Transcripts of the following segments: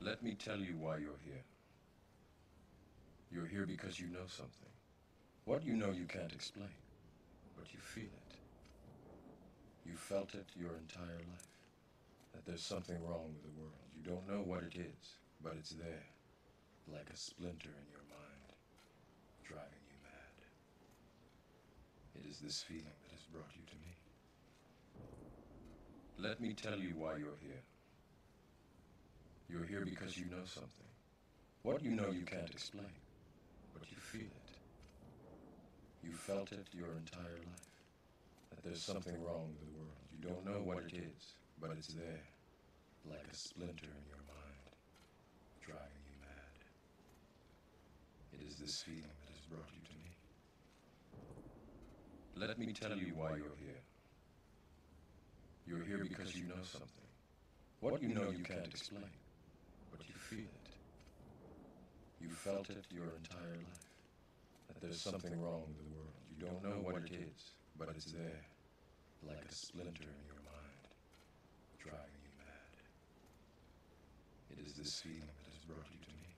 Let me tell you why you're here. You're here because you know something. What you know you can't explain, but you feel it. You felt it your entire life. That there's something wrong with the world. You don't know what it is, but it's there, like a splinter in your mind, driving you mad. It is this feeling that has brought you to me. Let me tell you why you're here. You're here because you know something. What you know you can't explain, but you feel it. You felt it your entire life. That there's something wrong with the world. You don't know what it is, but it's there, like a splinter in your mind, driving you mad. It is this feeling that has brought you to me. Let me tell you why you're here. You're here because you know something. What you know you can't explain, but you feel it. You felt it your entire life. That there's something wrong with the world. You don't know what it is, but it's there, like a splinter in your mind, driving you mad. It is this feeling that has brought you to me.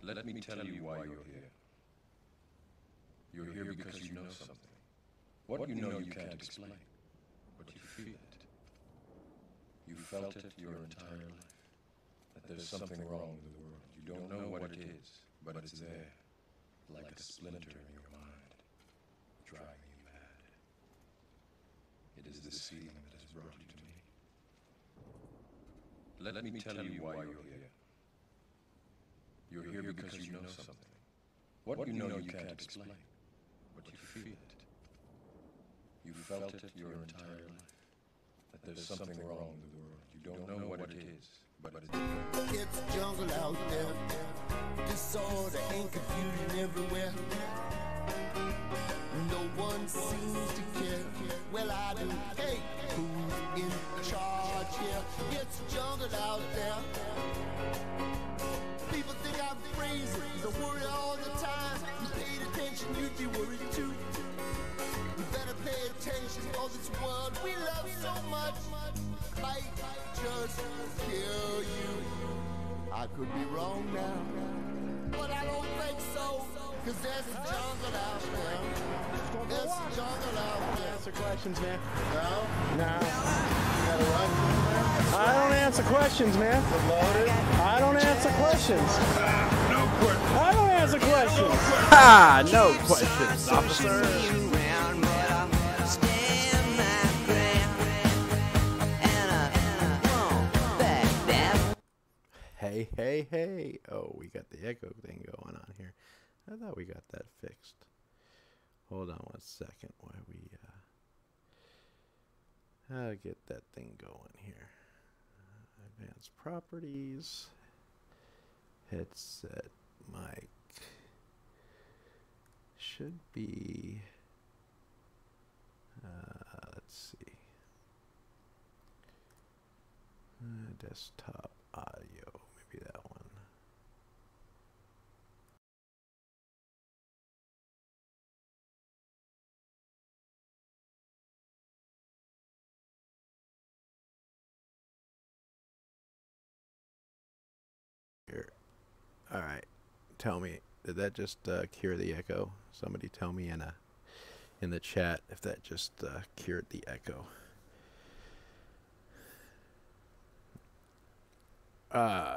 Let me tell you why you're here. You're here because you know something. What you know you can't explain, but you feel it. You felt it your entire life. That there's something wrong with the world. You don't know what it is, but it's there, like a splinter in your mind, driving you mad. It is this feeling that has brought you to me. Let me tell you why you're here. You're here because you know something. What you know you can't explain, but you feel it. You felt it your entire life. That there's something wrong with the world. You don't know what it is, but it's there. It's jungle out there, disorder and confusion everywhere. No one seems to care. Well, I do. Hey, who's in charge here? It's jungle out there. People think I'm crazy, I worry all the time. You paid attention, you'd be worried too. You better pay attention, or this world we love so much might just kill you. I could be wrong now, but I don't think so. Cause there's a jungle out there. There's a jungle out there. Answer questions, man. No? No. You gotta run. I don't answer questions, man. I don't answer questions. No questions. I don't answer questions. Ah, no questions, officer. Hey, hey, hey. Oh, we got the echo thing going on here. I thought we got that fixed. Hold on one second while we get that thing going here. Advanced properties. Headset mic. Should be let's see. Desktop audio. Maybe that one. Here. All right. Tell me, did that just cure the echo? Somebody tell me in the chat if that just cured the echo.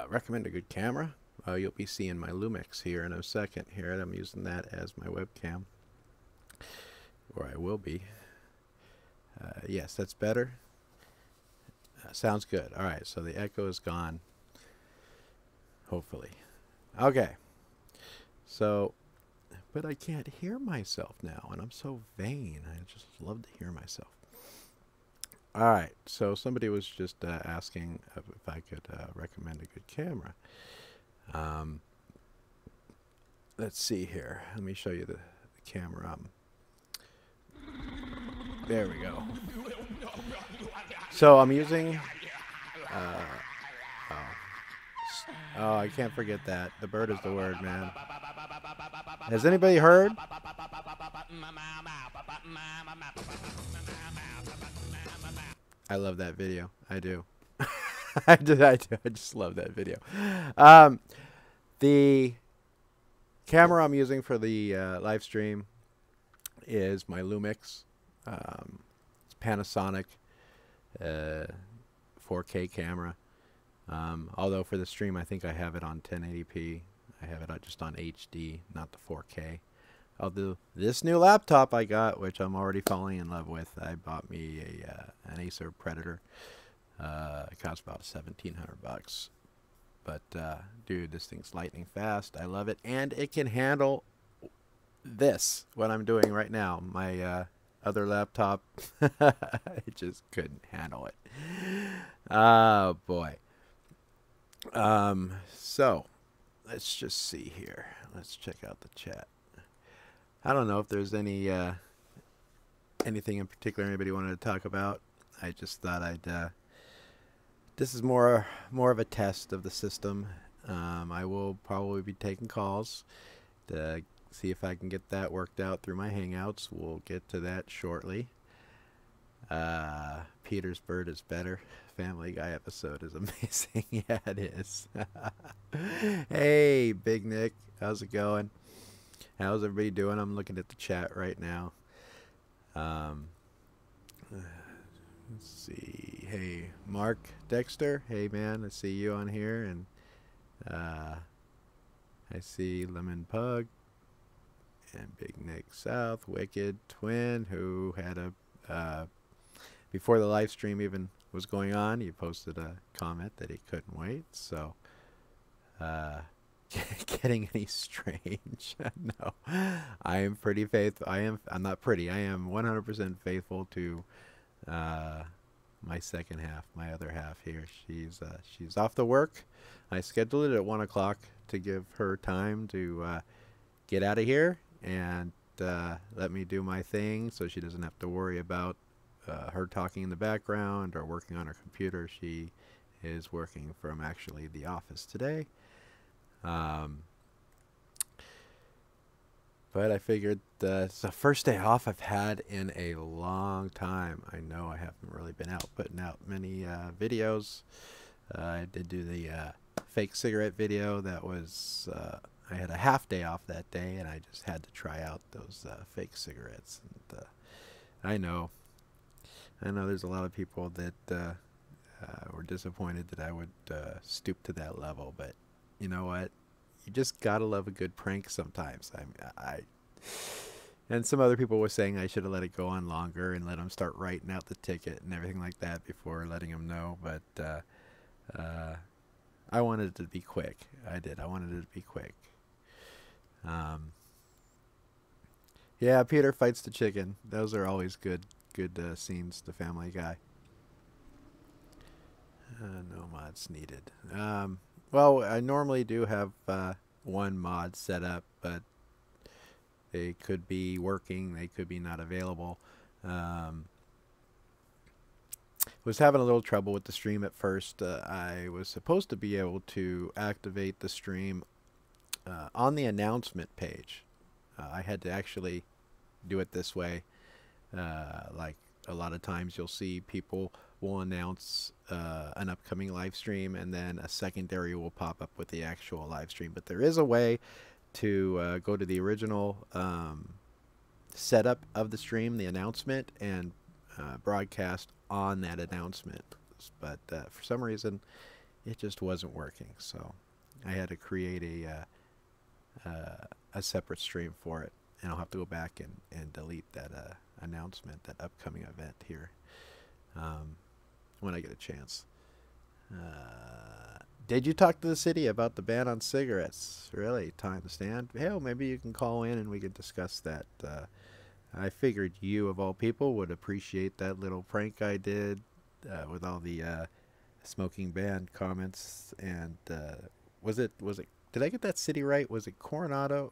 Recommend a good camera. You'll be seeing my Lumix here in a second here, and I'm using that as my webcam, or I will be. Yes, that's better. Sounds good. All right, so the echo is gone, hopefully. Okay, so, but I can't hear myself now, and I'm so vain. I just love to hear myself. All right, so somebody was just asking if I could recommend a good camera. Let's see here. Let me show you the camera. There we go. So I'm using... oh, I can't forget that. The bird is the word, man. Has anybody heard? I love that video. I do. I just love that video. The camera I'm using for the live stream is my Lumix. It's Panasonic 4K camera. Although for the stream, I think I have it on 1080p. I have it just on HD, not the 4K. Although this new laptop I got, which I'm already falling in love with, I bought me an Acer Predator. It cost about $1,700. But dude, this thing's lightning fast. I love it, and it can handle this. What I'm doing right now, my other laptop, it just couldn't handle it. Oh boy. So let's just see here. Let's check out the chat. I don't know if there's any anything in particular anybody wanted to talk about. I just thought I'd this is more of a test of the system. I will probably be taking calls to see if I can get that worked out through my Hangouts. We'll get to that shortly. Peter's Bird is better. Family Guy episode is amazing. Yeah, it is. Hey, Big Nick. How's it going? How's everybody doing? I'm looking at the chat right now. Let's see. Hey, Mark Dexter. Hey, man. I see you on here. And I see Lemon Pug. And Big Nick South. Wicked Twin, who had a... before the live stream even was going on, he posted a comment that he couldn't wait. So, getting any strange? No, I am pretty faithful. I'm not pretty. I am 100% faithful to my second half, my other half here. She's off to work. I scheduled it at 1 o'clock to give her time to get out of here and let me do my thing, so she doesn't have to worry about her talking in the background or working on her computer. She is working from actually the office today. But I figured it's the first day off I've had in a long time. I know I haven't really been out putting out many videos. I did do the fake cigarette video. That was I had a half day off that day, and I just had to try out those fake cigarettes. And I know there's a lot of people that were disappointed that I would stoop to that level, but you know what? You just gotta love a good prank sometimes. And some other people were saying I should have let it go on longer and let them start writing out the ticket and everything like that before letting them know, but I wanted it to be quick. I did. I wanted it to be quick. Yeah, Peter fights the chicken. Those are always good scenes, the Family Guy. No mods needed. Well, I normally do have one mod set up, but they could be working, they could be not available. Was having a little trouble with the stream at first. I was supposed to be able to activate the stream on the announcement page. I had to actually do it this way. Like a lot of times you'll see people will announce an upcoming live stream, and then a secondary will pop up with the actual live stream. But there is a way to go to the original setup of the stream, the announcement, and broadcast on that announcement. But for some reason it just wasn't working, so I had to create a separate stream for it, and I'll have to go back and delete that announcement, that upcoming event here, when I get a chance. Did you talk to the city about the ban on cigarettes? Really? Time to stand? Hell, maybe you can call in and we can discuss that. I figured you, of all people, would appreciate that little prank I did with all the smoking ban comments. And was it? Did I get that city right? Was it Coronado?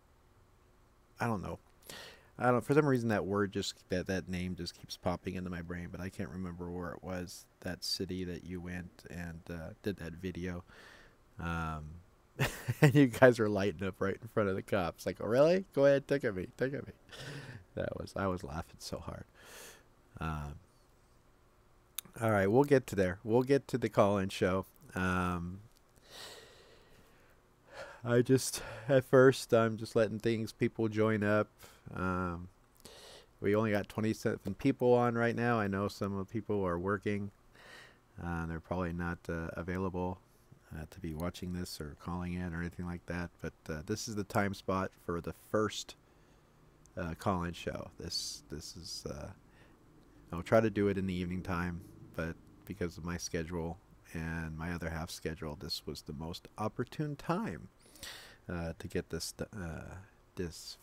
I don't know. For some reason that word that name just keeps popping into my brain, but I can't remember where it was. That city that you went and did that video. And you guys were lighting up right in front of the cops. Like, oh, really? Go ahead, take at me. I was laughing so hard. All right, we'll get to there. We'll get to the call-in show. At first, I'm just letting people join up. We only got 27 people on right now. I know some of the people are working. They're probably not available to be watching this or calling in or anything like that. But this is the time spot for the first call-in show. This is. I'll try to do it in the evening time, but because of my schedule and my other half schedule, this was the most opportune time to get this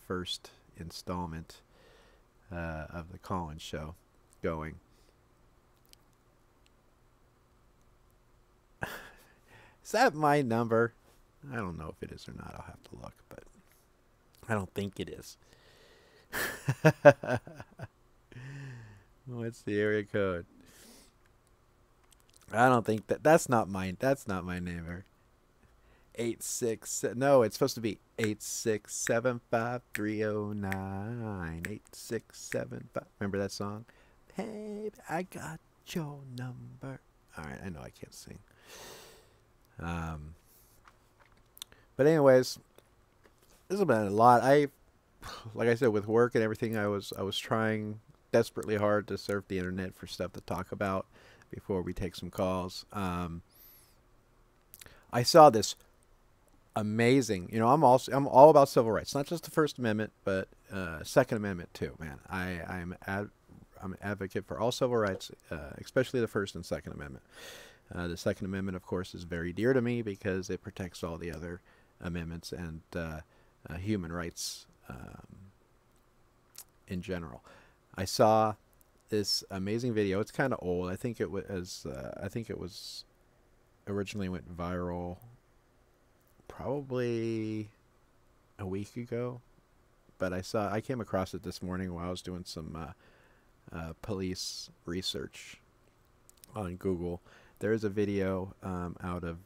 first installment of the call-in show going. Is that my number? I don't know if it is or not. I'll have to look, but I don't think it is. What's the area code? I don't think that's not mine. That's not my number. 86. No, it's supposed to be 8675309. 8675. Remember that song? Hey, I got your number. All right, I know I can't sing. But anyways, this has been a lot. Like I said, with work and everything, I was trying desperately hard to surf the internet for stuff to talk about before we take some calls. I saw this amazing, I'm all about civil rights, not just the First Amendment, but Second Amendment too, man. I'm an advocate for all civil rights, especially the First and Second Amendment. The Second Amendment, of course, is very dear to me because it protects all the other amendments and human rights in general. I saw this amazing video. It's kind of old. I think it was originally went viral probably a week ago, but I came across it this morning while I was doing some police research on Google. There is a video out of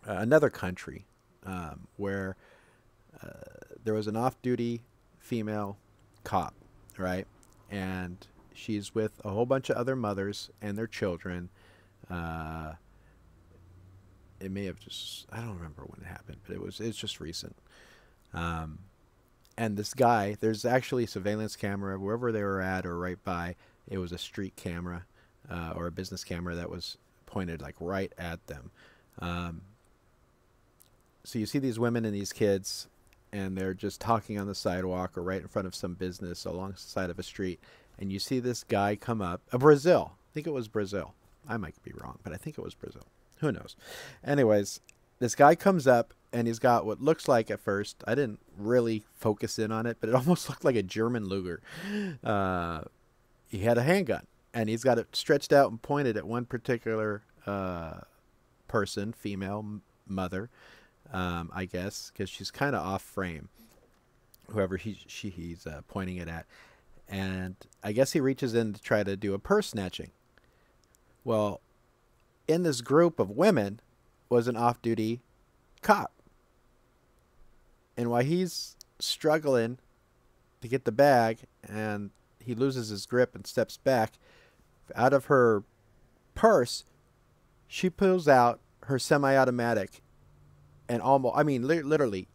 another country where there was an off-duty female cop, right? And she's with a whole bunch of other mothers and their children. It may have I don't remember when it happened, but it's just recent. And this guy, there's actually a surveillance camera wherever they were at or right by. It was a street camera or a business camera that was pointed like right at them. So you see these women and these kids, and they're just talking on the sidewalk or right in front of some business along the side of a street. And you see this guy come up, Brazil. I think it was Brazil. I might be wrong, but I think it was Brazil. Who knows? Anyways, this guy comes up, and he's got what looks like at first, I didn't really focus in on it, but it almost looked like a German Luger. He had a handgun, and he's got it stretched out and pointed at one particular person, female mother, I guess, because she's kind of off frame, whoever he's pointing it at. And I guess he reaches in to try to do a purse snatching. Well, in this group of women was an off-duty cop. And while he's struggling to get the bag and he loses his grip and steps back, out of her purse, she pulls out her semi-automatic and literally,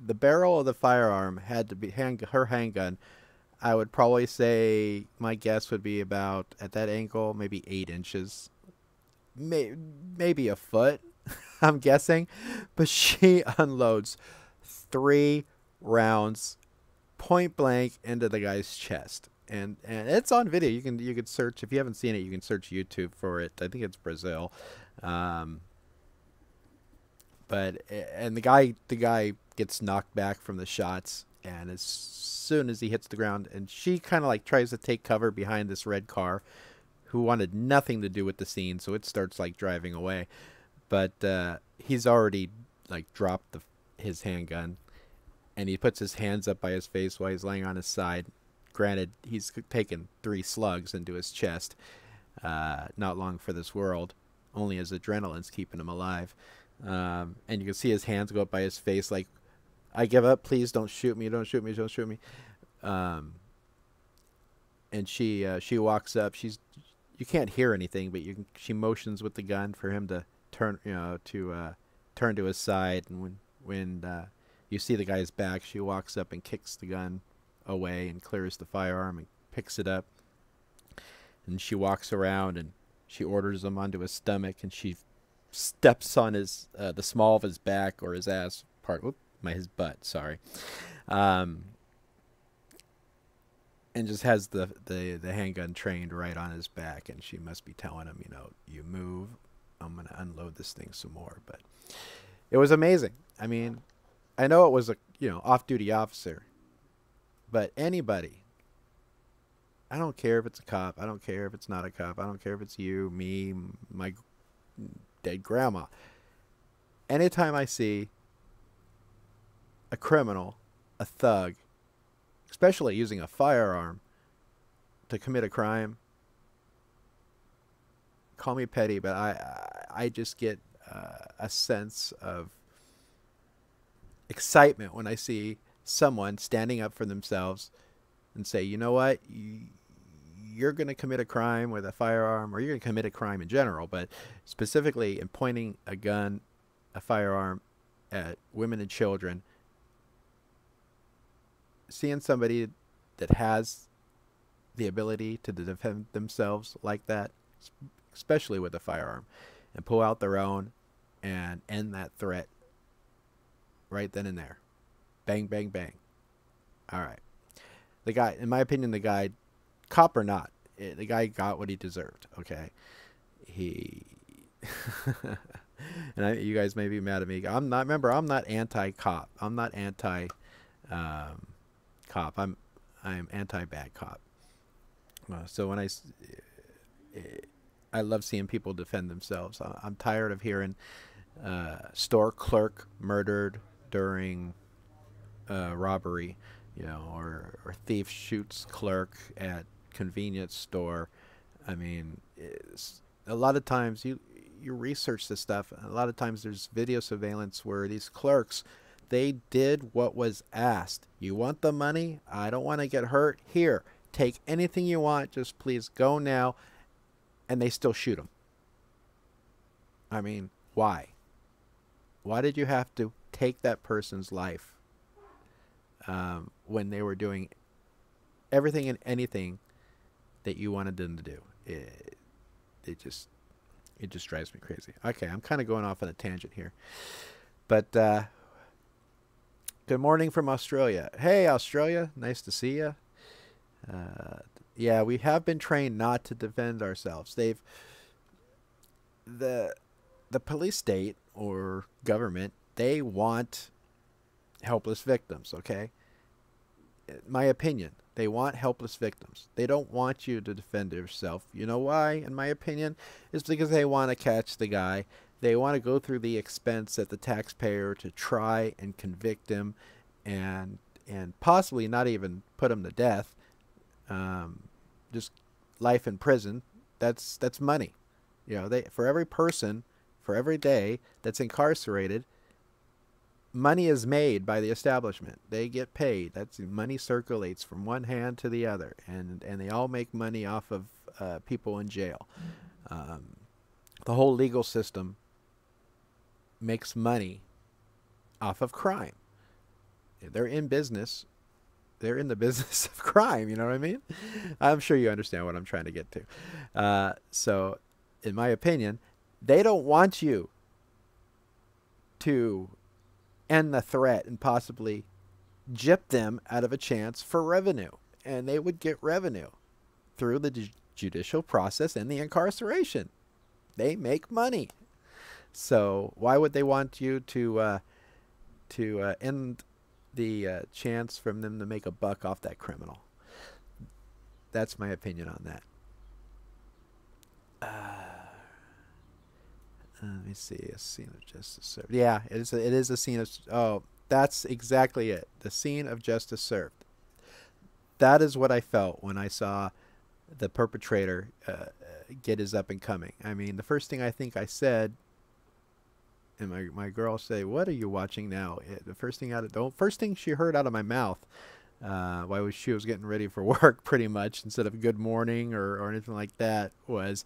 the barrel of the firearm had to be her handgun. I would probably say my guess would be about, at that angle, maybe 8 inches. Maybe a foot, I'm guessing. But she unloads 3 rounds point blank into the guy's chest. And it's on video. You can search, if you haven't seen it, you can search YouTube for it. I think it's Brazil. But the guy gets knocked back from the shots, and as soon as he hits the ground, and she kind of like tries to take cover behind this red car, who wanted nothing to do with the scene, so it starts like driving away. But he's already like dropped his handgun, and he puts his hands up by his face while he's laying on his side. Granted, he's taken 3 slugs into his chest. Not long for this world. Only his adrenaline's keeping him alive. And you can see his hands go up by his face like, I give up, please don't shoot me, don't shoot me, don't shoot me. And she walks up, you can't hear anything, but she motions with the gun for him to turn, turn to his side, and when you see the guy's back, she walks up and kicks the gun away and clears the firearm and picks it up. And she walks around and she orders him onto his stomach, and she steps on his the small of his back or his ass part. His butt. Sorry. And just has the handgun trained right on his back, and she must be telling him, you move, I'm gonna unload this thing some more. But it was amazing. I mean, I know it was a off-duty officer, but anybody. I don't care if it's a cop. I don't care if it's not a cop. I don't care if it's you, me, my dead grandma. Anytime I see a criminal, a thug, especially using a firearm to commit a crime, call me petty, but I just get a sense of excitement when I see someone standing up for themselves and say, you know what, you're going to commit a crime with a firearm, or you're going to commit a crime in general, but specifically in pointing a gun, a firearm at women and children. Seeing somebody that has the ability to defend themselves like that, especially with a firearm, and pull out their own and end that threat right then and there. Bang, bang, bang. All right. The guy, in my opinion, cop or not, the guy got what he deserved, okay? And you guys may be mad at me. I'm not anti-cop. I'm not anti-cop. I'm anti-bad cop. So when I love seeing people defend themselves. I'm tired of hearing store clerk murdered during robbery, or thief shoots clerk at convenience store. I mean, a lot of times you research this stuff. A lot of times there's video surveillance where these clerks, they did what was asked. You want the money? I don't want to get hurt. Here, take anything you want. Just please go now. And they still shoot them. I mean, why? Why did you have to take that person's life when they were doing everything and anything that you wanted them to do? It just drives me crazy. Okay, I'm kind of going off on a tangent here. But good morning from Australia. Hey, Australia. Nice to see you. Yeah, we have been trained not to defend ourselves. The police state or government, they want helpless victims, okay? My opinion, they want helpless victims. They don't want you to defend yourself. You know why, in my opinion? It's because they want to catch the guy. They want to go through the expense at the taxpayer to try and convict him and possibly not even put him to death. Just life in prison. That's money. For every person, for every day that's incarcerated, money is made by the establishment. They get paid. That's money circulates from one hand to the other, and they all make money off of people in jail. The whole legal system makes money off of crime. They're in business. They're in the business of crime. You know what I mean? I'm sure you understand what I'm trying to get to. So, in my opinion, they don't want you to end the threat and possibly gyp them out of a chance for revenue. And they would get revenue through the judicial process and the incarceration. They make money. So why would they want you to end the chance from them to make a buck off that criminal? That's my opinion on that. Let me see. A scene of justice served. Yeah, it is a scene of... Oh, that's exactly it. The scene of justice served. That is what I felt when I saw the perpetrator get his up and coming. I mean, the first thing I think I said, and my girl say, "What are you watching now?" The first thing she heard out of my mouth while she was getting ready for work, pretty much, instead of good morning or anything like that, was,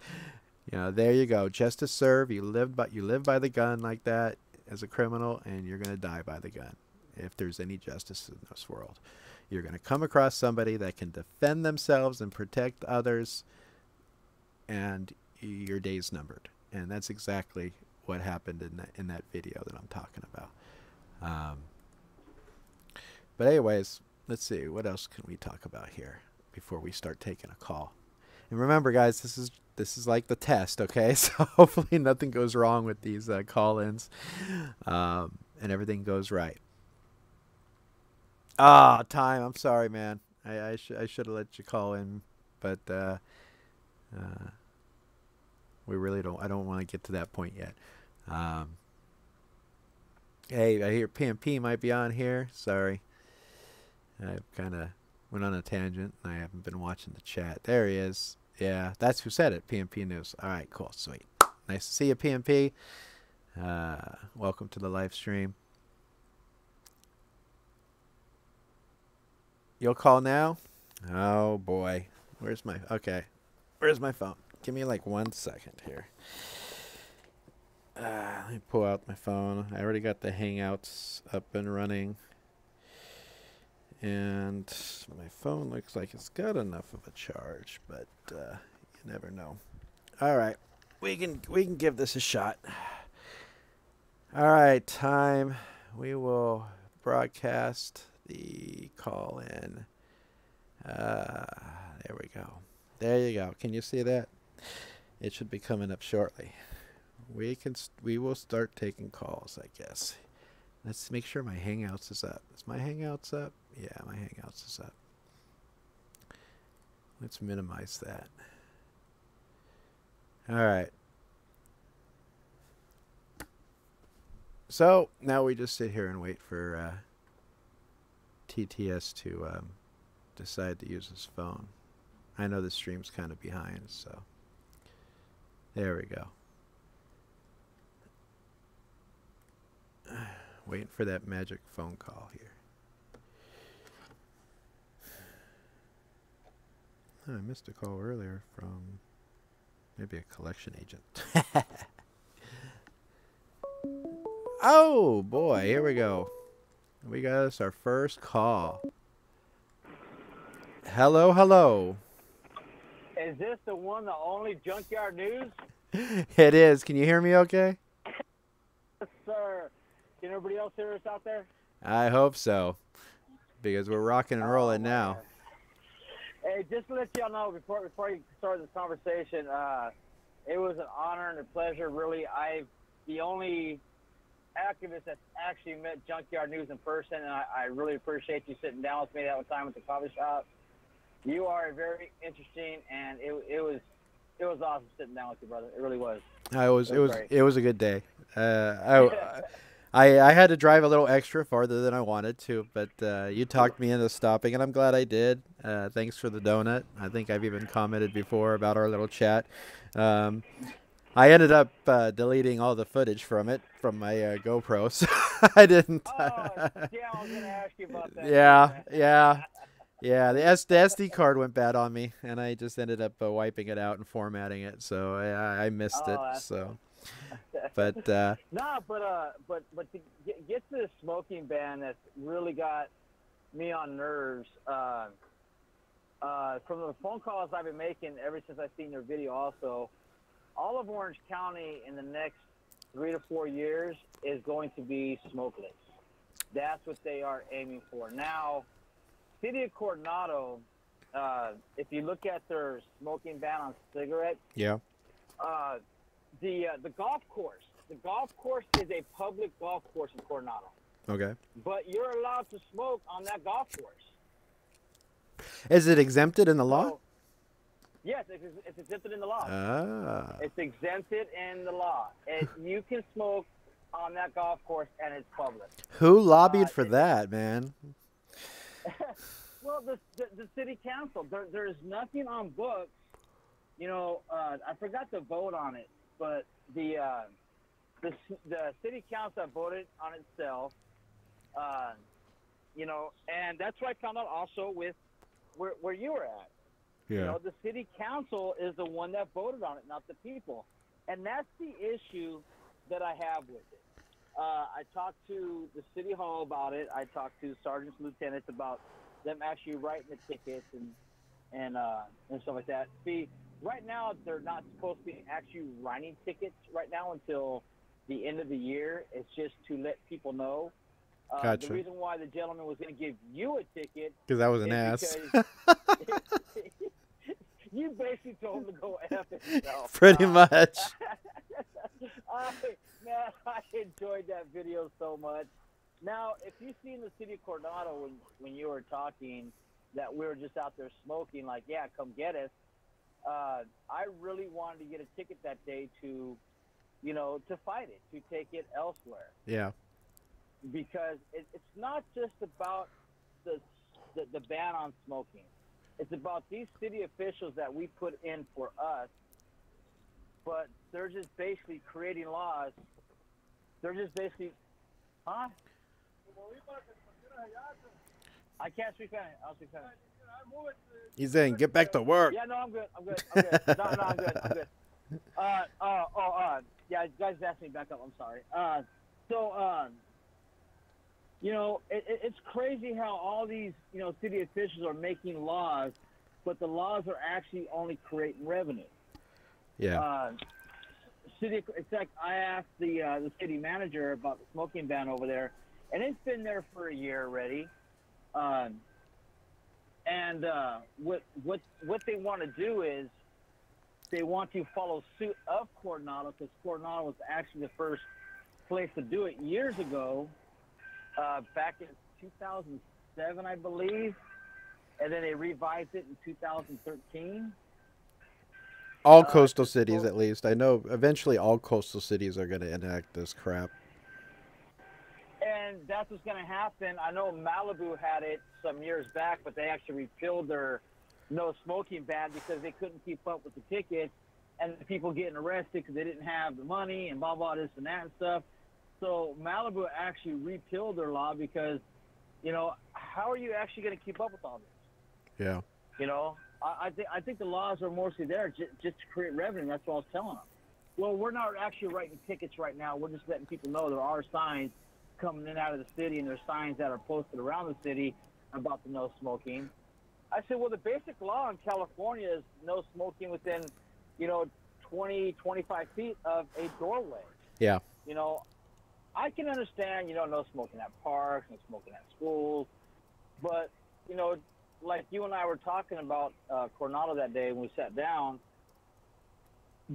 you know, there you go, justice served. You live by the gun like that as a criminal, and you're gonna die by the gun. If there's any justice in this world, you're gonna come across somebody that can defend themselves and protect others, and your day's numbered. And that's exactly what happened in that video that I'm talking about. But anyways, let's see, what else can we talk about here before we start taking a call? And remember, guys, this is like the test, okay? So hopefully nothing goes wrong with these call-ins, and everything goes right. Ah, time. I'm sorry, man. I should have let you call in, but we really don't. I don't want to get to that point yet. Hey, I hear PMP might be on here. Sorry, I kind of went on a tangent. I haven't been watching the chat. There he is. Yeah, that's who said it. PMP News. All right, cool, sweet. Nice to see you, PMP. Welcome to the live stream. You'll call now? Oh boy. Where's my phone? Give me like 1 second here. Let me pull out my phone. I already got the Hangouts up and running. And my phone looks like it's got enough of a charge, but you never know. All right. We can give this a shot. All right, time. We will broadcast the call in. There we go. There you go. Can you see that? It should be coming up shortly. We will start taking calls, I guess. Let's make sure my Hangouts is up. Is my Hangouts up? Yeah, my Hangouts is up. Let's minimize that. All right. So now we just sit here and wait for TTS to decide to use his phone. I know the stream's kind of behind, so there we go. Waiting for that magic phone call here. Oh, I missed a call earlier from maybe a collection agent. Oh boy, here we go. We got us our first call. Hello, hello. Is this the one, the only Junkyard News? It is. Can you hear me okay? Yes, sir. Can everybody else hear us out there? I hope so, because we're rocking and rolling now. Hey, just to let y'all know, before you start this conversation, it was an honor and a pleasure, really. I'm the only activist that's actually met Junkyard News in person, and I really appreciate you sitting down with me that one time at the coffee shop. You are very interesting, and it was awesome sitting down with you, brother. It really was. It was a good day. I had to drive a little extra farther than I wanted to, but you talked me into stopping, and I'm glad I did. Thanks for the donut. I think I've even commented before about our little chat. I ended up deleting all the footage from my GoPro, so I didn't. Oh, yeah, I was going to ask you about that. Yeah. The SD card went bad on me, and I just ended up wiping it out and formatting it, so I missed it. So, but no, but to get to the smoking ban, that's really got me on nerves. From the phone calls I've been making ever since I've seen their video, also. All of Orange County in the next 3 to 4 years is going to be smokeless. That's what they are aiming for. Now, City of Coronado, if you look at their smoking ban on cigarettes, yeah, the golf course is a public golf course in Coronado. Okay. But you're allowed to smoke on that golf course. Is it exempted in the law? So, yes, it's exempted in the law. Ah. It's exempted in the law. You can smoke on that golf course, and it's public. Who lobbied for that, man? Well, the city council. There's nothing on books. You know, I forgot to vote on it, but the city council voted on itself. You know, and that's what I found out also with where you were at. Yeah. You know, the city council is the one that voted on it, not the people. And that's the issue that I have with it. I talked to the city hall about it. I talked to sergeants, lieutenants about them actually writing the tickets and stuff like that. See, right now they're not supposed to be actually writing tickets right now until the end of the year. It's just to let people know. Gotcha. The reason why the gentleman was going to give you a ticket because I was an ass. You basically told him to go F himself. Pretty much. I enjoyed that video so much. Now, if you see in the city of Coronado when you were talking that we were just out there smoking, like, yeah, come get us, I really wanted to get a ticket that day to, you know, to fight it, to take it elsewhere. Yeah. Because it's not just about the ban on smoking. It's about these city officials that we put in for us, but they're just basically creating laws. They're just basically, huh? I can't speak Spanish. I'll speak Spanish. He's saying, get back to work. Yeah, no, I'm good. I'm good. No, I'm good. Yeah, guys asked me back up. I'm sorry. You know, it's crazy how all these, you know, city officials are making laws, but the laws are actually only creating revenue. Yeah. It's like I asked the city manager about the smoking ban over there, and it's been there for a year already. What they want to do is they want to follow suit of Coronado, because Coronado was actually the first place to do it years ago, back in 2007, I believe, and then they revised it in 2013. All coastal cities, at least. I know eventually all coastal cities are going to enact this crap. And that's what's going to happen. I know Malibu had it some years back, but they actually repealed their no smoking ban because they couldn't keep up with the tickets and the people getting arrested because they didn't have the money and blah, blah, this and that and stuff. So Malibu actually repealed their law because, you know, how are you actually going to keep up with all this? Yeah. You know, I think the laws are mostly there just to create revenue. That's what I was telling them. Well, we're not actually writing tickets right now. We're just letting people know there are signs coming in and out of the city, and there's signs that are posted around the city about the no smoking. I said, well, the basic law in California is no smoking within, you know, 20, 25 feet of a doorway. Yeah. You know, I can understand, you know, no smoking at parks, no smoking at schools, but, you know, like you and I were talking about Coronado that day when we sat down,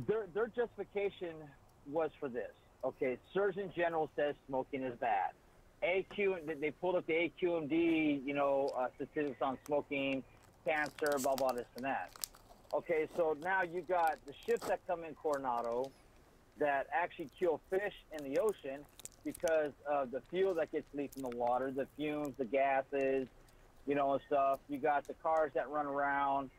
their justification was for this. Okay, Surgeon General says smoking is bad. They pulled up the AQMD, you know, statistics on smoking, cancer, blah, blah, this and that. Okay, so now you got the ships that come in Coronado that actually kill fish in the ocean because of the fuel that gets leaked in the water, the fumes, the gases, you know, and stuff. You got the cars that run around.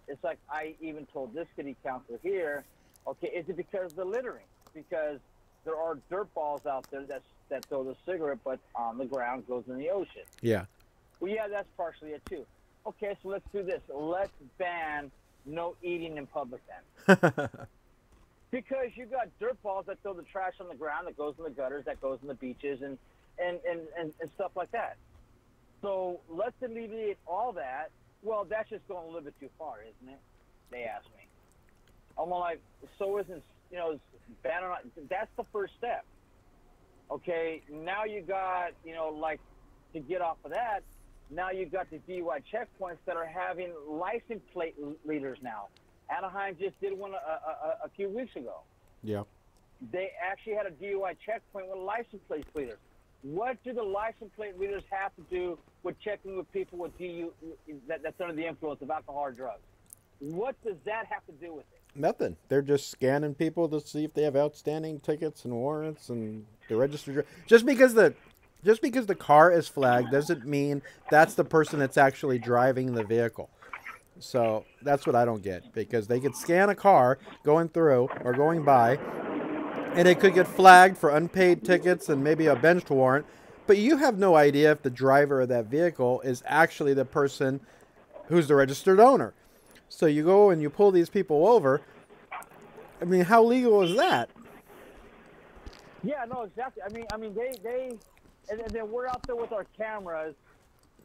It's like I even told this city councilor here, okay, is it because of the littering? Because there are dirt balls out there that throw the cigarette butts on the ground, goes in the ocean. Yeah. Well, yeah, that's partially it too. Okay, so let's do this. Let's ban no eating in public then. Because you got dirt balls that throw the trash on the ground, that goes in the gutters, that goes in the beaches, and stuff like that. So let's alleviate all that. Well, that's just going a little bit too far, isn't it? They asked me. I'm like, so isn't, you know, ban on, that's the first step. Okay, now you got, you know, like, to get off of that, now you got the DUI checkpoints that are having license plate readers now. Anaheim just did one a few weeks ago. Yeah. They actually had a DUI checkpoint with license plate readers. What do the license plate readers have to do with checking with people with that's under the influence of alcohol or drugs? What does that have to do with it? Nothing. They're just scanning people to see if they have outstanding tickets and warrants and the registered. Just because the car is flagged doesn't mean that's the person that's actually driving the vehicle. So that's what I don't get, because they could scan a car going through or going by, and it could get flagged for unpaid tickets and maybe a benched warrant, But you have no idea if the driver of that vehicle is actually the person who's the registered owner. So you go and you pull these people over. I mean, how legal is that? Yeah, no, exactly. I mean, and then we're out there with our cameras,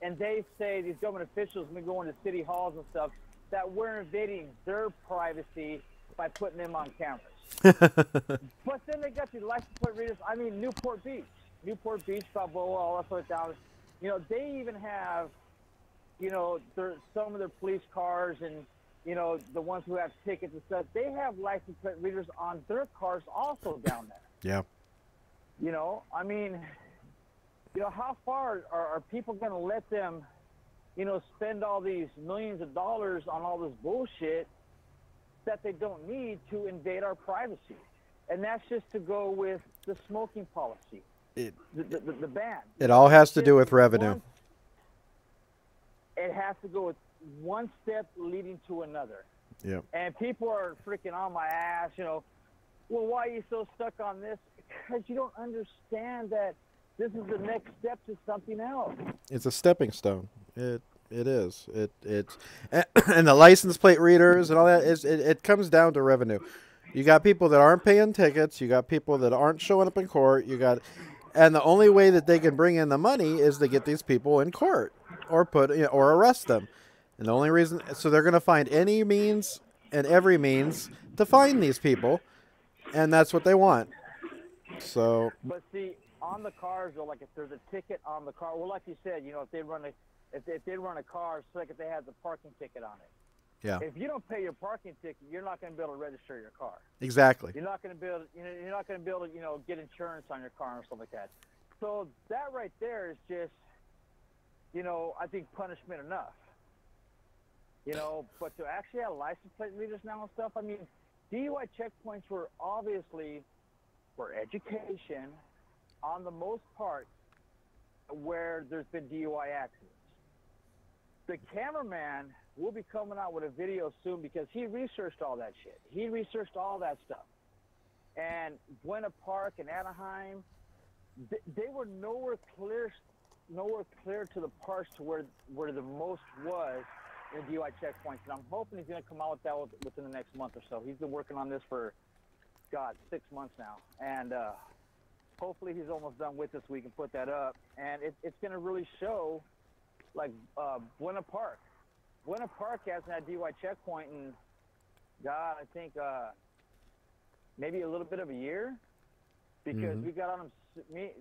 and they say, these government officials, when we go into city halls and stuff, that we're invading their privacy by putting them on cameras. But then they got these license plate readers. I mean, Newport Beach, Balboa, all that sort of down. You know, they even have, you know, some of their police cars and, you know, the ones who have tickets and stuff, they have license plate readers on their cars also down there. Yeah. You know, I mean, you know, how far are people going to let them, you know, spend all these millions of dollars on all this bullshit that they don't need to invade our privacy? And that's just to go with the smoking policy, the ban. It all has to do with revenue. It has to go with one step leading to another. Yeah. And people are freaking on my ass, you know, well, why are you so stuck on this? Because you don't understand that this is the next step to something else. It's a stepping stone. It is. It's and the license plate readers and all that it comes down to revenue. You got people that aren't paying tickets. You got people that aren't showing up in court. And the only way that they can bring in the money is to get these people in court or or arrest them. And the only reason, so they're going to find any means and every means to find these people, and that's what they want. So. But see, on the cars, though, like if there's a ticket on the car, well, like you said, you know, if they run a car, it's like if they have the parking ticket on it. Yeah. If you don't pay your parking ticket, you're not going to be able to register your car. Exactly. You're not going to be able, you're not going to be able to, you know, get insurance on your car or something like that. So that right there is just, you know, I think punishment enough. You know, but to actually have license plate readers now and stuff, I mean, DUI checkpoints were obviously for education on the most part where there's been DUI accidents. The cameraman will be coming out with a video soon because he researched all that shit. He researched all that stuff. And Buena Park and Anaheim, they were nowhere clear to the parts to where the most was in the DUI checkpoints. And I'm hoping he's going to come out with that within the next month or so. He's been working on this for, 6 months now. And hopefully he's almost done with this week and put that up. And it's going to really show, like, Buena Park. Buena Park hasn't had DUI checkpoint in, I think, maybe a little bit of a year. Because we got on him,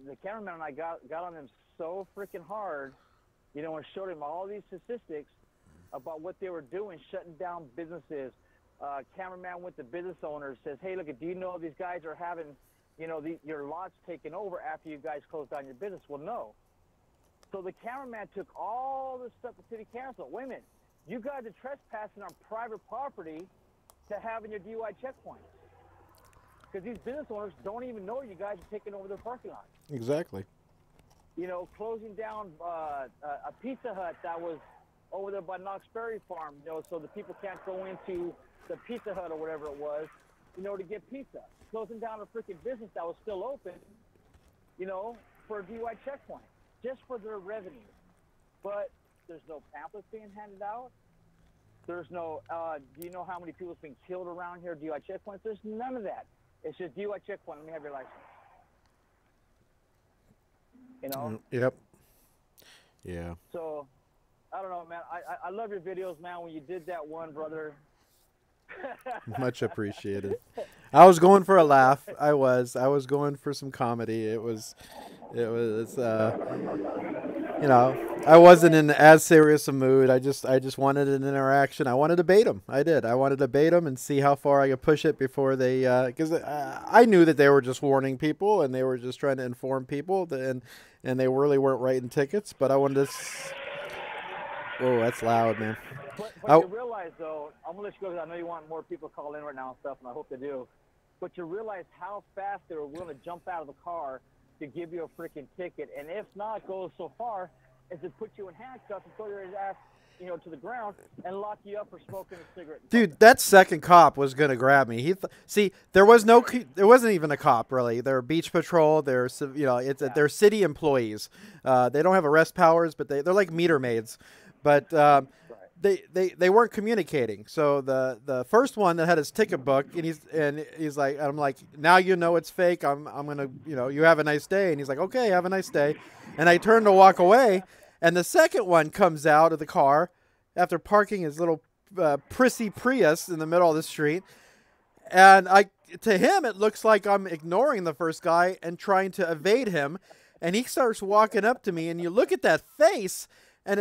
the cameraman and I got on him so freaking hard, you know, and showed him all these statistics about what they were doing, shutting down businesses. Cameraman went to business owners, says, hey, look, do you know these guys are having, you know, your lots taken over after you guys closed down your business? Well, no. So the cameraman took all this stuff to city council. Wait a minute. You guys are trespassing on private property to having your DUI checkpoints. Because these business owners don't even know you guys are taking over their parking lot. Exactly. You know, closing down a Pizza Hut that was over there by Knox Berry Farm, you know, so the people can't go into the Pizza Hut or whatever it was, you know, to get pizza. Closing down a freaking business that was still open, you know, for a DUI checkpoint, just for their revenue. But there's no pamphlets being handed out. There's no, do you know how many people have been killed around here, DUI checkpoints? There's none of that. It's just DUI checkpoint. Let me have your license. You know? Yep. Yeah. So, I don't know, man. I love your videos, man. When you did that one, brother. Much appreciated. I was going for a laugh. I was going for some comedy. It was you know, I wasn't in as serious a mood. I just wanted an interaction. I wanted to bait them. I did. I wanted to bait them and see how far I could push it before they, because I knew that they were just warning people and they were just trying to inform people, and they really weren't writing tickets. But I wanted to. Whoa, that's loud, man. But you realize, though, I'm going to let you go because I know you want more people to call in right now and stuff, and I hope they do. But you realize how fast they were willing to jump out of the car to give you a freaking ticket. And if not, go so far as to put you in handcuffs and throw your ass to the ground and lock you up for smoking a cigarette. Dude, that second cop was gonna grab me. See, there wasn't even a cop really. They're beach patrol. They're they're city employees. They don't have arrest powers, but they're like meter maids. But they weren't communicating. So the first one that had his ticket book, and he's like, I'm like, now you know it's fake. I'm gonna, you have a nice day. And he's like, okay, have a nice day. And I turned to walk away, and the second one comes out of the car after parking his little prissy Prius in the middle of the street. And to him, it looks like I'm ignoring the first guy and trying to evade him. And he starts walking up to me, and you look at that face. And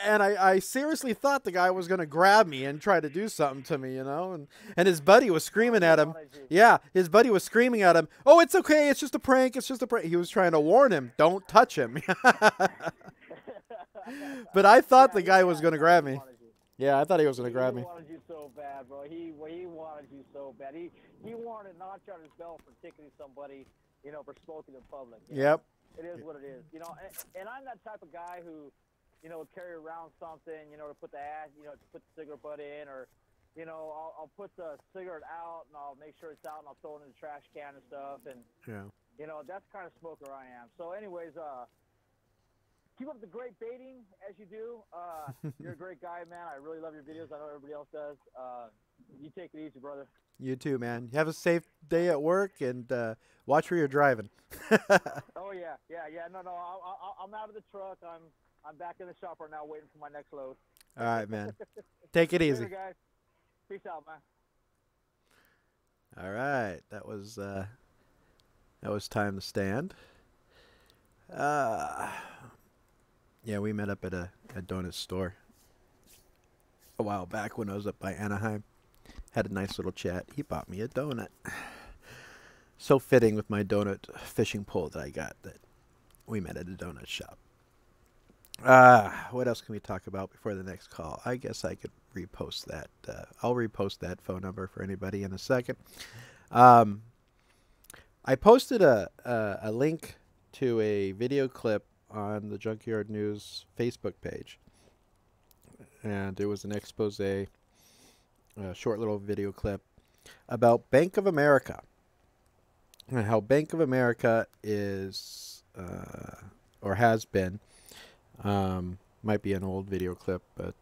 I seriously thought the guy was going to grab me and try to do something to me, and his buddy was screaming at him. Yeah, his buddy was screaming at him, oh, it's okay, it's just a prank, it's just a prank. He was trying to warn him, don't touch him. But I thought the guy was going to grab me. Yeah, I thought he was going to grab me. He wanted you so bad, bro. He wanted you so bad. He wanted a notch on his belt for ticketing somebody, for smoking in public. Yep. It is what it is. And I'm that type of guy who, would carry around something, to put the to put the cigarette butt in, or, I'll put the cigarette out and I'll make sure it's out and I'll throw it in the trash can and stuff. And, that's the kind of smoker I am. So anyways, keep up the great baiting as you do. You're a great guy, man. I really love your videos. I know everybody else does. You take it easy, brother. You too, man. Have a safe day at work, and watch where you're driving. Oh, yeah. No, I'm out of the truck. I'm back in the shop right now waiting for my next load. All right, man. Take it easy. Later, guys. Peace out, man. All right. That was time to stand. Yeah, we met up at a donut store a while back when I was up by Anaheim. Had a nice little chat. He bought me a donut. So fitting with my donut fishing pole that I got that we met at a donut shop. What else can we talk about before the next call? I guess I could repost that. I'll repost that phone number for anybody in a second. I posted a link to a video clip on the Junkyard News Facebook page. And it was an expose, a short little video clip about Bank of America. And how Bank of America is, or has been, might be an old video clip, but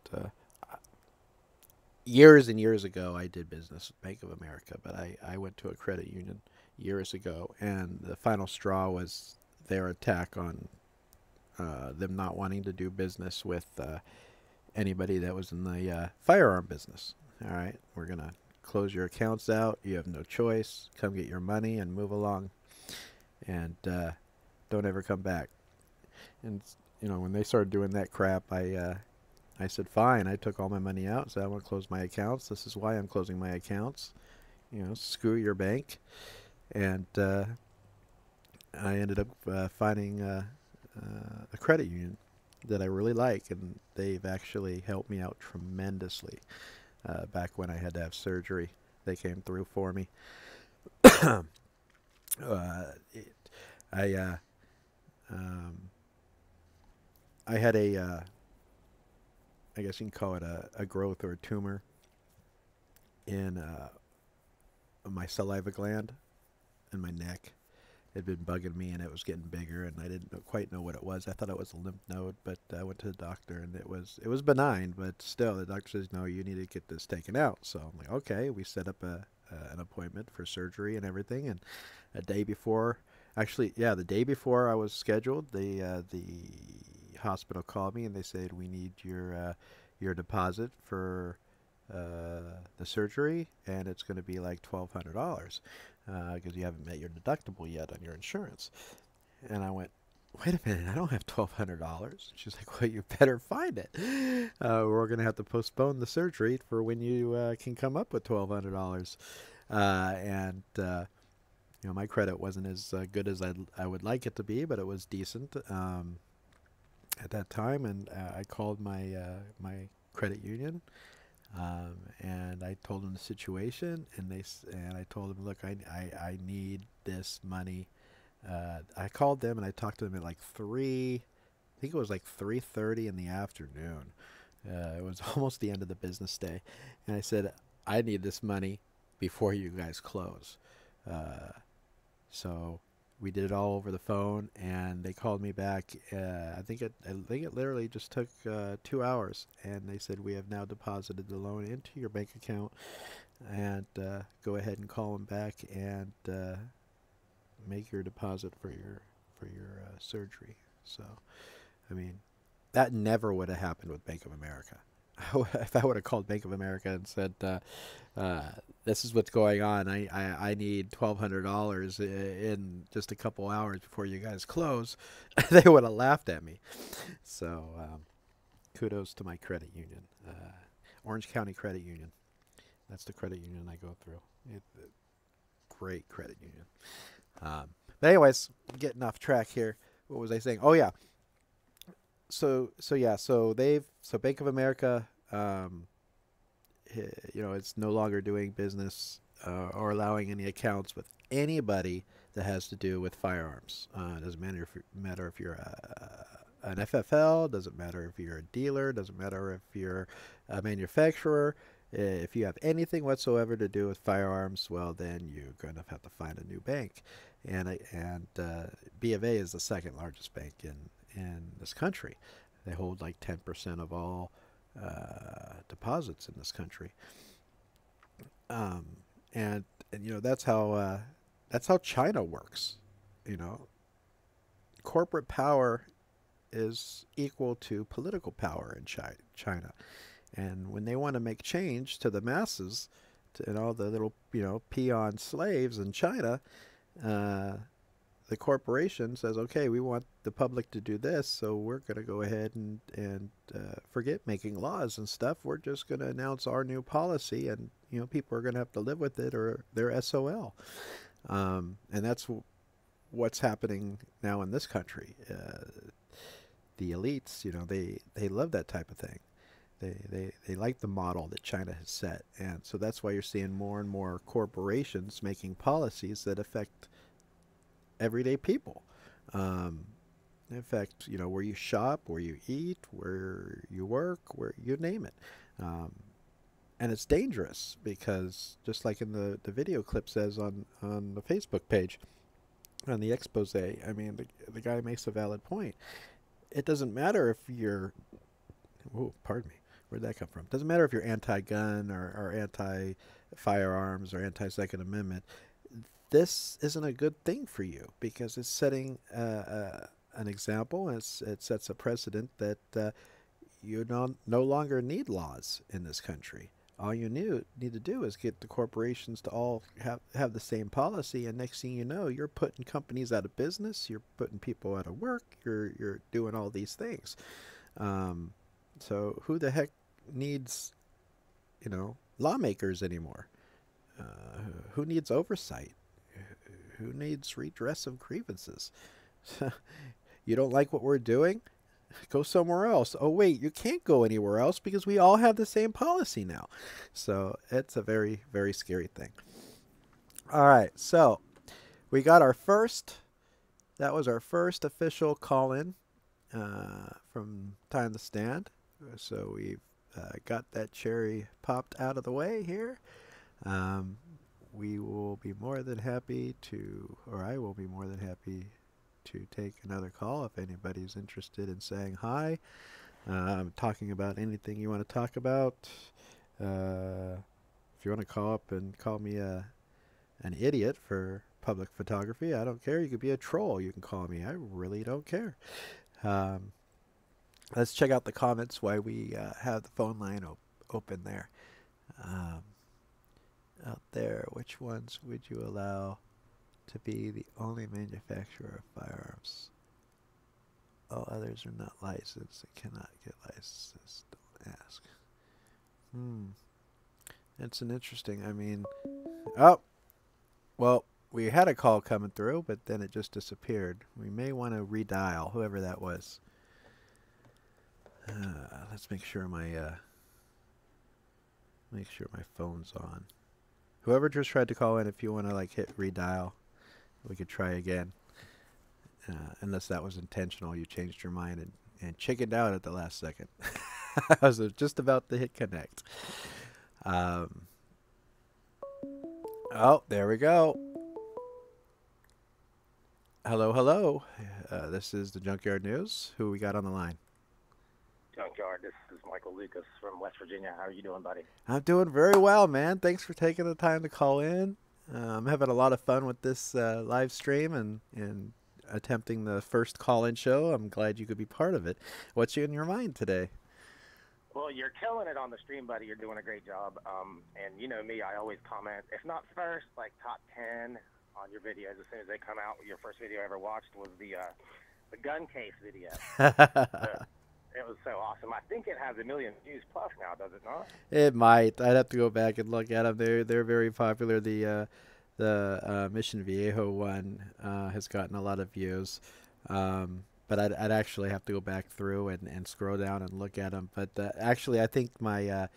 years and years ago I did business with Bank of America, but I went to a credit union years ago, and the final straw was their attack on them not wanting to do business with anybody that was in the firearm business. All right, we're going to close your accounts out. You have no choice. Come get your money and move along, and don't ever come back. And when they started doing that crap, I said, fine. I took all my money out, so I want to close my accounts. This is why I'm closing my accounts. Screw your bank. And I ended up finding a credit union that I really like, and they've actually helped me out tremendously. Back when I had to have surgery, they came through for me. I had I guess you can call it a growth or a tumor in my saliva gland in my neck. It had been bugging me, and it was getting bigger, and I didn't quite know what it was. I thought it was a lymph node, but I went to the doctor, and it was benign, but still, the doctor says, no, you need to get this taken out. So I'm like, okay. We set up an appointment for surgery and everything, and the day before I was scheduled, the hospital called me, and they said, we need your deposit for the surgery, and it's going to be like $1,200 because you haven't met your deductible yet on your insurance. And I went, wait a minute, I don't have $1,200. She's like, well, you better find it. We're going to have to postpone the surgery for when you can come up with $1,200. And my credit wasn't as good as I would like it to be, but it was decent at that time. And I called my credit union. And I told them the situation, and I told them, look, I need this money. I called them, and I talked to them at like 3:30 in the afternoon. It was almost the end of the business day, and I said, I need this money before you guys close. So we did it all over the phone, and they called me back. I think it literally just took 2 hours, and they said, we have now deposited the loan into your bank account, and go ahead and call them back and make your deposit for your surgery. So, I mean, that never would have happened with Bank of America. If I would have called Bank of America and said, this is what's going on, I need $1,200 in just a couple hours before you guys close, they would have laughed at me. So kudos to my credit union, Orange County Credit Union. That's the credit union I go through. Great credit union. But anyways, getting off track here. What was I saying? Oh yeah. So Bank of America, it's no longer doing business or allowing any accounts with anybody that has to do with firearms. Doesn't matter if you're an FFL, doesn't matter if you're a dealer, doesn't matter if you're a manufacturer. If you have anything whatsoever to do with firearms, well, then you're going to have to find a new bank. And B of A is the second largest bank in this country. They hold like 10% of all deposits in this country. And that's how China works. Corporate power is equal to political power in China. And when they want to make change to the masses, and all the little, peon slaves in China, the corporation says, okay, we want the public to do this, so we're going to go ahead and forget making laws and stuff. We're just going to announce our new policy, and people are going to have to live with it, or they're SOL. And that's what's happening now in this country. The elites, they love that type of thing. They like the model that China has set, and so that's why you're seeing more and more corporations making policies that affect everyday people. In fact, where you shop, where you eat, where you work, where you name it. And it's dangerous because, just like in the video clip says on the Facebook page, on the expose, I mean, the guy makes a valid point. It doesn't matter if you're, pardon me, where'd that come from? Doesn't matter if you're anti-gun or anti-firearms or anti-Second Amendment. This isn't a good thing for you because it's setting an example, and it sets a precedent that you no longer need laws in this country. All you need to do is get the corporations to all have the same policy, and next thing you know, you're putting companies out of business, you're putting people out of work, you're doing all these things. So who the heck needs, lawmakers anymore? Who needs oversight? Who needs redress of grievances? You don't like what we're doing? Go somewhere else. Oh, wait, you can't go anywhere else because we all have the same policy now. So it's a very, very scary thing. All right, so we got that was our first official call-in from Time to Stand. So we've got that cherry popped out of the way here. We will be more than happy I will be more than happy to take another call if anybody's interested in saying hi, talking about anything you want to talk about. If you want to call up and call me an idiot for public photography, I don't care. You could be a troll. You can call me. I really don't care. Let's check out the comments while we have the phone line open there. Out there, which ones would you allow to be the only manufacturer of firearms? All others are not licensed and cannot get licenses. Don't ask. It's an interesting, we had a call coming through, but then it just disappeared. We may want to redial whoever that was. Let's make sure my phone's on. Whoever just tried to call in, if you want to hit redial, we could try again. Unless that was intentional, you changed your mind and chickened out at the last second. I was just about to hit connect. Oh, there we go. Hello, hello. This is the Junkyard News. Who we got on the line? Junkyard, this is Michael Lucas from West Virginia. How are you doing, buddy? I'm doing very well, man. Thanks for taking the time to call in. I'm having a lot of fun with this live stream and attempting the first call-in show. I'm glad you could be part of it. What's in your mind today? Well, you're killing it on the stream, buddy. You're doing a great job. And you know me, I always comment, if not first, like top 10 on your videos as soon as they come out. Your first video I ever watched was the gun case video. It was so awesome. I think it has 1 million views plus now, does it not? It might. I'd have to go back and look at them. They're very popular. The Mission Viejo one has gotten a lot of views. But I'd actually have to go back through and scroll down and look at them. But actually, I think my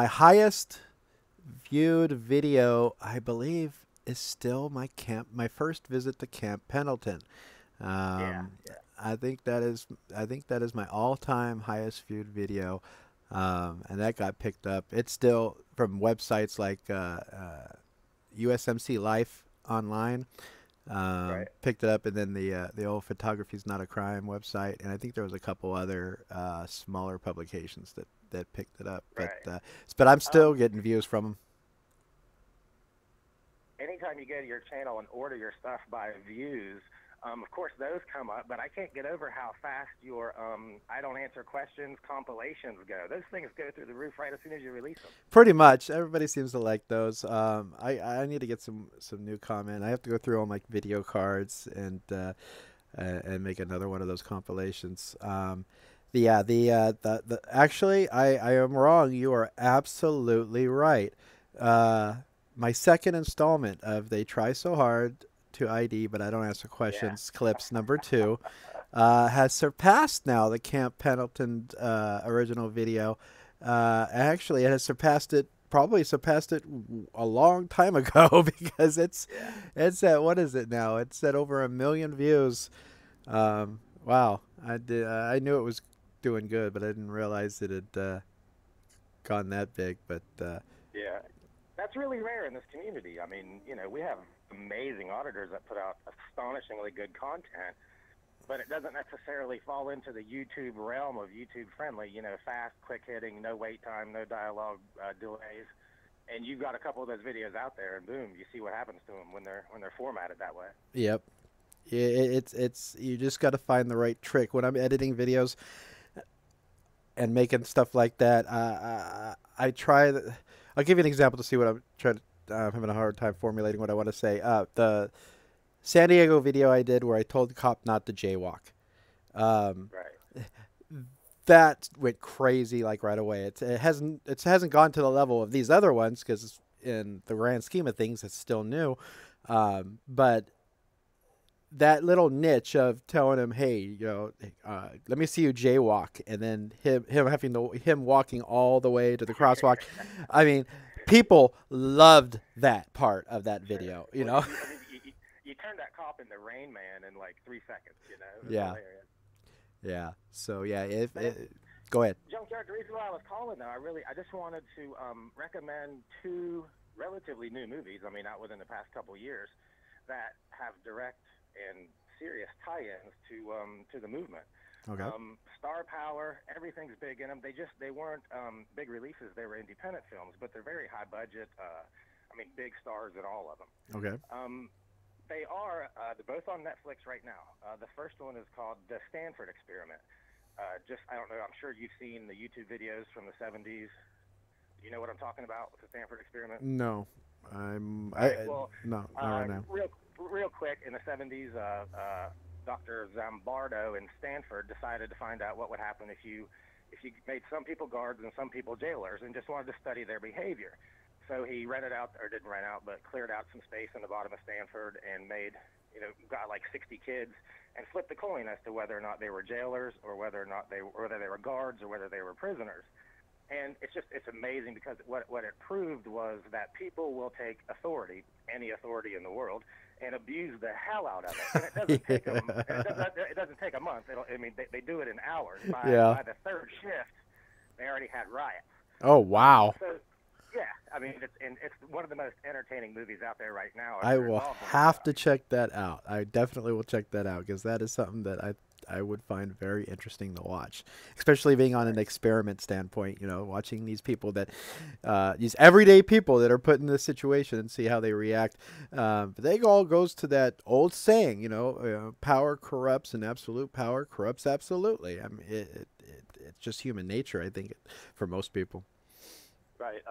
highest viewed video, I believe, is still my first visit to Camp Pendleton. Yeah. I think that is my all-time highest viewed video, and that got picked up. It's still from websites like USMC Life Online. Right. Picked it up, and then the old Photography's Not a Crime website, and I think there was a couple other smaller publications that picked it up. Right. But I'm still getting views from them. Anytime you go to your channel and order your stuff by views, of course those come up, but I can't get over how fast your I don't answer questions compilations go. Those things go through the roof right as soon as you release them. Pretty much. Everybody seems to like those. I need to get some new comment. I have to go through all my video cards and make another one of those compilations. Actually, I am wrong. You are absolutely right. My second installment of They Try So Hard to ID, but I don't answer questions. Yeah. Clips number 2 has surpassed now the Camp Pendleton original video. Actually, it has probably surpassed it a long time ago because it's at, what is it now? It's at over 1 million views. Wow, I knew it was doing good, but I didn't realize it had gone that big. But yeah, that's really rare in this community. I mean, you know, we have amazing auditors that put out astonishingly good content, but it doesn't necessarily fall into the YouTube realm of YouTube friendly, you know, fast, quick hitting, no wait time, no dialogue delays. And you've got a couple of those videos out there, and boom, you see what happens to them when they're formatted that way. Yep. It's you just got to find the right trick. When I'm editing videos and making stuff like that, I try. I'll give you an example to see what I'm trying to. I'm having a hard time formulating what I want to say. The San Diego video I did where I told the cop not to jaywalk. Right. That went crazy like right away. It hasn't gone to the level of these other ones because in the grand scheme of things it's still new. But that little niche of telling him, hey, you know, let me see you jaywalk, and then him walking all the way to the crosswalk. I mean, people loved that part of that video, you know. You turned that cop into Rain Man in like 3 seconds, you know. Yeah. Hilarious. Yeah. So yeah, go ahead. Junkyard, the reason why I was calling though, I just wanted to recommend 2 relatively new movies. I mean, out within the past couple years that have direct and serious tie-ins to the movement. Okay. Star power, everything's big in them. They weren't big releases. They were independent films, but they're very high budget. I mean, big stars in all of them. Okay. They are they're both on Netflix right now. The first one is called The Stanford Experiment. I don't know. I'm sure you've seen the YouTube videos from the 70s. You know what I'm talking about with the Stanford Experiment? No, no, not right now. Real quick, in the 70s, Dr. Zimbardo in Stanford decided to find out what would happen if you made some people guards and some people jailers, and just wanted to study their behavior. So he cleared out some space in the bottom of Stanford and got like 60 kids and flipped the coin as to whether or not they were jailers or whether they were guards or whether they were prisoners. And it's amazing because what it proved was that people will take authority, any authority in the world, and abuse the hell out of it. And it doesn't take them. It doesn't take a month. They do it in hours. By the third shift, they already had riots. Oh, wow. So, yeah, I mean, it's one of the most entertaining movies out there right now. I will have to check that out. I definitely will check that out because that is something that I would find very interesting to watch, especially being on an experiment standpoint, watching these people these everyday people that are put in this situation and see how they react. But they all goes to that old saying, power corrupts and absolute power corrupts absolutely. I mean, it's just human nature, I think, for most people. Right,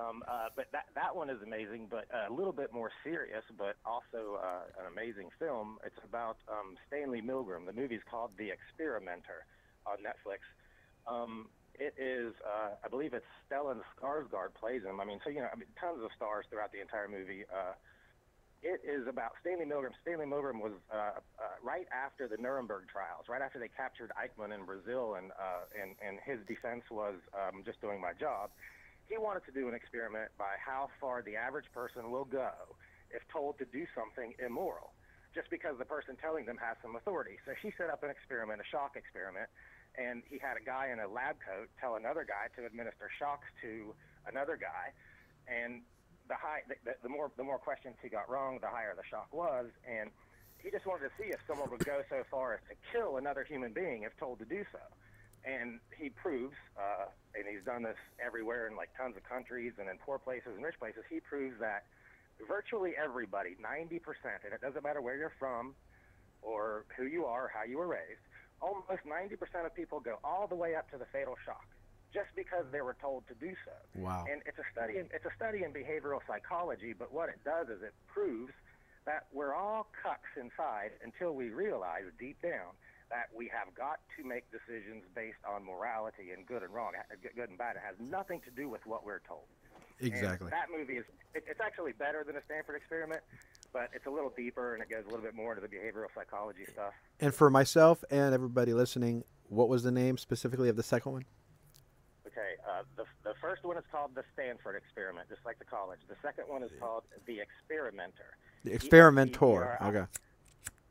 but that one is amazing, but a little bit more serious, but also an amazing film. It's about Stanley Milgram. The movie's called The Experimenter on Netflix. It is, I believe it's Stellan Skarsgård plays him. Tons of stars throughout the entire movie. It is about Stanley Milgram. Stanley Milgram was right after the Nuremberg trials, right after they captured Eichmann in Brazil, and his defense was just doing my job. He wanted to do an experiment by how far the average person will go if told to do something immoral, just because the person telling them has some authority. So he set up an experiment, a shock experiment, and he had a guy in a lab coat tell another guy to administer shocks to another guy, and the more questions he got wrong, the higher the shock was, and he just wanted to see if someone would go so far as to kill another human being if told to do so. And he proves, and he's done this everywhere in like tons of countries and in poor places and rich places, he proves that virtually everybody, 90%, and it doesn't matter where you're from or who you are, or how you were raised, almost 90% of people go all the way up to the fatal shock just because they were told to do so. Wow. And it's a study in behavioral psychology, but what it does is it proves that we're all cucks inside until we realize deep down that we have got to make decisions based on morality and good and wrong, good and bad. It has nothing to do with what we're told. Exactly. And that movie it's actually better than a Stanford Experiment, but it's a little deeper and it goes a little bit more into the behavioral psychology stuff. And for myself and everybody listening, what was the name specifically of the second one? Okay, the first one is called the Stanford Experiment, just like the college. The second one is called the Experimenter. The Experimenter. Okay.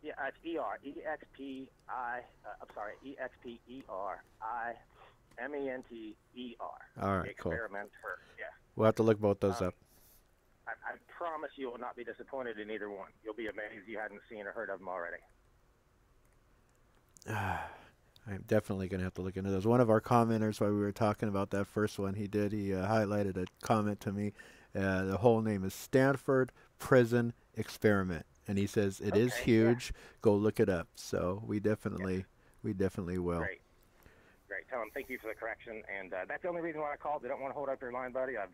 Yeah, it's E-R, E-X-P-I, E-X-P-E-R-I-M-E-N-T-E-R. All right, cool. Experimenter, yeah. We'll have to look both those up. I promise you will not be disappointed in either one. You'll be amazed you hadn't seen or heard of them already. I'm definitely going to have to look into those. One of our commenters, while we were talking about that first one, he highlighted a comment to me. The whole name is Stanford Prison Experiment. And he says it is huge. Yeah. Go look it up. So we definitely will. Great. Tell him thank you for the correction. And that's the only reason why I called. They don't want to hold up your line, buddy. I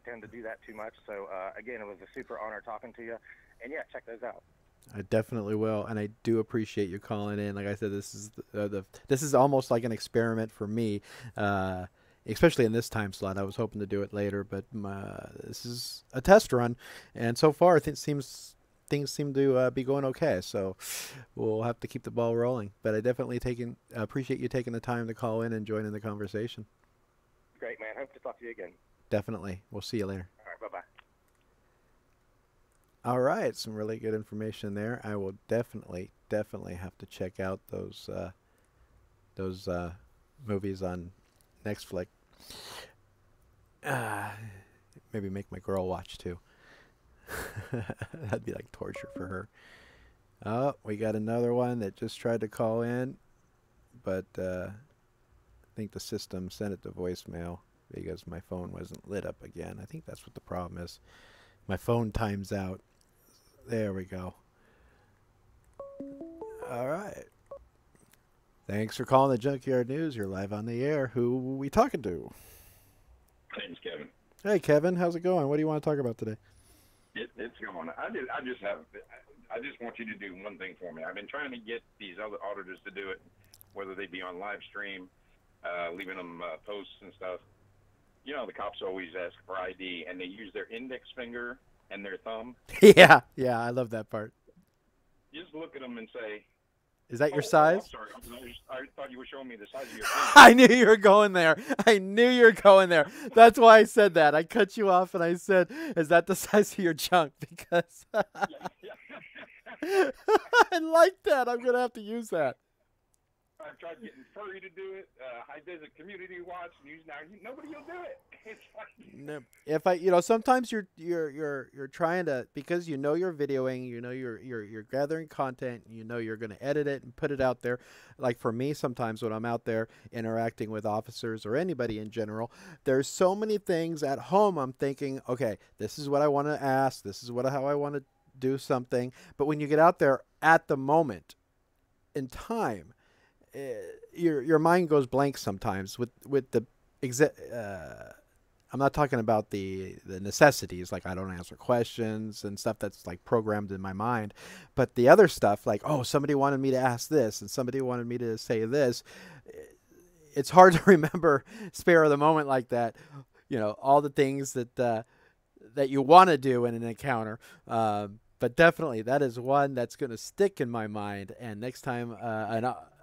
tend to do that too much. So again, it was a super honor talking to you. And yeah, check those out. I definitely will, and I do appreciate you calling in. Like I said, this is almost like an experiment for me, especially in this time slot. I was hoping to do it later, but this is a test run, and so far things seem to be going okay. So we'll have to keep the ball rolling. But I definitely appreciate you taking the time to call in and join in the conversation. Great, man. Hope to talk to you again. Definitely. We'll see you later. All right. Bye-bye. All right, some really good information there. I will definitely have to check out those movies on Netflix. Maybe make my girl watch too. That'd be like torture for her. Oh, we got another one that just tried to call in, but I think the system sent it to voicemail because my phone wasn't lit up again. I think that's what the problem is. My phone times out. There we go. All right. Thanks for calling the Junkyard News. You're live on the air. Who are we talking to? My name's Kevin. Hey, Kevin. How's it going? What do you want to talk about today? It's going. I just want you to do one thing for me. I've been trying to get these other auditors to do it, whether they be on live stream, leaving them posts and stuff. You know, the cops always ask for ID, and they use their index finger and their thumb. Yeah, I love that part. Just look at them and say, Is that your I'm size? sorry. I thought you were showing me the size of your I knew you were going there. I knew you were going there. That's why I said that. I cut you off and I said, "Is that the size of your junk?" Because I like that. I'm gonna have to use that. I've tried getting Furry to do it. High Desert Community Watch. Nobody will do it. It's like, No, if sometimes you're trying to, because you're videoing, you're gathering content, you're going to edit it and put it out there. Like for me, sometimes when I'm out there interacting with officers or anybody in general, there's so many things at home. I'm thinking, okay, this is what I want to ask. This is how I want to do something. But when you get out there at the moment in time, your mind goes blank sometimes with the I'm not talking about the necessities, like I don't answer questions and stuff that's like programmed in my mind, but the other stuff like, oh, somebody wanted me to ask this and somebody wanted me to say this. It's hard to remember, spare of the moment like that, all the things that you want to do in an encounter. But definitely that is one that's going to stick in my mind. And next time,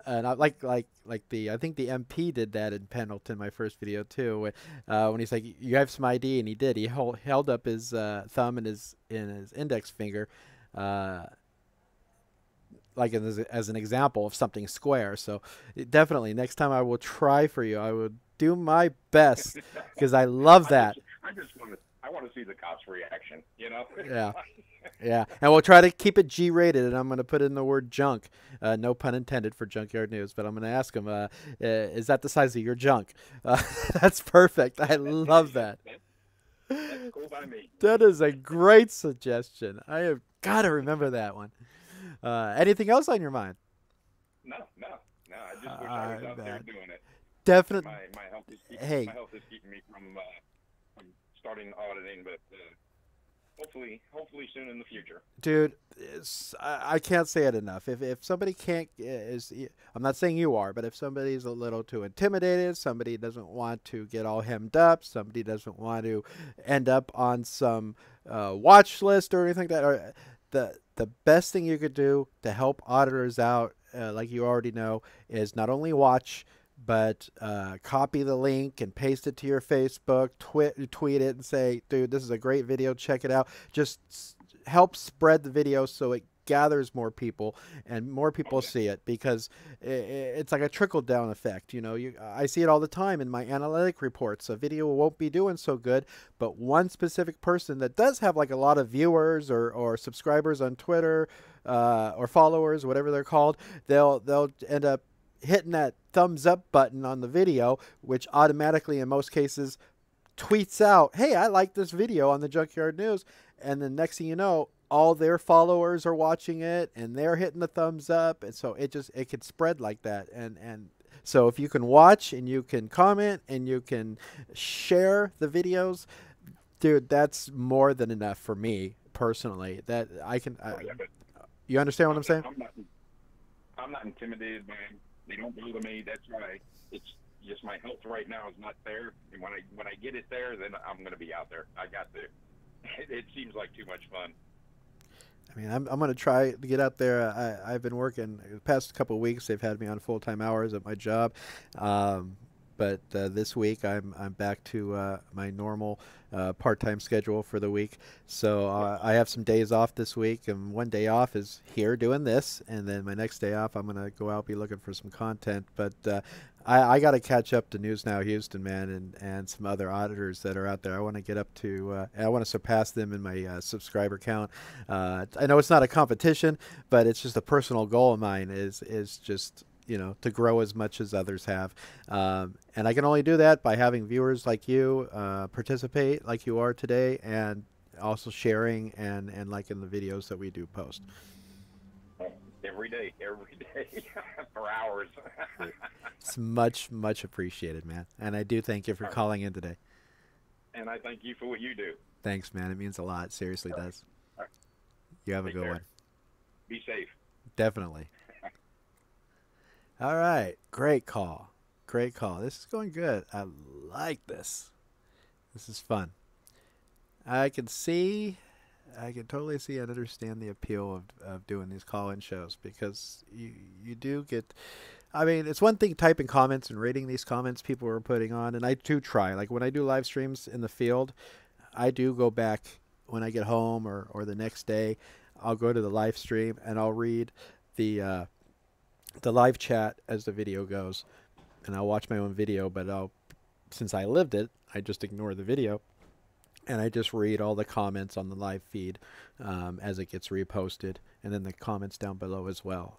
and I like I think the MP did that in Pendleton, my first video too, when he's like, "You have some ID," and he did. He held up his thumb and his index finger, like as an example of something square. So definitely next time I will try for you. I will do my best because I love that. I want to see the cops' reaction. Yeah. Yeah, and we'll try to keep it G-rated, and I'm going to put in the word junk. No pun intended for Junkyard News, but I'm going to ask him, is that the size of your junk? That's perfect. I love that. That's cool by me. That is a great suggestion. I have got to remember that one. Anything else on your mind? No. I just wish I was out there doing it. Definitely. My health is keeping me from starting auditing, but hopefully soon in the future. Dude, I can't say it enough. If somebody can't, I'm not saying you are, but if somebody's a little too intimidated, somebody doesn't want to get all hemmed up, somebody doesn't want to end up on some watch list or anything like that, or the best thing you could do to help auditors out, like you already know, is not only watch, but copy the link and paste it to your Facebook, tweet it and say, dude, this is a great video, check it out. Just help spread the video so it gathers more people and more people see it, because it's like a trickle-down effect. I see it all the time in my analytic reports. A video won't be doing so good, but one specific person that does have like a lot of viewers or subscribers on Twitter or followers, whatever they're called, they'll end up hitting that thumbs up button on the video, which automatically in most cases tweets out, "Hey, I like this video on the Junkyard News," and then next thing you know, all their followers are watching it and they're hitting the thumbs up, and so it could spread like that. And so if you can watch and you can comment and you can share the videos, dude, that's more than enough for me personally. That I can. You understand what I'm saying? I'm not intimidated by them. They don't bother me. That's right. It's just my health right now is not there, and when I get it there, then I'm going to be out there. I got to. It seems like too much fun. I mean, I'm going to try to get out there. I've been working the past couple of weeks. They've had me on full-time hours at my job, but this week I'm back to my normal part-time schedule for the week. So I have some days off this week, and one day off is here doing this, and then my next day off I'm going to go out, be looking for some content. But I got to catch up to News Now Houston, man, and some other auditors that are out there. I want to get up to, I want to surpass them in my subscriber count. I know it's not a competition, but it's just a personal goal of mine is just, to grow as much as others have. And I can only do that by having viewers like you participate like you are today, and also sharing and liking the videos that we do post. Every day for hours. It's much appreciated, man. And I do thank you for calling in today. And I thank you for what you do. Thanks, man. It means a lot. It seriously does. Right. You have a good one. Be safe. Definitely. All right. Great call. Great call. This is going good. I like this. This is fun. I can see I can totally see and understand the appeal of doing these call-in shows, because you do get. I mean, it's one thing typing comments and reading these comments people are putting on, and I do try. Like when I do live streams in the field, I do go back when I get home or the next day. I'll go to the live stream and I'll read the live chat as the video goes, and I'll watch my own video. But since I lived it, I just ignore the video. And I just read all the comments on the live feed as it gets reposted, and then the comments down below as well,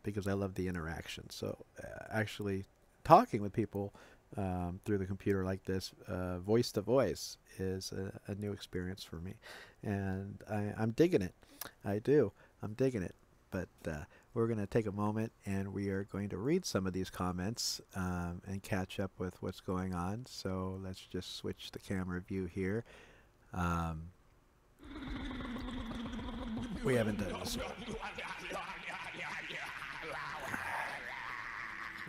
because I love the interaction. So actually talking with people through the computer like this, voice to voice, is a new experience for me. And I'm digging it. I do. I'm digging it. But we're going to take a moment, and we are going to read some of these comments and catch up with what's going on. So let's just switch the camera view here. We haven't done this yet.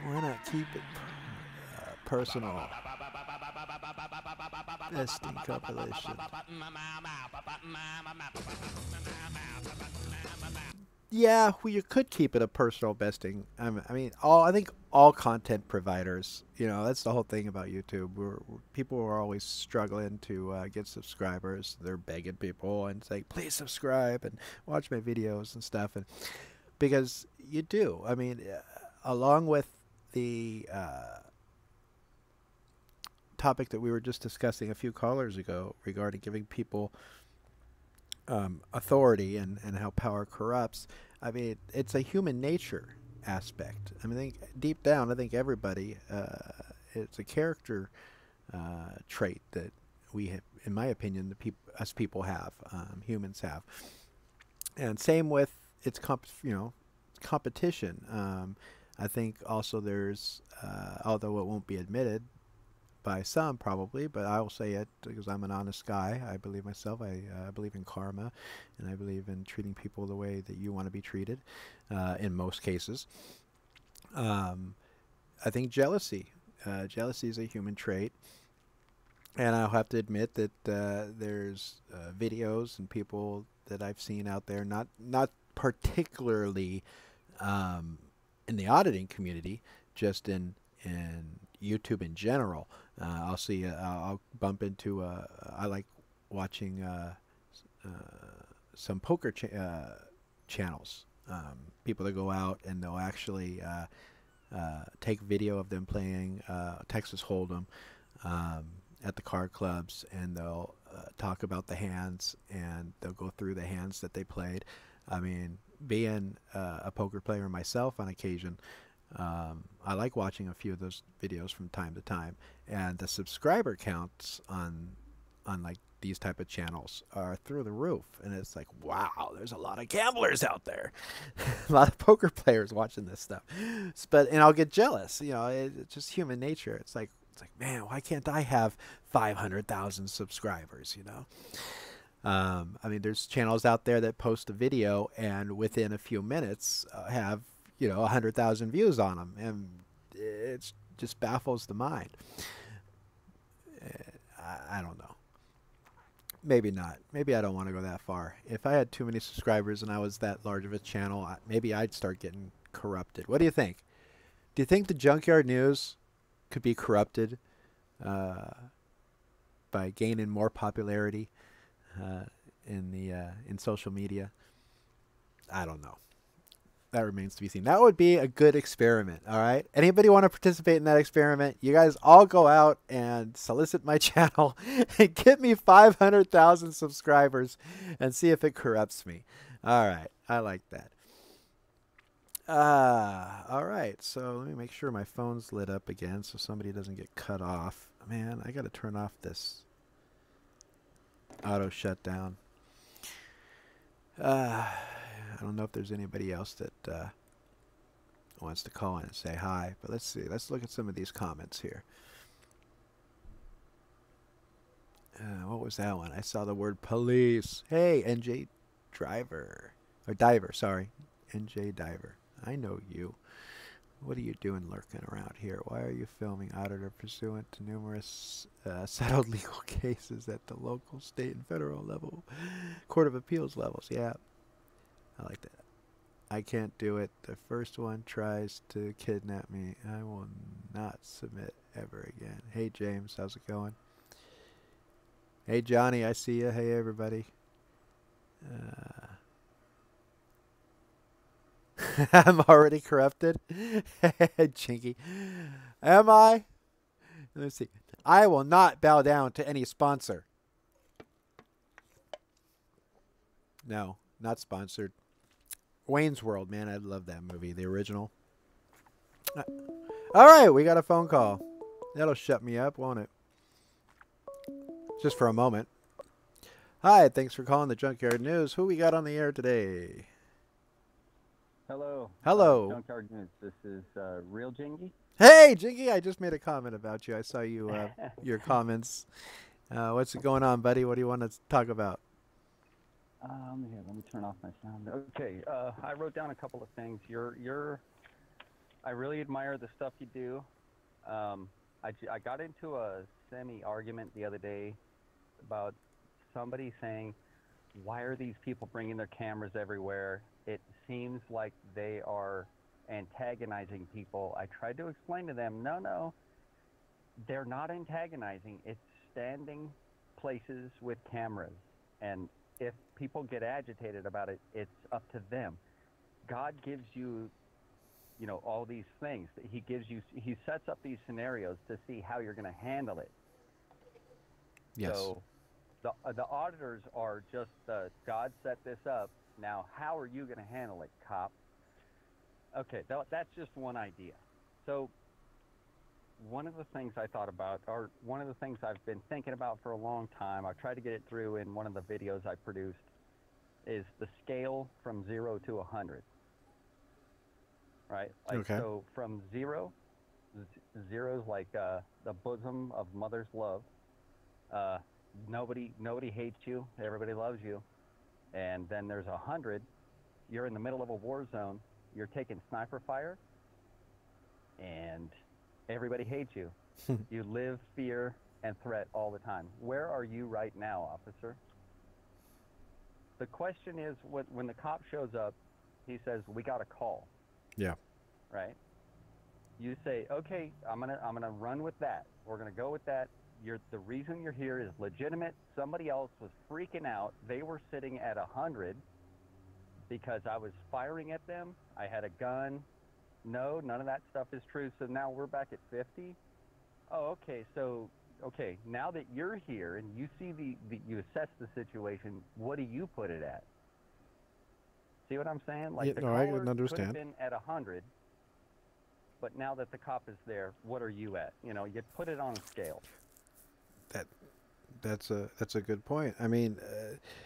Why not keep it personal? Besting compilation. Yeah, well, you could keep it a personal besting. I mean, I think all content providers, that's the whole thing about YouTube. People are always struggling to get subscribers. They're begging people and saying, please subscribe and watch my videos and stuff. And because you do. I mean, along with the topic that we were just discussing a few callers ago regarding giving people authority and how power corrupts. I mean, it's a human nature aspect. I mean, deep down, I think everybody, it's a character trait that we have, in my opinion, us people have, humans have. And same with its competition. I think also there's, although it won't be admitted by some probably, but I will say it because I'm an honest guy. I believe myself. I believe in karma, and I believe in treating people the way that you want to be treated in most cases. I think jealousy. Jealousy is a human trait, and I'll have to admit that there's videos and people that I've seen out there, not particularly in the auditing community, just in YouTube in general. I'll bump into, I like watching some poker channels. People that go out and they'll actually take video of them playing Texas Hold'em at the card clubs, and they'll talk about the hands, and they'll go through the hands that they played. I mean, being a poker player myself on occasion, I like watching a few of those videos from time to time, and the subscriber counts on like these type of channels are through the roof, and it's like, wow, there's a lot of gamblers out there, a lot of poker players watching this stuff. And I'll get jealous, it's just human nature. It's like, man, why can't I have 500,000 subscribers? I mean, there's channels out there that post a video and within a few minutes have 100,000 views on them, and it just baffles the mind. I don't know. Maybe not. Maybe I don't want to go that far. If I had too many subscribers and I was that large of a channel, maybe I'd start getting corrupted. What do you think? Do you think the Junkyard News could be corrupted by gaining more popularity in social media? I don't know. That remains to be seen. That would be a good experiment, all right? Anybody want to participate in that experiment? You guys all go out and solicit my channel and get me 500,000 subscribers and see if it corrupts me. All right. I like that. All right. So let me make sure my phone's lit up again so somebody doesn't get cut off. Man, I got to turn off this auto shutdown. I don't know if there's anybody else that wants to call in and say hi, but let's see. Let's look at some of these comments here. What was that one? I saw the word police. Hey, NJ Driver. Or Diver, sorry. NJ Diver. I know you. What are you doing lurking around here? Why are you filming Auditor pursuant to numerous settled legal cases at the local, state, and federal level, Court of Appeals levels? Yeah, I like that. I can't do it. The first one tries to kidnap me. I will not submit ever again. Hey, James, how's it going? Hey, Johnny, I see you. Hey, everybody. I'm already corrupted. Chinky. Am I? Let's see. I will not bow down to any sponsor. No, not sponsored. Wayne's World, man. I love that movie, the original. All right, we got a phone call. That'll shut me up, won't it? Just for a moment. Hi, thanks for calling the Junkyard News. Who we got on the air today? Hello. Hello. Junkyard News. This is Real Jingy. Hey, Jingy, I just made a comment about you. I saw you your comments. What's going on, buddy? What do you want to talk about? Here, let me turn off my sound. Okay, I wrote down a couple of things. I really admire the stuff you do. I got into a semi-argument the other day about somebody saying, why are these people bringing their cameras everywhere? It seems like they are antagonizing people. I tried to explain to them, no, they're not antagonizing. It's standing places with cameras. And if people get agitated about it, it's up to them. God gives you, all these things. He sets up these scenarios to see how you're going to handle it. Yes. So the auditors are just, God set this up. Now, how are you going to handle it, cop? Okay, that's just one idea. So one of the things I thought about, or one of the things I've been thinking about for a long time, I've tried to get it through in one of the videos I produced, is the scale from 0 to 100. Right? Okay. So from 0 is like the bosom of mother's love. Nobody hates you. Everybody loves you. And then there's 100. You're in the middle of a war zone. You're taking sniper fire, and everybody hates you. You live fear and threat all the time. Where are you right now, officer? The question is, when the cop shows up, he says, "We got a call." Yeah. Right? You say, "Okay, I'm gonna run with that. We're gonna go with that. The reason you're here is legitimate. Somebody else was freaking out. They were sitting at 100 because I was firing at them. I had a gun. No, none of that stuff is true. So now we're back at 50. Oh, okay. So, okay, now that you're here and you see you assess the situation, what do you put it at? See what I'm saying? Like, the I caller can understand. could have been at 100, but now that the cop is there, what are you at? You put it on a scale. That's a good point. I mean,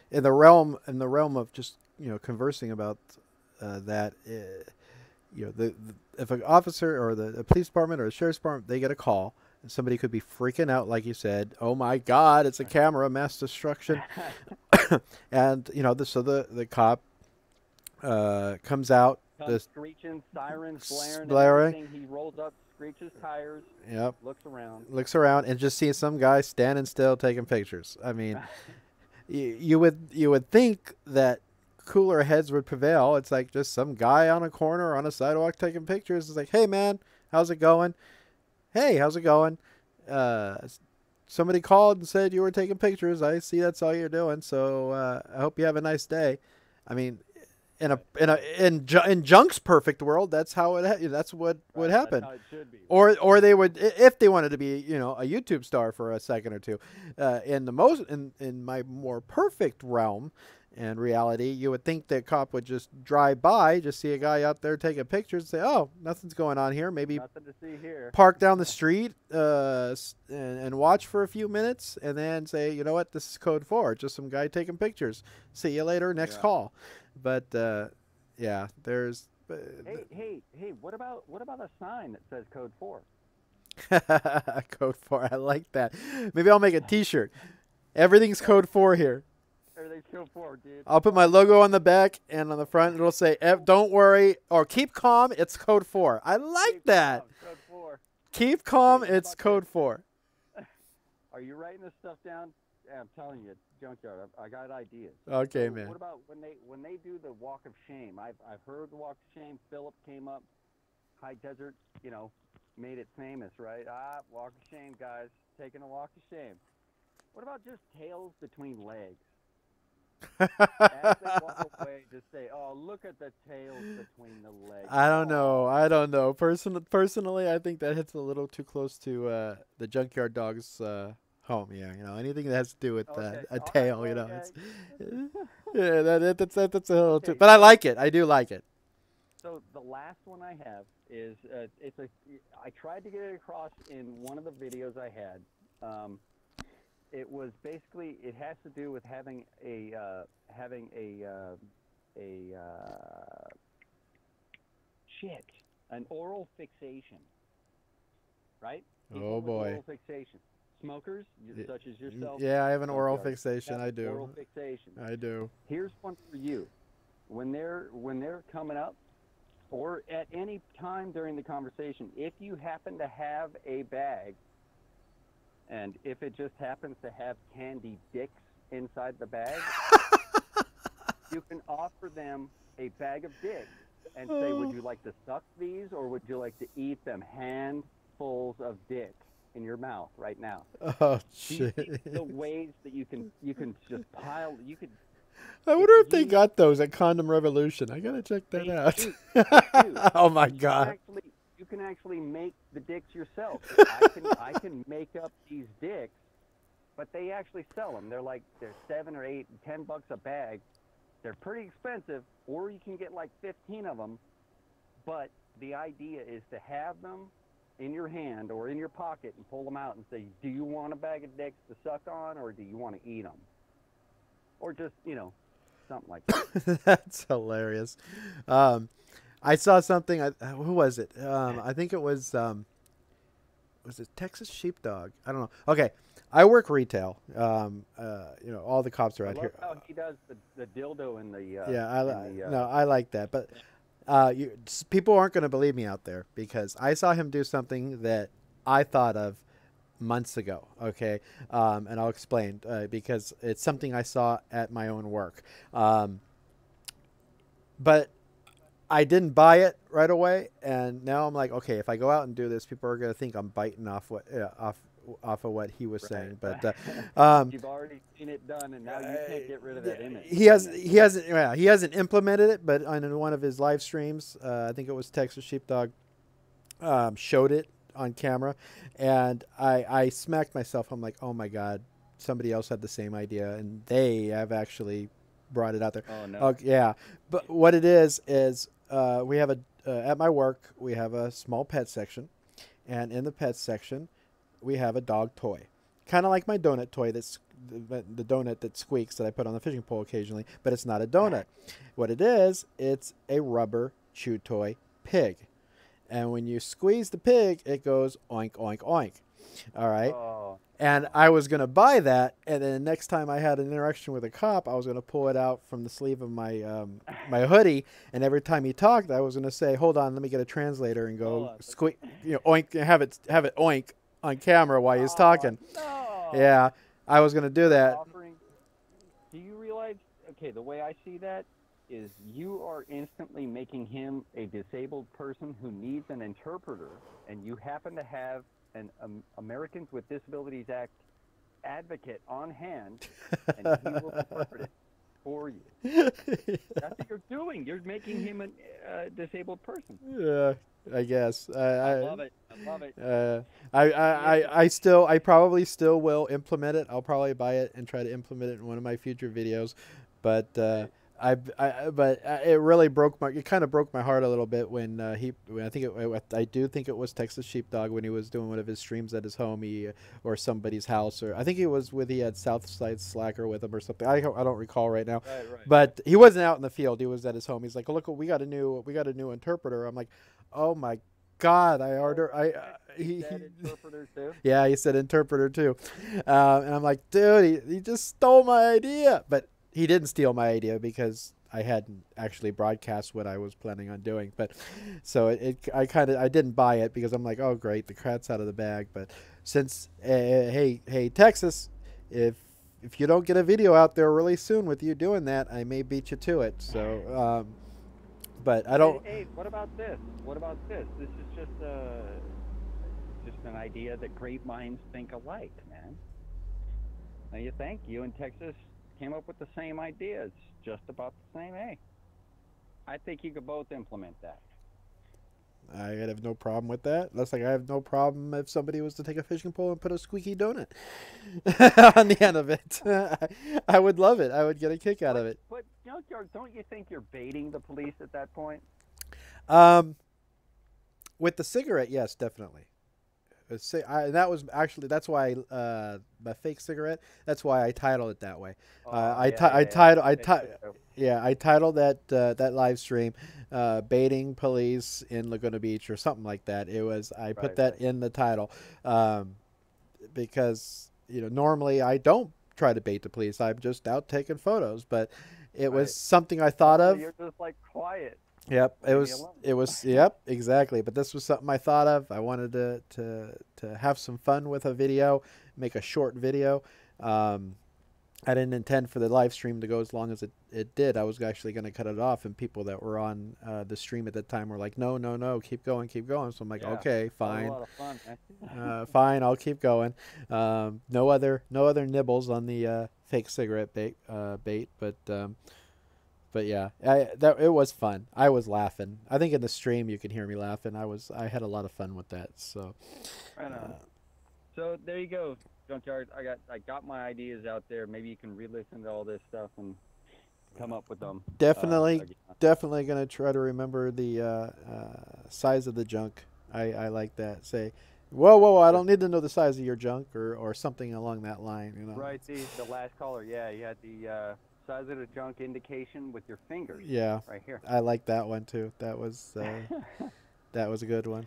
in the realm of just conversing about that, if an officer or the police department or the sheriff's department, they get a call and somebody could be freaking out, like you said, oh my God, it's a camera, mass destruction, and so the cop comes out, Screeching, sirens blaring, blaring. and everything. He rolls up, screeches tires. Yep. Looks around and just sees some guy standing still taking pictures. I mean, you would think that cooler heads would prevail. It's like just some guy on a corner on a sidewalk taking pictures. It's like, hey man, how's it going? Hey, how's it going? Somebody called and said you were taking pictures. I see that's all you're doing. So I hope you have a nice day. I mean, in Junk's perfect world, that's how that's what would happen. That's how it should be. Or they would, if they wanted to be, a YouTube star for a second or two. In my more perfect realm and reality, you would think that cop would just drive by, just see a guy out there taking pictures, and say, "Oh, nothing's going on here." Maybe nothing to see here. Park down the street and watch for a few minutes, and then say, "You know what? This is code 4. Just some guy taking pictures. See you later. Next call." But yeah, there's. Hey! What about a sign that says code 4? Code 4. I like that. Maybe I'll make a T-shirt. Everything's code 4 here. Everything's code 4, dude. I'll put my logo on the back, and on the front it'll say, "Don't worry," or "Keep calm, it's code 4." I like Keep that. calm, code 4. Keep calm, Okay, how it's about code this? 4. Are you writing this stuff down? Yeah, I'm telling you, Junkyard, I got ideas. Okay, So man. What about when they do the Walk of Shame? I've heard the Walk of Shame. Philip came up, High Desert, made it famous, right? Walk of Shame, guys, taking a walk of shame. What about just tails between legs? As they walk away, just say, "Oh, look at the tails between the legs." I don't know. Personally, I think that hits a little too close to the Junkyard Dog's home. Yeah, anything that has to do with Okay. a tail, Okay. it's yeah, that's a little Okay. too. But I like it. I do like it. So the last one I have is I tried to get it across in one of the videos I had. It was basically, it has to do with having an oral fixation, right? People Oh with boy. Oral fixation. Smokers, such as yourself. Yeah, I have an oral Junkyard, fixation. have I do. Oral fixation. I do. Here's one for you. When they're coming up, or at any time during the conversation, if you happen to have a bag, and if it just happens to have candy dicks inside the bag, you can offer them a bag of dicks and say, "Would you like to suck these, or would you like to eat them handfuls of dick in your mouth right now?" Oh Do you shit. see the ways that you can just pile, you could. I wonder if they got those at Condom Revolution. I gotta check that They out. do. They do. Oh my You can god. You can actually make the dicks yourself. I can make up these dicks, but they actually sell them. They're $7 or $8, $10 a bag. They're pretty expensive, or you can get like 15 of them. But the idea is to have them in your hand or in your pocket and pull them out and say, "Do you want a bag of dicks to suck on, or do you want to eat them?" Or just, something like that. That's hilarious. I saw something. Who was it? I think it was it Texas Sheepdog? I don't know. Okay, I work retail. All the cops are I out love here. how he does the dildo in the. Yeah, I like that. But people aren't going to believe me out there, because I saw him do something that I thought of months ago. Okay, and I'll explain because it's something I saw at my own work. But I didn't buy it right away, and now I'm like, okay, if I go out and do this, people are going to think I'm biting off off of what he was saying. But you've already seen it done, and now you can't get rid of that image. he hasn't implemented it, but on one of his live streams, I think it was Texas Sheepdog, showed it on camera, and I smacked myself. I'm like, oh my god, somebody else had the same idea, and they have actually brought it out there. Oh no. Yeah, but what it is we have at my work we have a small pet section, and in the pet section we have a dog toy, kind of like my donut toy. That's the donut that squeaks that I put on the fishing pole occasionally, but it's not a donut. What it is, it's a rubber chew toy pig, and when you squeeze the pig, it goes oink oink oink. All right. Oh. And I was going to buy that, and then the next time I had an interaction with a cop, I was going to pull it out from the sleeve of my my hoodie, and every time he talked, I was going to say, "Hold on, let me get a translator," and go squeak, oink, have it oink on camera while he's talking. No. Yeah, I was going to do that. Do you realize? Okay, the way I see that is you are instantly making him a disabled person who needs an interpreter, and you happen to have an Americans with Disabilities Act advocate on hand, and he will interpret it for you. That's what you're doing. You're making him a disabled person. Yeah, I guess. I love it. I love it. I probably still will implement it. I'll probably buy it and try to implement it in one of my future videos, but it really kind of broke my heart a little bit when I do think it was Texas Sheepdog when he was doing one of his streams at his home, or somebody's house, or I think he had Southside Slacker with him or something. I don't recall right now. Right. But he wasn't out in the field. He was at his home. He's like, "Oh, look, we got a new interpreter." I'm like, "Oh my God, He said interpreter too? Yeah, he said interpreter too. And I'm like, dude, he just stole my idea. But he didn't steal my idea because I hadn't actually broadcast what I was planning on doing. But so I didn't buy it because I'm like, oh great, the cat's out of the bag. But since hey Texas, if you don't get a video out there really soon with you doing that, I may beat you to it. So but I don't. Hey, what about this? What about this? This is just an idea that great minds think alike, man. Now you think you in Texas came up with the same idea. It's just about the same. Hey, I think you could both implement that. I have no problem with that. That's like I have no problem if somebody was to take a fishing pole and put a squeaky donut on the end of it. I would love it. I would get a kick out of it. But Junkyard, don't you think you're baiting the police at that point? With the cigarette, yes, definitely. That's why my fake cigarette. That's why I titled it that way. I titled that live stream baiting police in Laguna Beach or something like that. I put that in the title because normally I don't try to bait the police. I'm just out taking photos, but it was something I thought of. You're just like quiet. Yep, it was yep, exactly. But this was something I thought of. I wanted to have some fun with a video, make a short video. I didn't intend for the live stream to go as long as it did. I was actually going to cut it off, and people that were on the stream at that time were like, no, keep going. So I'm like, okay, fine. A lot of fun, man. Fine, I'll keep going. No other nibbles on the fake cigarette bait, but yeah, it was fun. I was laughing. I think in the stream you can hear me laughing. I had a lot of fun with that. So, right on. So there you go, Junkyard. I got my ideas out there. Maybe you can re-listen to all this stuff and come up with them. Definitely gonna try to remember the size of the junk. I like that. Say, whoa! I don't need to know the size of your junk or something along that line. Right. The last caller. Yeah, you had the. Size of the junk indication with your fingers. Yeah, right here. I like that one too. That was that was a good one.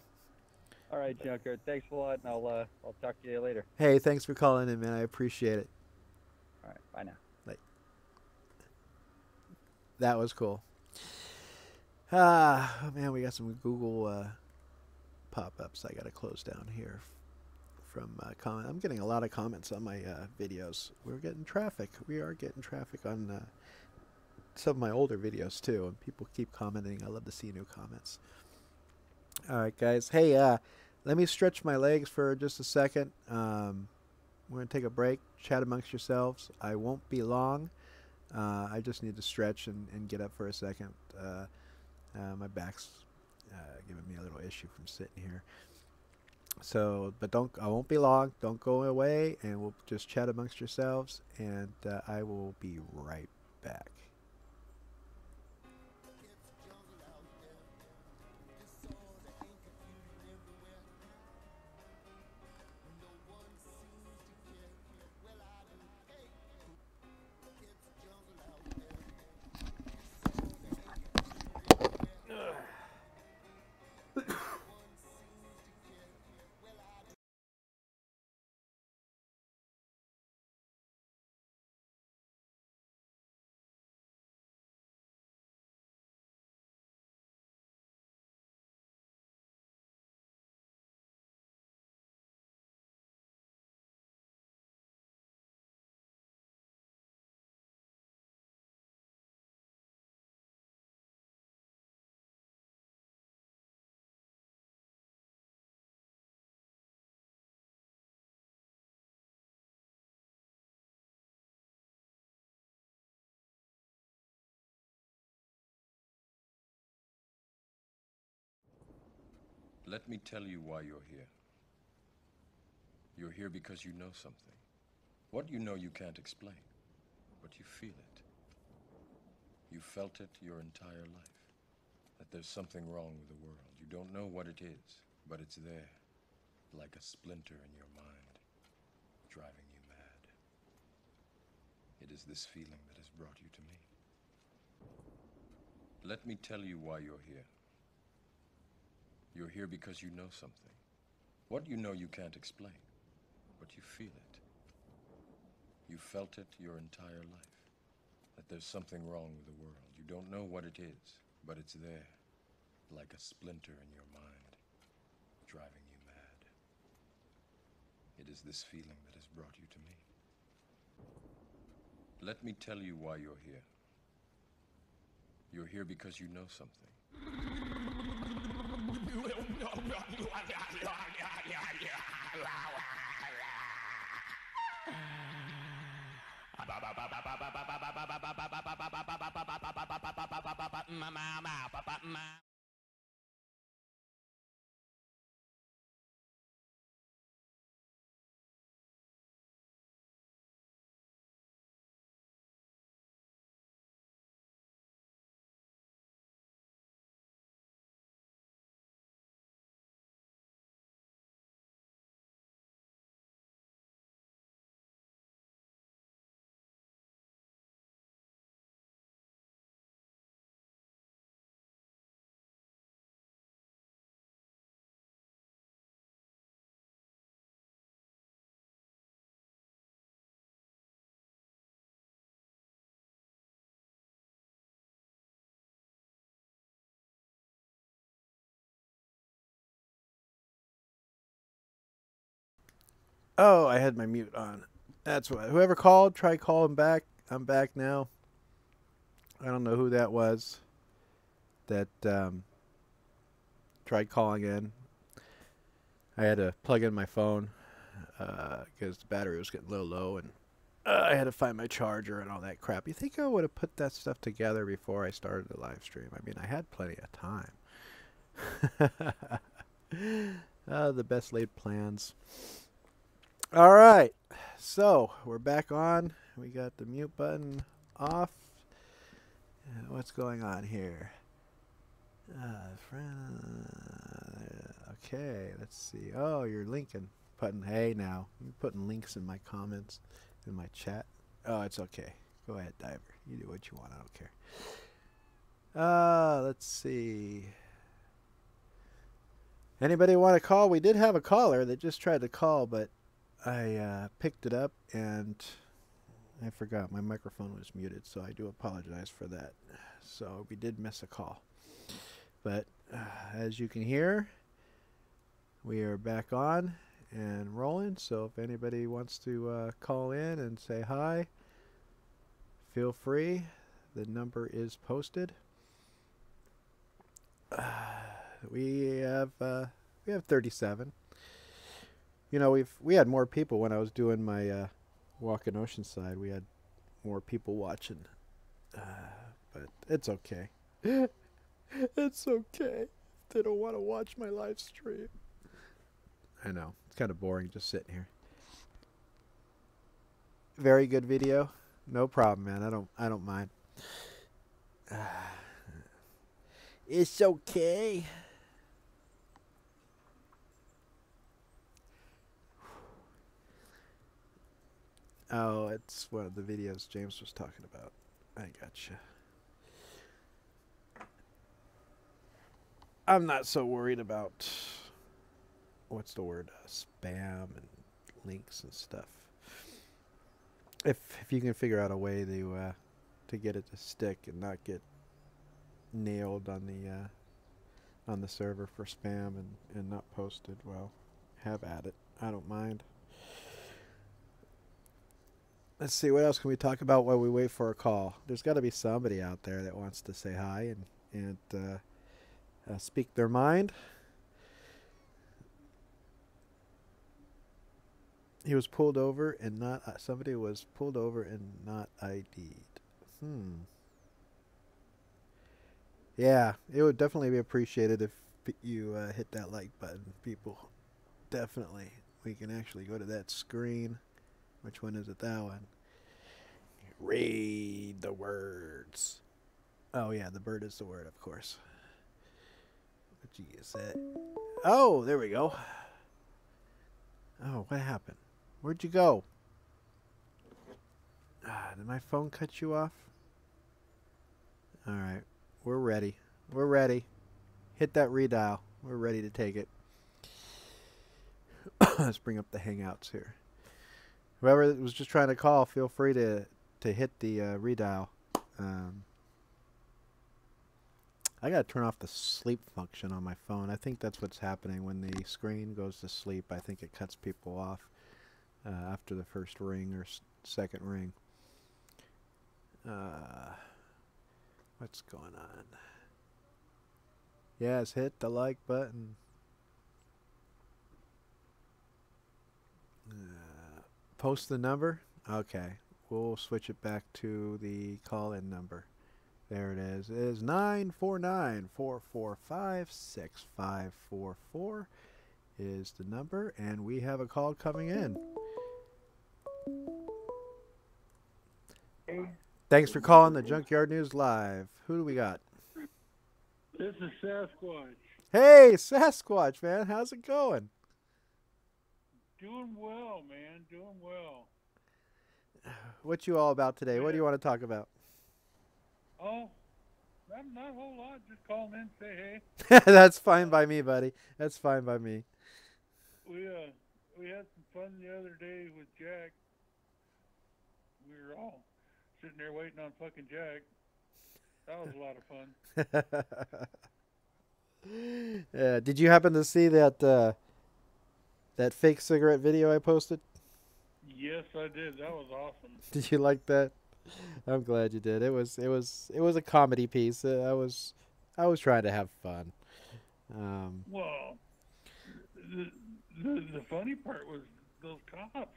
All right, Junkyard. Thanks a lot, and I'll talk to you later. Hey, thanks for calling in, man. I appreciate it. All right, bye now. Bye. That was cool. Oh man, we got some Google pop-ups. I got to close down here. From comment. I'm getting a lot of comments on my videos. We're getting traffic. We are getting traffic on some of my older videos too, and people keep commenting. I love to see new comments. All right, guys. Hey, let me stretch my legs for just a second. We're gonna take a break. Chat amongst yourselves. I won't be long. I just need to stretch and get up for a second. My back's giving me a little issue from sitting here. So, but I won't be long. Don't go away, and we'll just chat amongst yourselves, and I will be right back. Let me tell you why you're here. You're here because you know something. What you know you can't explain, but you feel it. You felt it your entire life, that there's something wrong with the world. You don't know what it is, but it's there, like a splinter in your mind, driving you mad. It is this feeling that has brought you to me. Let me tell you why you're here. You're here because you know something. What you know you can't explain, but you feel it. You felt it your entire life, that there's something wrong with the world. You don't know what it is, but it's there, like a splinter in your mind, driving you mad. It is this feeling that has brought you to me. Let me tell you why you're here. You're here because you know something. Oh, I had my mute on. That's why. Whoever called, try calling back. I'm back now. I don't know who that was that tried calling in. I had to plug in my phone because the battery was getting a little low, and I had to find my charger and all that crap. You think I would have put that stuff together before I started the live stream? I mean, I had plenty of time. The best laid plans. All right, so we're back on. We got the mute button off. What's going on here? Okay, let's see. Oh, you're linking. Hey, now. You're putting links in my comments, in my chat. Oh, it's okay. Go ahead, Diver. You do what you want. I don't care. Let's see. Anybody want to call? We did have a caller that just tried to call, but I picked it up and I forgot my microphone was muted, so I do apologize for that. So we did miss a call. But as you can hear, we are back on and rolling. So if anybody wants to call in and say hi, feel free. The number is posted. We have 37. You know, we had more people when I was doing my walk in Oceanside. We had more people watching, but it's okay. It's okay. They don't want to watch my live stream. I know, it's kind of boring just sitting here. Very good video. No problem, man. I don't mind. It's okay. Oh, it's one of the videos James was talking about. I gotcha. I'm not so worried about, what's the word, spam and links and stuff. If you can figure out a way to get it to stick and not get nailed on the server for spam and not posted, well, have at it. I don't mind. Let's see, what else can we talk about while we wait for a call? There's got to be somebody out there that wants to say hi and speak their mind. He was pulled over and not... somebody was pulled over and not ID'd. Yeah, it would definitely be appreciated if you hit that like button, people. Definitely. We can actually go to that screen. Which one is it? That one. Read the words. Oh, yeah, the bird is the word, of course. What G is that? Oh, there we go. Oh, what happened? Where'd you go? Did my phone cut you off? All right, we're ready. We're ready. Hit that redial. We're ready to take it. Let's bring up the Hangouts here. Whoever was just trying to call, feel free to hit the redial I gotta turn off the sleep function on my phone. I think that's what's happening when the screen goes to sleep. I think it cuts people off after the first ring or second ring. What's going on? Yes, hit the like button. Post the number. Okay, we'll switch it back to the call-in number. There it is. It is 949-445-6544 is the number, and we have a call coming in. Thanks for calling the Junkyard News Live. Who do we got? This is Sasquatch. Hey, Sasquatch, man. How's it going? Doing well, man. Doing well. What you all about today? What do you want to talk about? Oh, not a whole lot. Just calling in, say hey. That's fine by me, buddy. That's fine by me. We had some fun the other day with Jack. We were all sitting there waiting on fucking Jack. That was a lot of fun. Did you happen to see that that fake cigarette video I posted? Yes, I did. That was awesome. Did you like that? I'm glad you did. It was a comedy piece. I was trying to have fun. Well, the funny part was those cops.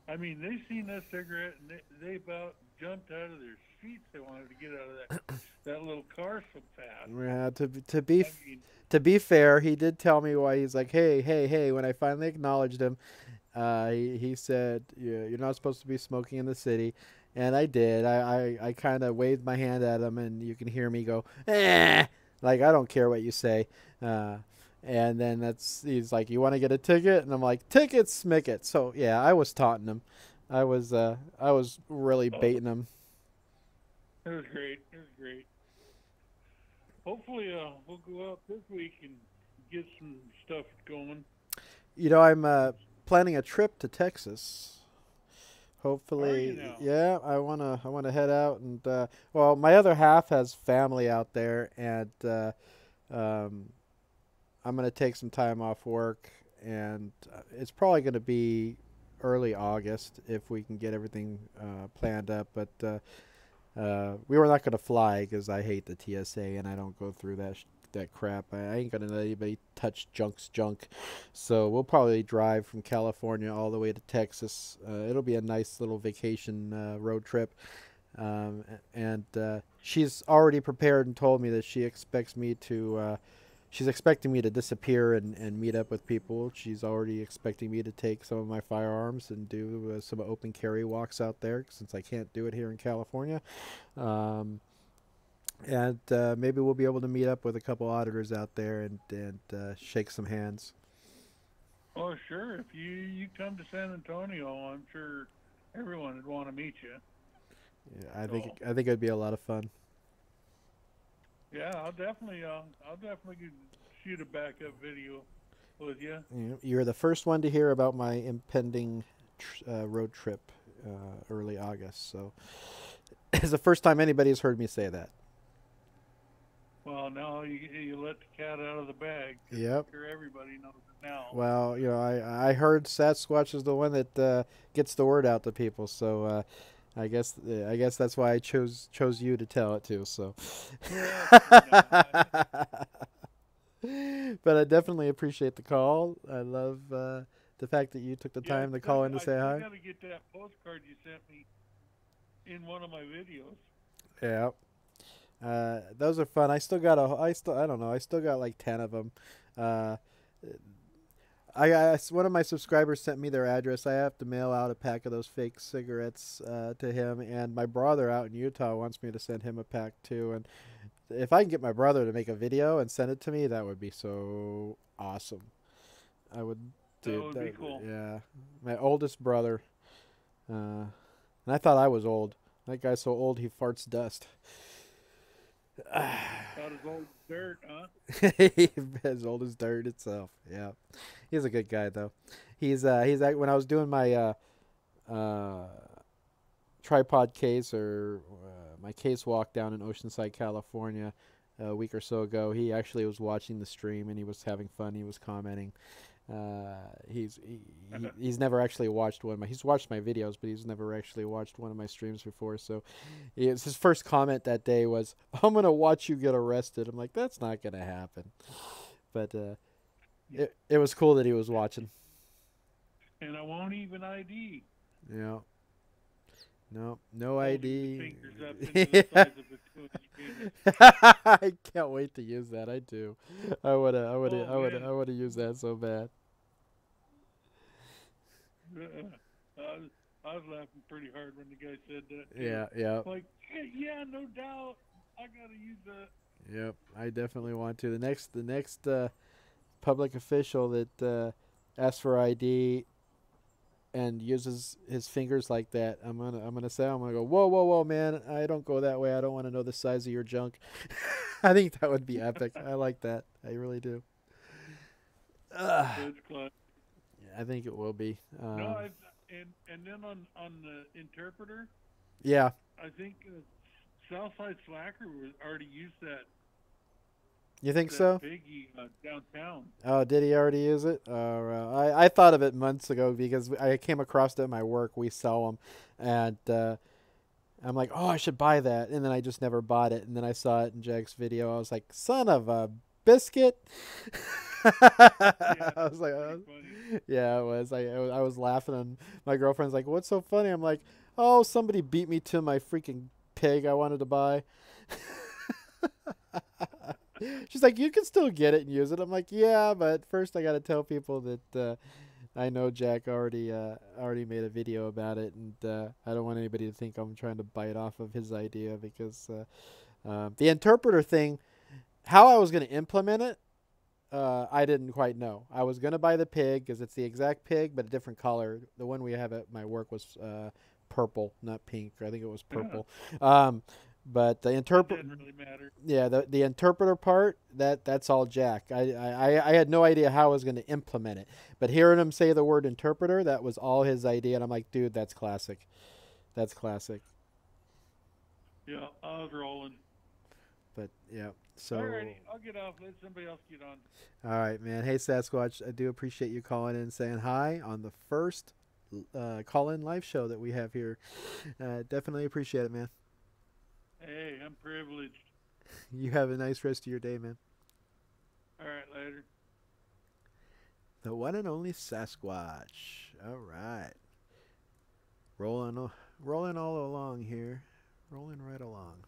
I mean, they seen that cigarette and they about jumped out of their seats. They wanted to get out of that little car so fast. Yeah, to be fair, he did tell me why. He's like, hey. When I finally acknowledged him, he said, you're not supposed to be smoking in the city. And I did. I kind of waved my hand at him, and you can hear me go, like, I don't care what you say. And then he's like, you want to get a ticket? And I'm like, tickets, smicket. So, yeah, I was taunting him. I was really baiting him. It was great. Hopefully, we'll go out this week and get some stuff going. You know, I'm planning a trip to Texas. Hopefully, yeah, I wanna head out and well, my other half has family out there, and I'm gonna take some time off work, and it's probably gonna be early August if we can get everything planned up. But we were not gonna fly because I hate the TSA and I don't go through that crap. I ain't gonna let anybody touch junk's junk. So we'll probably drive from California all the way to Texas. It'll be a nice little vacation road trip. And she's already prepared and told me that she expects me to she's expecting me to disappear and meet up with people. She's already expecting me to take some of my firearms and do some open carry walks out there, since I can't do it here in California. And maybe we'll be able to meet up with a couple auditors out there and shake some hands. Oh, sure. If you come to San Antonio, I'm sure everyone would want to meet you. Yeah, I think it'd be a lot of fun. Yeah, I'll definitely shoot a backup video with you. You're the first one to hear about my impending road trip early August. So it's the first time anybody's heard me say that. Well, now you let the cat out of the bag. Yep. I'm sure everybody knows it now. Well, you know, I heard Sasquatch is the one that gets the word out to people. So I guess that's why I chose you to tell it to. So. But I definitely appreciate the call. I love the fact that you took the time to call in to say hi. I gotta get that postcard you sent me in one of my videos. Yeah. Those are fun. I still got I don't know. I still got like 10 of them. One of my subscribers sent me their address. I have to mail out a pack of those fake cigarettes to him, and my brother out in Utah wants me to send him a pack too. And if I can get my brother to make a video and send it to me, that would be so awesome. I would do that. Would be cool. Yeah, my oldest brother. And I thought I was old. That guy's so old he farts dust. About as old as dirt, huh? As old as dirt itself. Yeah, he's a good guy though. He's when I was doing my tripod case or my case walk down in Oceanside, California, a week or so ago. He actually was watching the stream and he was having fun. He was commenting. He's never actually watched one of my. He's watched my videos, but he's never actually watched one of my streams before. So, his first comment that day was, "I'm gonna watch you get arrested." I'm like, "That's not gonna happen," but it was cool that he was watching. And I won't even ID. Yeah. No ID. I can't wait to use that. I do. I would have used that so bad. I was laughing pretty hard when the guy said that. Too. Yeah. Like, yeah, no doubt. I gotta use that. Yep, I definitely want to. The next public official that asks for ID and uses his fingers like that, I'm gonna go, whoa, man! I don't go that way. I don't want to know the size of your junk. I think that would be epic. I like that. I really do. It's close. I think it will be. And then on the interpreter. Yeah. I think Southside Slacker already used that. You think so? Biggie downtown. Oh, did he already use it? I thought of it months ago because I came across it at my work. We sell them, and I'm like, oh, I should buy that, and then I just never bought it. And then I saw it in Jack's video. I was like, son of a biscuit. I was like, yeah, it was. I was laughing, and my girlfriend's like, what's so funny? I'm like, oh, somebody beat me to my freaking pig I wanted to buy. She's like, you can still get it and use it. I'm like, yeah, but first I got to tell people that I know Jack already made a video about it, and I don't want anybody to think I'm trying to bite off of his idea because the interpreter thing, how I was going to implement it, I didn't quite know. I was going to buy the pig because it's the exact pig, but a different color. The one we have at my work was purple, not pink. I think it was purple. Yeah. But the interpreter didn't really matter. Yeah, the interpreter part, that's all Jack. I had no idea how I was going to implement it. But hearing him say the word interpreter, that was all his idea, and I'm like, dude, that's classic. That's classic. Yeah, I was rolling. But yeah, so alrighty, I'll get off. Let somebody else get on. All right, man. Hey, Sasquatch, I do appreciate you calling in and saying hi on the first call-in live show that we have here. Definitely appreciate it, man. Hey, I'm privileged. You have a nice rest of your day, man. All right, later. The one and only Sasquatch. All right. Rolling all along here. Rolling right along.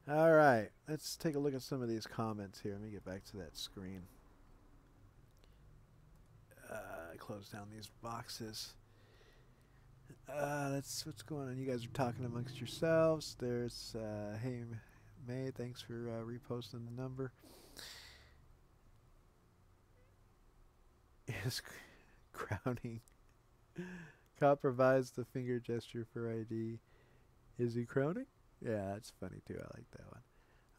All right. Let's take a look at some of these comments here. Let me get back to that screen. Close down these boxes. That's what's going on. You guys are talking amongst yourselves. There's hey May, thanks for reposting the number. Is crowning. Cop provides the finger gesture for ID. Is he crowning? Yeah, that's funny too. I like that one.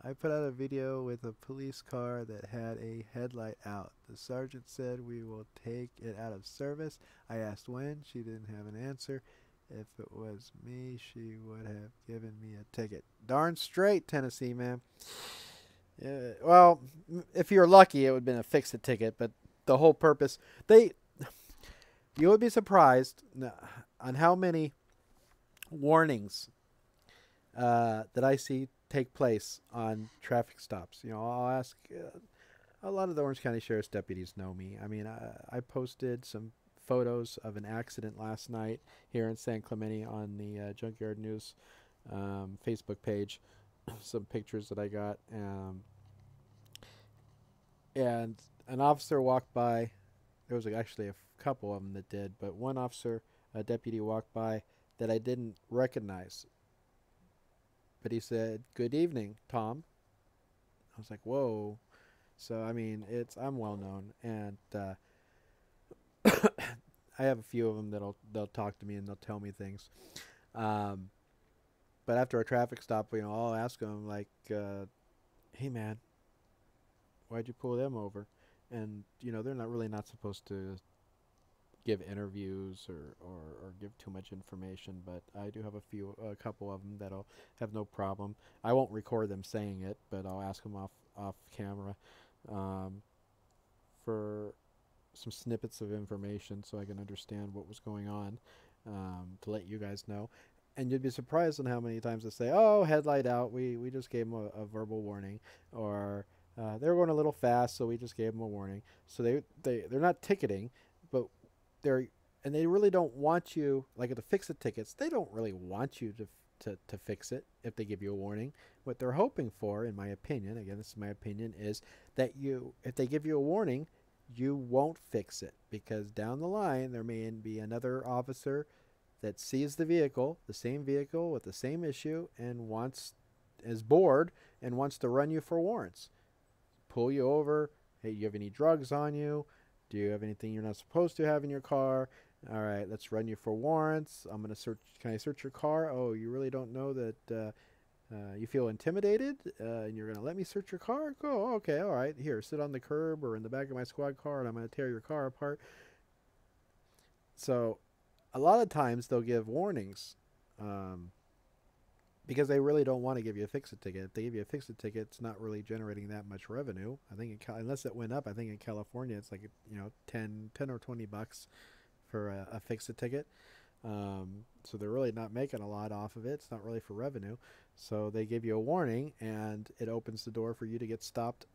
I put out a video with a police car that had a headlight out. The sergeant said we will take it out of service. I asked when. She didn't have an answer. If it was me, she would have given me a ticket. Darn straight, Tennessee, man. Well, if you're lucky, it would have been a fix-it ticket, but the whole purpose... You would be surprised on how many warnings that I see take place on traffic stops. You know, I'll ask... a lot of the Orange County Sheriff's deputies know me. I mean, I posted some photos of an accident last night here in San Clemente on the Junkyard News Facebook page. Some pictures that I got. And an officer walked by. There was actually a couple of them that did, but one officer, a deputy, walked by that I didn't recognize. But he said, "Good evening, Tom." I was like, whoa. So, I mean, I'm well known, and I have a few of them they'll talk to me and they'll tell me things. But after a traffic stop, you know, I'll ask them like, "Hey, man, why'd you pull them over?" And you know, they're not supposed to give interviews or give too much information, but I do have a couple of them that'll have no problem. I won't record them saying it, but I'll ask them off camera for some snippets of information so I can understand what was going on, to let you guys know. And you'd be surprised on how many times they say, "Oh, headlight out. We just gave them a verbal warning," or they were going a little fast, so we just gave them a warning. So they're not ticketing, but they really don't want you, like at the fix-it tickets, they don't really want you to fix it if they give you a warning. What they're hoping for, in my opinion, again, this is my opinion, is that if they give you a warning, you won't fix it, because down the line there may be another officer that sees the same vehicle with the same issue, and is bored and wants to run you for warrants. Pull you over. Hey, you have any drugs on you? Do you have anything you're not supposed to have in your car? All right, let's run you for warrants. I'm going to search. Can I search your car? Oh, you really don't know that you feel intimidated, and you're going to let me search your car? Oh, okay, all right. Here, sit on the curb or in the back of my squad car, and I'm going to tear your car apart. So a lot of times they'll give warnings because they really don't want to give you a fix-it ticket. If they give you a fix-it ticket, it's not really generating that much revenue. I think unless it went up, I think in California it's like, $10 or $20 for a fix-it ticket. So they're really not making a lot off of it. It's not really for revenue. So they give you a warning, and it opens the door for you to get stopped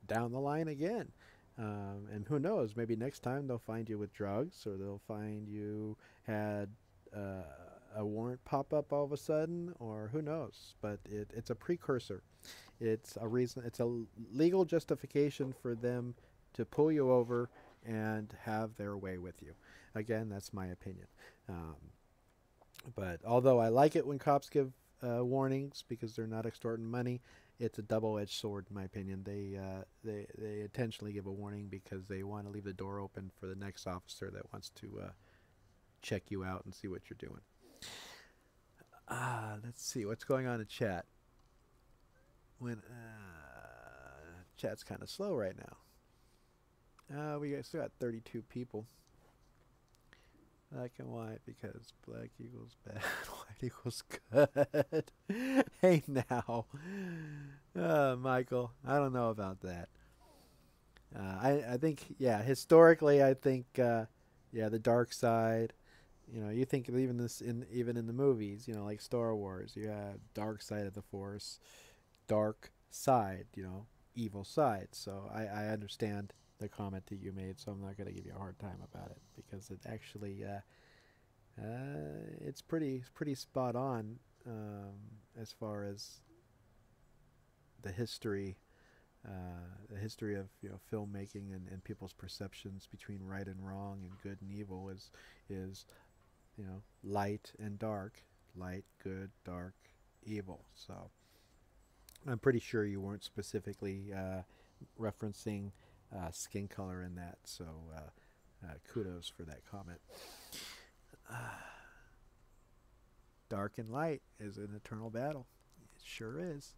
down the line again. And who knows, maybe next time they'll find you with drugs, or they'll find you had a warrant pop up all of a sudden, or who knows. But it's a precursor. It's a reason. It's a legal justification for them to pull you over and have their way with you. Again, that's my opinion. But although I like it when cops give warnings because they're not extorting money, it's a double-edged sword in my opinion. They intentionally give a warning because they want to leave the door open for the next officer that wants to check you out and see what you're doing. Let's see what's going on in chat. Chat's kind of slow right now. We still got 32 people. Black and white, because black equals bad, white equals good. Hey now, Michael, I don't know about that. I think, yeah, historically, I think, the dark side. You think of even in the movies, like Star Wars, you have dark side of the Force, dark side, evil side. So I understand the comment that you made, so I'm not going to give you a hard time about it, because it actually it's pretty spot on as far as the history of filmmaking and people's perceptions between right and wrong and good and evil is light and dark, light, good, dark, evil. So I'm pretty sure you weren't specifically referencing skin color in that, so kudos for that comment. Dark and light is an eternal battle. It sure is.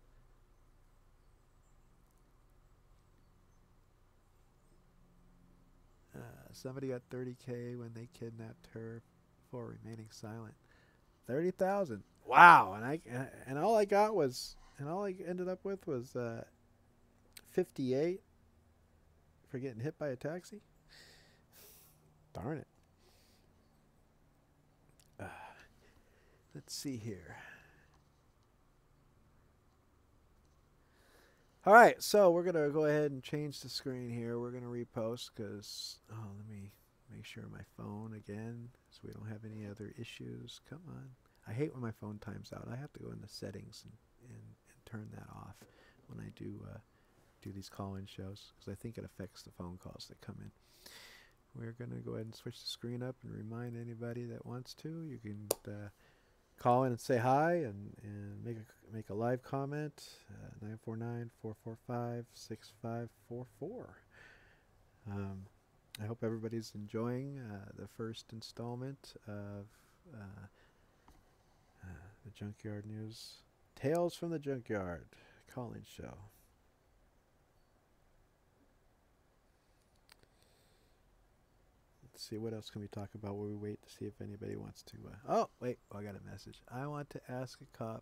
Somebody got 30K when they kidnapped her for remaining silent. 30,000. Wow! And all I ended up with was 58 for getting hit by a taxi. Darn it. Let's see here. All right, so we're going to go ahead and change the screen here. We're going to repost because, let me make sure my phone again so we don't have any other issues. Come on. I hate when my phone times out. I have to go into settings and turn that off when I do these call-in shows, because I think it affects the phone calls that come in. We're going to go ahead and switch the screen up and remind anybody that wants to. You can call in and say hi and make a live comment. 949-445-6544. I hope everybody's enjoying the first installment of the Junkyard News. Tales from the Junkyard call-in show. Let's let's see. What else can we talk about while we wait to see if anybody wants to... oh, wait. Oh, I got a message. I want to ask a cop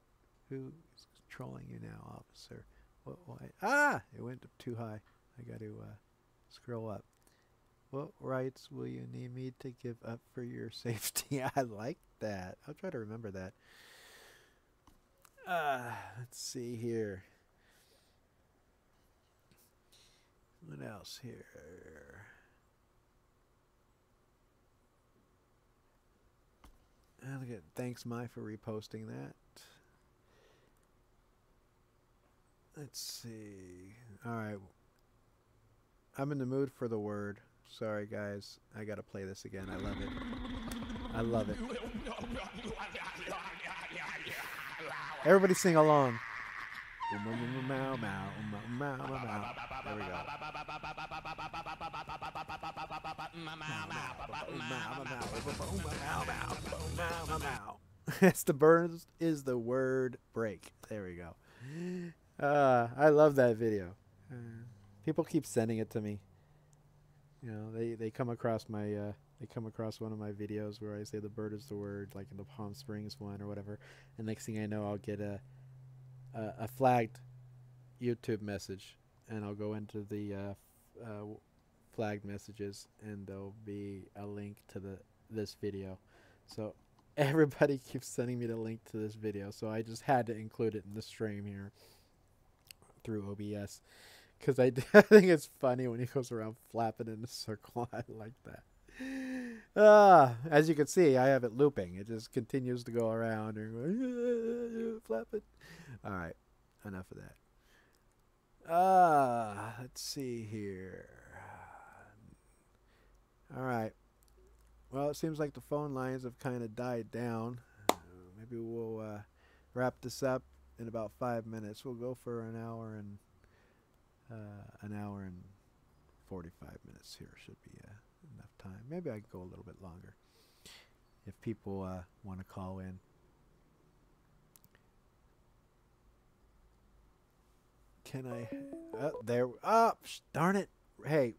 who is trolling you now, officer. What? Ah! It went up too high. I got to scroll up. What rights will you need me to give up for your safety? I like that. I'll try to remember that. Let's see here. What else here? Look at, thanks, Mai, for reposting that. Let's see. All right. I'm in the mood for the word. Sorry, guys. I got to play this again. I love it. I love it. Everybody sing along. There we go. It's the birds is the word break. There we go. I love that video. People keep sending it to me. You know, they come across my they come across one of my videos where I say the bird is the word, like in the Palm Springs one or whatever, and next thing I know, I'll get a flagged YouTube message, and I'll go into the flagged messages, and there'll be a link to this video. So everybody keeps sending me the link to this video, so I just had to include it in the stream here through OBS, because I think it's funny when he goes around flapping in a circle. I like that. As you can see, I have it looping. It just continues to go around and flap it. All right, enough of that. Let's see here. All right. Well, it seems like the phone lines have kind of died down. Maybe we'll wrap this up in about 5 minutes. We'll go for an hour and 45 minutes here should be enough time. Maybe I can go a little bit longer if people want to call in. Can I? There. Oh, darn it. Hey,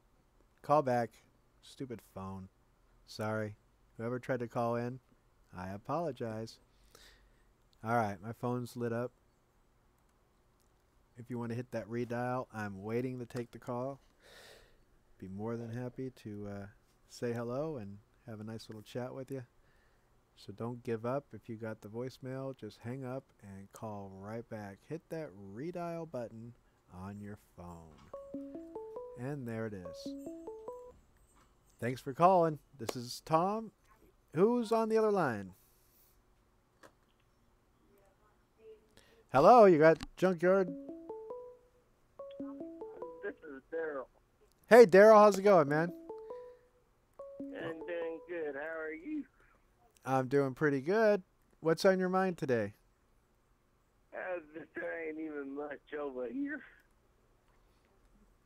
call back. Stupid phone. Sorry. Whoever tried to call in, I apologize. All right, my phone's lit up. If you want to hit that redial, I'm waiting to take the call. Be more than happy to say hello and have a nice little chat with you. So don't give up. If you got the voicemail, just hang up and call right back. Hit that redial button on your phone. And there it is. Thanks for calling. This is Tom. Who's on the other line? Hello, you got Junkyard? This is Daryl. Hey, Daryl, how's it going, man? I'm doing good. How are you? I'm doing pretty good. What's on your mind today? There ain't even much over here.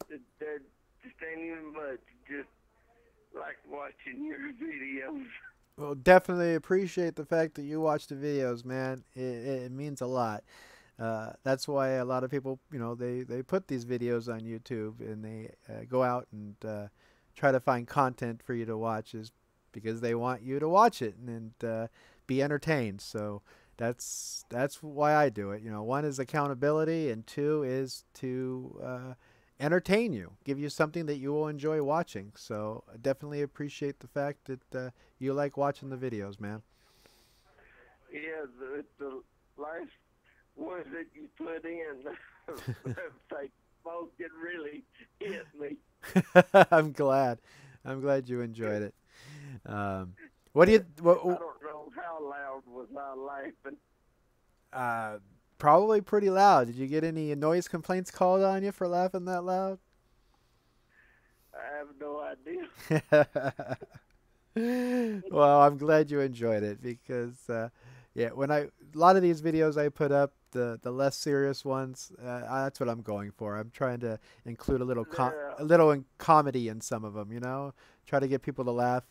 There just ain't even much. Just like watching your videos. Well, definitely appreciate the fact that you watch the videos, man. It means a lot. That's why a lot of people, you know, they put these videos on YouTube and they go out and try to find content for you to watch, is because they want you to watch it and be entertained. So that's why I do it. You know, one is accountability, and two is to entertain you, give you something that you will enjoy watching. So I definitely appreciate the fact that you like watching the videos, man. Yeah, the last one that you put in, like, smoke, it really hit me. I'm glad you enjoyed it. What do you? I don't know how loud was I laughing. Probably pretty loud. Did you get any noise complaints called on you for laughing that loud? I have no idea. Well, I'm glad you enjoyed it, because yeah, when a lot of these videos I put up, the less serious ones, that's what I'm going for. I'm trying to include a little comedy in some of them, you know, try to get people to laugh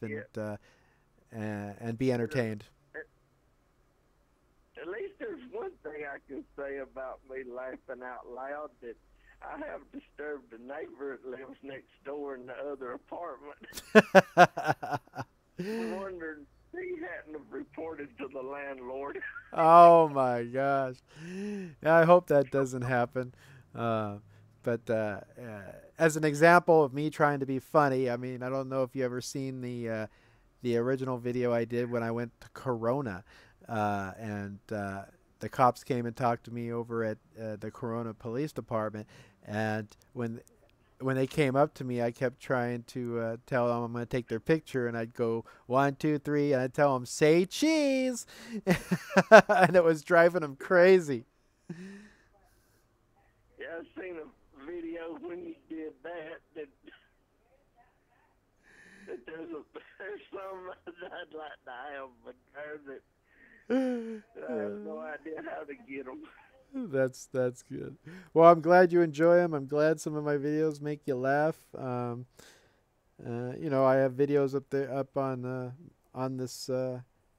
and be entertained. At least there's one thing I can say about me laughing out loud, that I have disturbed the neighbor that lives next door in the other apartment. I wondered if he hadn't have reported to the landlord. Oh my gosh. Yeah, I hope that doesn't happen. But as an example of me trying to be funny, I mean, I don't know if you ever seen the original video I did when I went to Corona, and the cops came and talked to me over at the Corona Police Department, and when they came up to me, I kept trying to tell them I'm going to take their picture, and I'd go 1, 2, 3, and I'd tell them, "Say cheese," and it was driving them crazy. Yeah, I've seen a video when you did that there's some I'd like to have, but I have no idea how to get them. That's good. Well, I'm glad you enjoy them. I'm glad some of my videos make you laugh. You know, I have videos up on this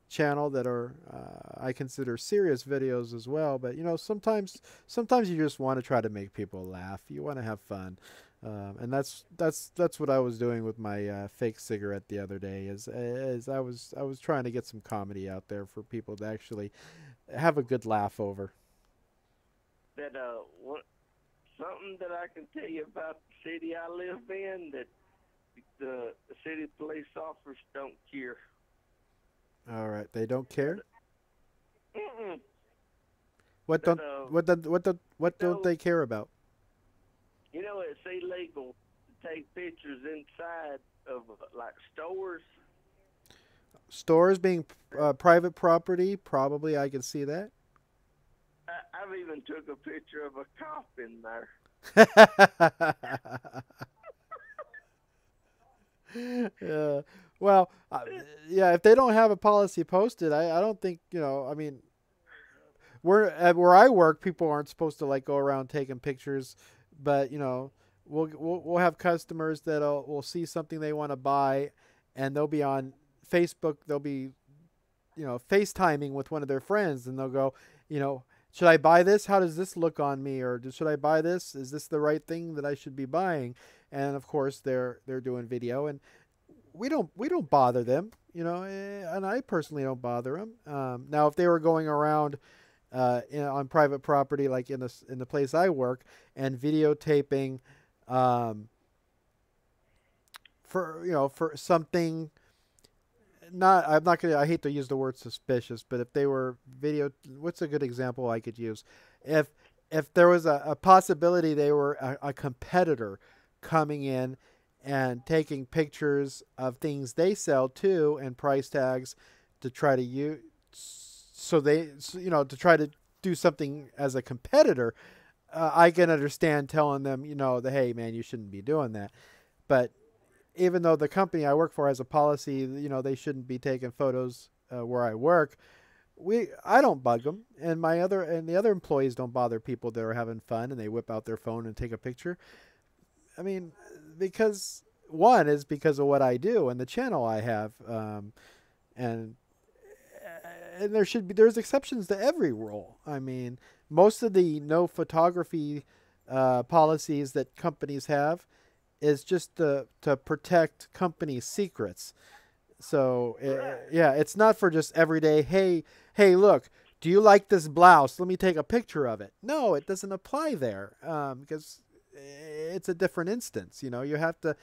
channel that are I consider serious videos as well. But you know, sometimes you just want to try to make people laugh. You want to have fun. And that's what I was doing with my fake cigarette the other day. Is I was trying to get some comedy out there for people to actually have a good laugh over. That something that I can tell you about the city I live in, that the city police officers don't care. All right, they don't care. Mm-mm. What don't they care about? You know, it's illegal to take pictures inside of like stores. Stores being private property, probably I can see that. I've even took a picture of a cop in there. Yeah. Well, yeah, if they don't have a policy posted, I don't think, you know, I mean, where I work, people aren't supposed to like go around taking pictures, but you know, we'll have customers that will see something they want to buy, and they'll be on Facebook, they'll be, you know, FaceTiming with one of their friends, and they'll go, you know, should I buy this? How does this look on me? Or should I buy this? Is this the right thing that I should be buying? And of course, they're doing video, and we don't bother them, you know. And I personally don't bother them. Now, if they were going around on private property, like in the place I work, and videotaping, for something. I hate to use the word suspicious, but if they were what's a good example I could use? If there was a possibility they were a competitor coming in and taking pictures of things they sell too and price tags to try to use, to try to do something as a competitor, I can understand telling them, you know, hey man, you shouldn't be doing that. But even though the company I work for has a policy, you know, they shouldn't be taking photos where I work, I don't bug them, and the other employees don't bother people that are having fun and they whip out their phone and take a picture. I mean, because of what I do and the channel I have, and there's exceptions to every rule. I mean, most of the no photography policies that companies have is just to protect company secrets. So yeah, it's not for just everyday, hey, look, do you like this blouse? Let me take a picture of it. No, it doesn't apply there, because it's a different instance. You know, you have to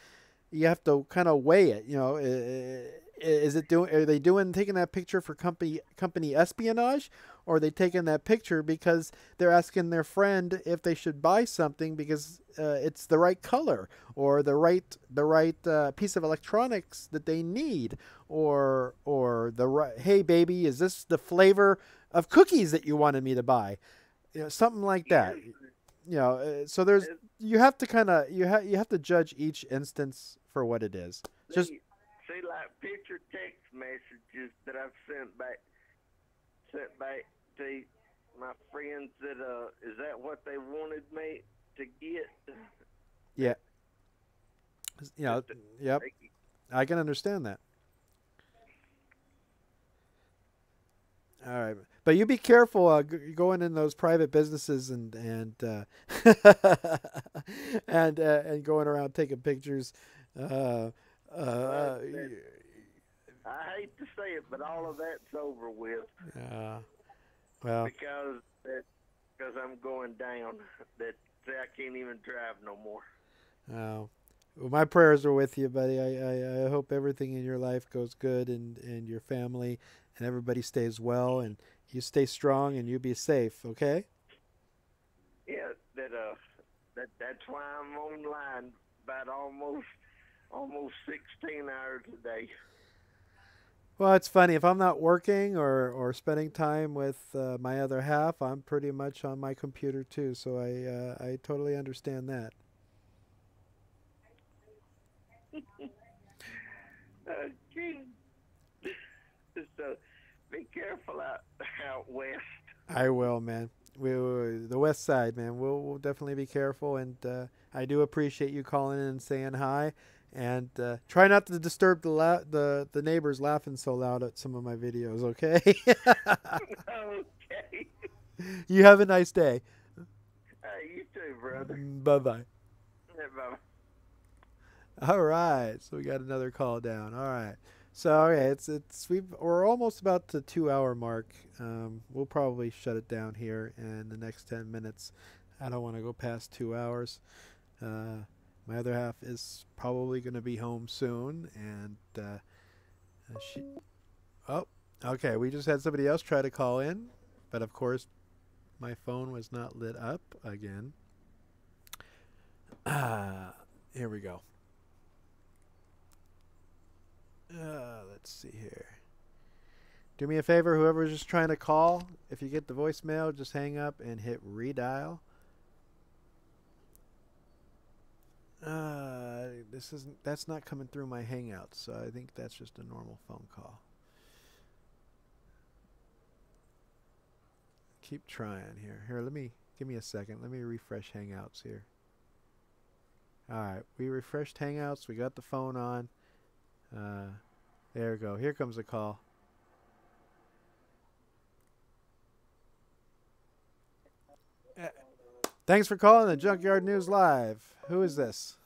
kind of weigh it. You know, are they taking that picture for company espionage, or are they taking that picture because they're asking their friend if they should buy something because it's the right color or the right piece of electronics that they need, or hey baby, is this the flavor of cookies that you wanted me to buy? You know, something like that. You know, so you have to judge each instance for what it is. See, like picture text messages that I've sent back to my friends that is that what they wanted me to get? Yeah. You know, yep. I can understand that. All right. But you be careful going in those private businesses and and going around taking pictures. I hate to say it, but all of that's over with. Well, because I'm going down. That I can't even drive no more. well, my prayers are with you, buddy. I hope everything in your life goes good and your family and everybody stays well and you stay strong and you be safe, okay? Yeah, that's why I'm online about almost 16 hours a day. Well, it's funny. If I'm not working or spending time with my other half, I'm pretty much on my computer too. So I totally understand that. Okay. So be careful out west. I will, man. The west side, man. We'll definitely be careful, and I do appreciate you calling in and saying hi. And try not to disturb the neighbors laughing so loud at some of my videos, okay? Okay. You have a nice day. You too, brother. Bye-bye. Bye. All right, so we got another call down. All right, so okay, we're almost about the 2-hour mark. We'll probably shut it down here in the next 10 minutes. I don't want to go past 2 hours. My other half is probably going to be home soon, and oh, okay. We just had somebody else try to call in, but of course, my phone was not lit up again. Here we go. Let's see here. Do me a favor, whoever's just trying to call, if you get the voicemail, just hang up and hit redial. That's not coming through my Hangouts, so I think that's just a normal phone call. Keep trying here. Here, give me a second. Let me refresh Hangouts here. All right, we refreshed Hangouts. We got the phone on. There we go. Here comes the call. Thanks for calling the Junkyard News Live. Who is this?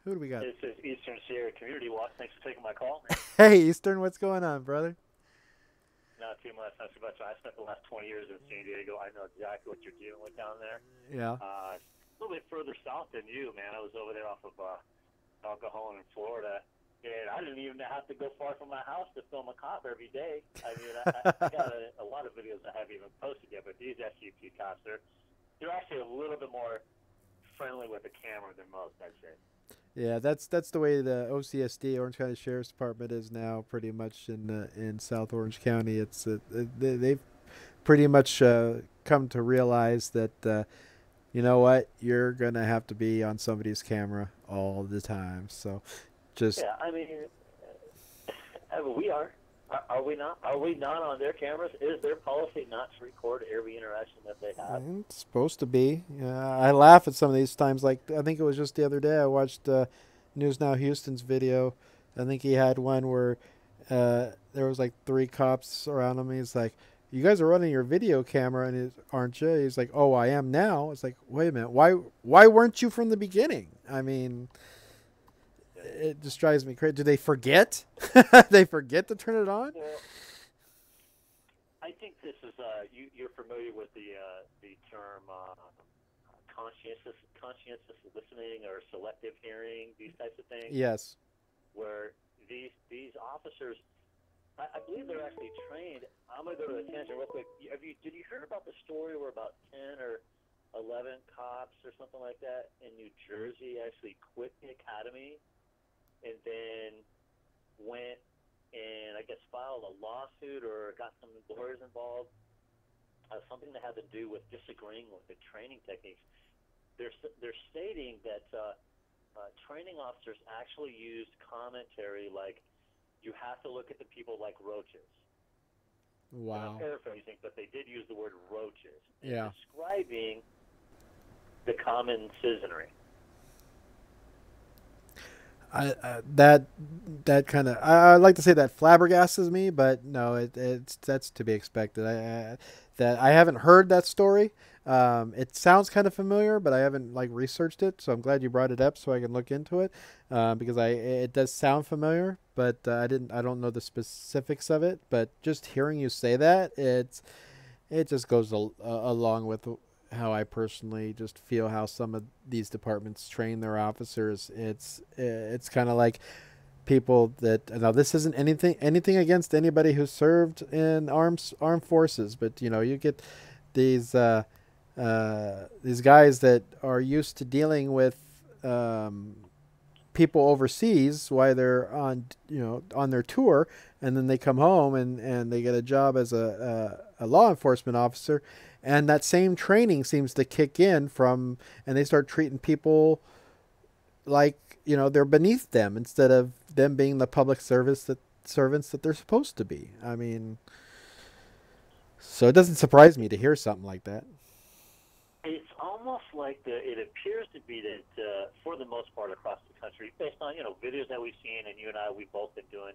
Who do we got? This is Eastern Sierra Community Watch. Thanks for taking my call. Hey, Eastern, what's going on, brother? Not too much. I spent the last 20 years in San Diego. I know exactly what you're dealing with down there. Yeah. A little bit further south than you, man. I was over there off of El Cajon in Florida, and I didn't even have to go far from my house to film a cop every day. I mean, I got a lot of videos I haven't even posted yet, but these SUP cops, they're actually a little bit more friendly with the camera than most, I'd say. Yeah, that's the way the OCSD, Orange County Sheriff's Department, is now pretty much in South Orange County. It's they've pretty much come to realize that you know what, you're gonna have to be on somebody's camera all the time. So just I mean, we are. Are we not? Are we not on their cameras? Is their policy not to record every interaction that they have? It's supposed to be. I laugh at some of these times. Like, I think it was just the other day I watched News Now Houston's video. I think he had one where there was like 3 cops around him. He's like, "You guys are running your video camera, and aren't you?" He's like, "Oh, I am now." It's like, wait a minute, why weren't you from the beginning? I mean, it just drives me crazy. Do they forget? They forget to turn it on? Well, I think this is you're familiar with the term conscientious listening or selective hearing, these types of things. Yes. Where these officers, I believe they're actually trained. I'm going to go to the tangent real quick. Did you hear about the story where about 10 or 11 cops or something like that in New Jersey actually quit the academy and then went and I guess filed a lawsuit or got some lawyers involved, something that had to do with disagreeing with the training techniques. They're stating that training officers actually used commentary like, you have to look at the people like roaches. Wow. I'm paraphrasing, but they did use the word roaches. Yeah. Describing the common citizenry. That kind of I'd like to say that flabbergastes me, but no, it's that's to be expected. That I haven't heard that story. It sounds kind of familiar, but I haven't like researched it. So I'm glad you brought it up so I can look into it because it does sound familiar, but I don't know the specifics of it. But just hearing you say that, it just goes along with how I personally just feel how some of these departments train their officers. It's kind of like people that now this isn't anything against anybody who served in armed forces, but you get these guys that are used to dealing with people overseas while they're on their tour, and then they come home and they get a job as a law enforcement officer, and that same training seems to kick in and they start treating people like they're beneath them instead of them being the public servants that they're supposed to be. I mean, so it doesn't surprise me to hear something like that. It's almost like it appears to be that for the most part across the country, based on videos that we've seen, and you and I, we've both been doing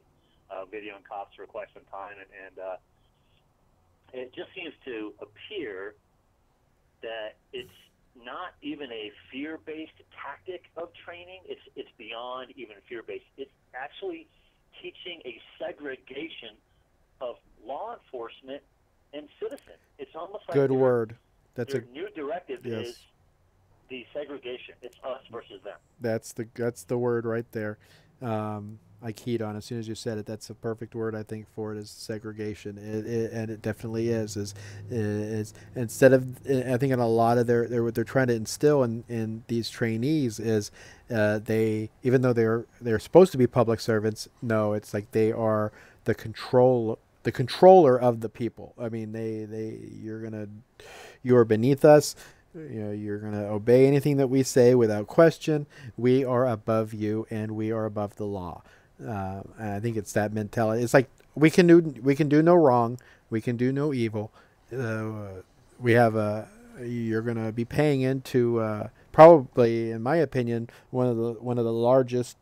video and cops for quite some time, and it just seems to appear that it's not even a fear-based tactic of training. It's beyond even fear-based. It's actually teaching a segregation of law enforcement and citizen. It's almost like good word. That's their new directive is the segregation. It's us versus them. That's the word right there. I keyed on as soon as you said it. That's a perfect word I think for it is segregation. And it definitely is instead of I think in a lot of what they're trying to instill in these trainees is they even though they're supposed to be public servants, no, it's like they are the controller of the people. I mean, you are beneath us. You're going to obey anything that we say without question. We are above you, and we are above the law. And I think it's that mentality. It's like we can do no wrong. We can do no evil. You're going to be paying into probably, in my opinion, one of the largest.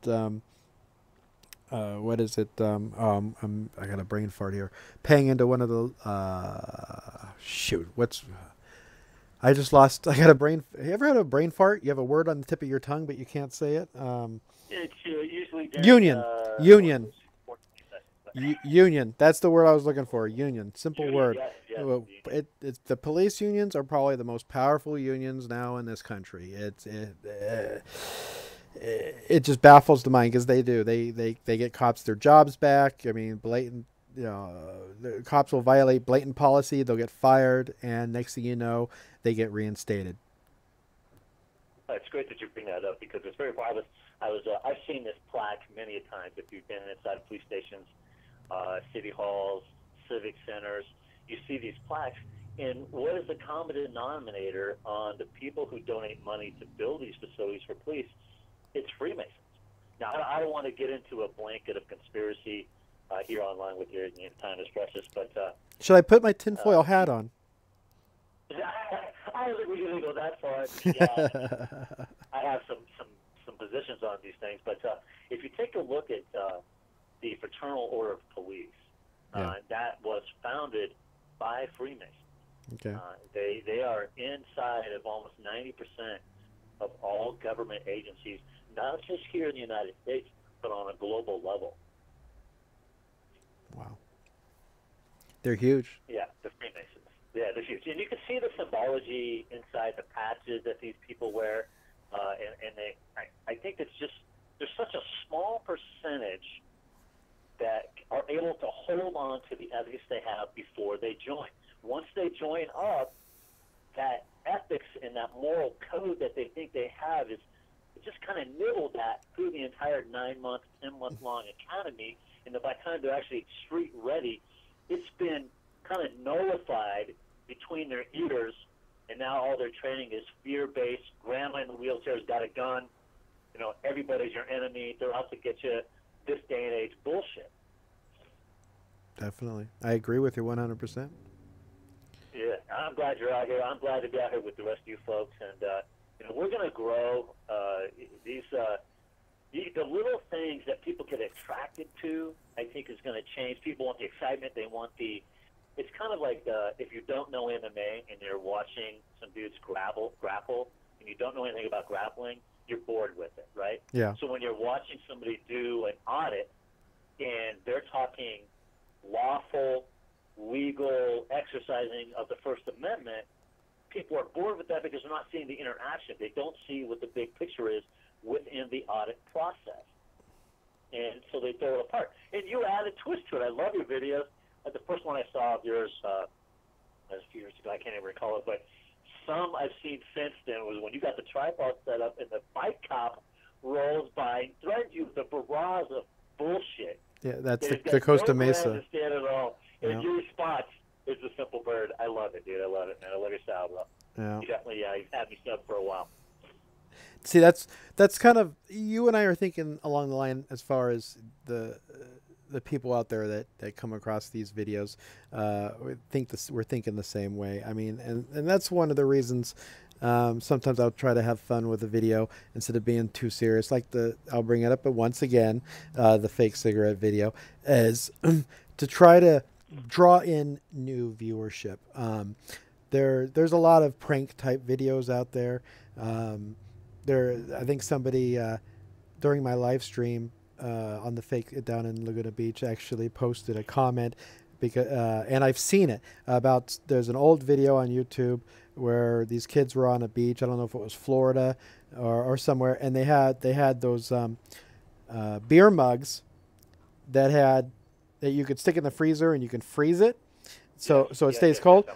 What is it? I got a brain fart here. Paying into one of the I just lost. I got a brain. You ever had a brain fart? You have a word on the tip of your tongue, but you can't say it. It's usually union. Union. That's the word I was looking for. Union. Simple word. Yes, it's the police unions are probably the most powerful unions now in this country. It just baffles the mind because they do. They get cops their jobs back. I mean, blatant. The cops will violate blatant policy. They'll get fired, and next thing you know, they get reinstated. It's great that you bring that up because it's very violent. I've seen this plaque many a times. If you've been inside police stations, city halls, civic centers, you see these plaques. And what is the common denominator on the people who donate money to build these facilities for police? It's Freemasons. Now, I don't want to get into a blanket of conspiracy here online with your time is precious, but should I put my tinfoil hat on? I don't think we're going to go that far. Yeah, I have some positions on these things, but if you take a look at the Fraternal Order of Police, that was founded by Freemasons. Okay. They are inside of almost 90% of all government agencies, not just here in the United States, but on a global level. Wow. They're huge. Yeah, the Freemasons. Yeah, they're huge. And you can see the symbology inside the patches that these people wear. I think it's just, there's such a small percentage that are able to hold on to the ethics they have before they join. Once they join up, that ethics and that moral code that they think they have is just kind of nibbled at through the entire 9-month, 10-month-long academy. And by the time they're actually street ready, it's been kind of nullified between their ears, and now all their training is fear-based. Grandma in the wheelchair's got a gun. Everybody's your enemy. They're out to get you. This day and age bullshit. Definitely. I agree with you 100%. Yeah, I'm glad you're out here. I'm glad to be out here with the rest of you folks, and we're going to grow. The little things that people get attracted to, I think, is going to change. People want the excitement. They want the. It's kind of like if you don't know MMA and you're watching some dudes grapple, and you don't know anything about grappling, you're bored with it, right? Yeah. So when you're watching somebody do an audit and they're talking lawful, legal exercising of the First Amendment, people are bored with that because they're not seeing the interaction. They don't see what the big picture is within the audit process. And so they throw it apart. And you add a twist to it. I love your videos. The first one I saw of yours was a few years ago. I can't even recall it. But some I've seen since then was when you got the tripod set up and the bike cop rolls by and threatens you with a barrage of bullshit. Yeah, that's There's the Costa no Mesa. understand at all. And Yeah. your response is the simple bird. I love it, dude. I love it, man. I love your style, bro. Yeah. You definitely you've had me sub for a while. See, that's kind of, you and I are thinking along the line as far as the people out there that come across these videos. We're thinking the same way. I mean, and that's one of the reasons. Sometimes I'll try to have fun with a video instead of being too serious. Like I'll bring it up, but once again, the fake cigarette video is to try to draw in new viewership. There's a lot of prank type videos out there. I think somebody during my live stream on the fake down in Laguna Beach actually posted a comment because and I've seen it about, there's an old video on YouTube where these kids were on a beach. I don't know if it was Florida or somewhere, and they had those beer mugs that you could stick in the freezer and you can freeze it, so it stays cold.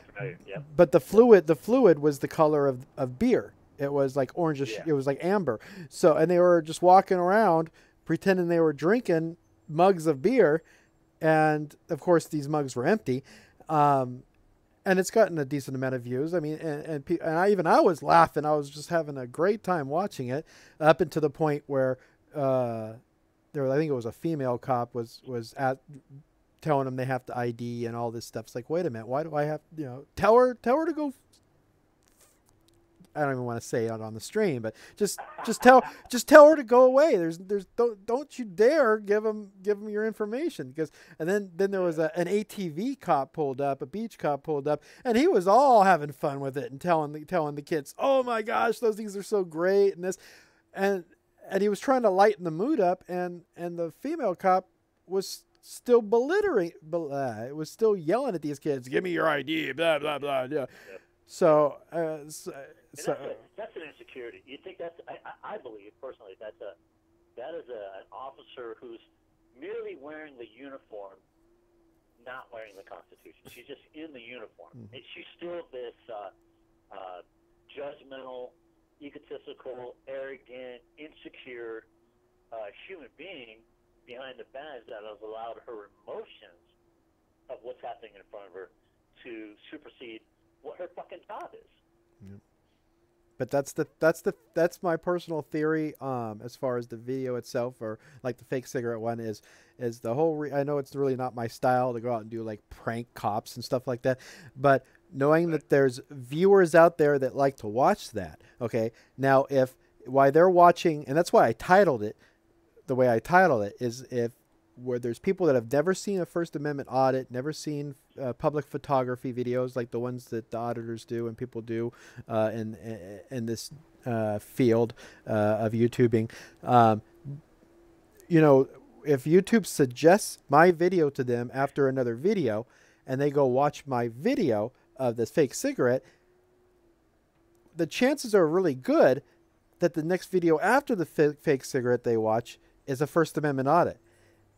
Yeah. But the fluid was the color of beer. It was like orangish. Yeah. It was like amber. So, and they were just walking around pretending they were drinking mugs of beer, and of course these mugs were empty. And it's gotten a decent amount of views. I mean, and I was laughing. I was just having a great time watching it, up until the point where I think it was a female cop was telling them they have to ID and all this stuff. It's like, wait a minute, why do I have, tell her to go. I don't even want to say it on the stream, but just tell her to go away. Don't you dare give them your information, and then there was an ATV cop pulled up, a beach cop pulled up, and he was all having fun with it and telling the kids, oh my gosh, those things are so great, and this, and he was trying to lighten the mood up, and the female cop was still belittling, it was still yelling at these kids, give me your ID, blah blah blah. Yeah. So, that's an insecurity. You think that's? I believe personally that is an officer who's merely wearing the uniform, not wearing the Constitution. She's just in the uniform, and she's still this judgmental, egotistical, arrogant, insecure human being behind the badge that has allowed her emotions of what's happening in front of her to supersede what her fucking job is. Yeah. But that's my personal theory as far as the video itself, or like the fake cigarette one is the whole I know it's really not my style to go out and do like prank cops and stuff like that, but knowing that there's viewers out there that like to watch that. Okay, now why they're watching, and that's why I titled it the way I titled it, is where there's people that have never seen a First Amendment audit, never seen public photography videos like the ones that the auditors do and people do in this field of YouTubing. If YouTube suggests my video to them after another video, and they go watch my video of this fake cigarette, the chances are really good that the next video after the fake cigarette they watch is a First Amendment audit.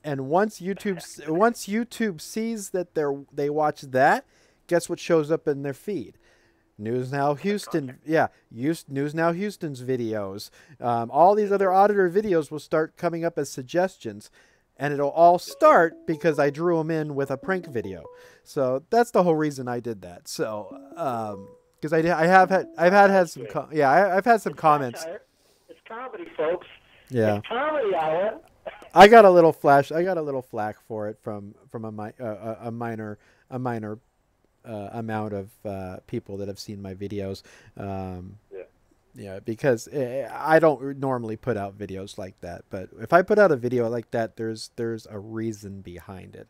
And once YouTube sees that they watch that, guess what shows up in their feed? News Now Houston, News Now Houston's videos. All these other auditor videos will start coming up as suggestions, and it'll all start because I drew them in with a prank video. So that's the whole reason I did that. So because I've had some comments. It's comedy, folks. Yeah. It's comedy hour. I got a little flack for it from a minor amount of people that have seen my videos. Yeah, because I don't normally put out videos like that, but if I put out a video like that, there's a reason behind it.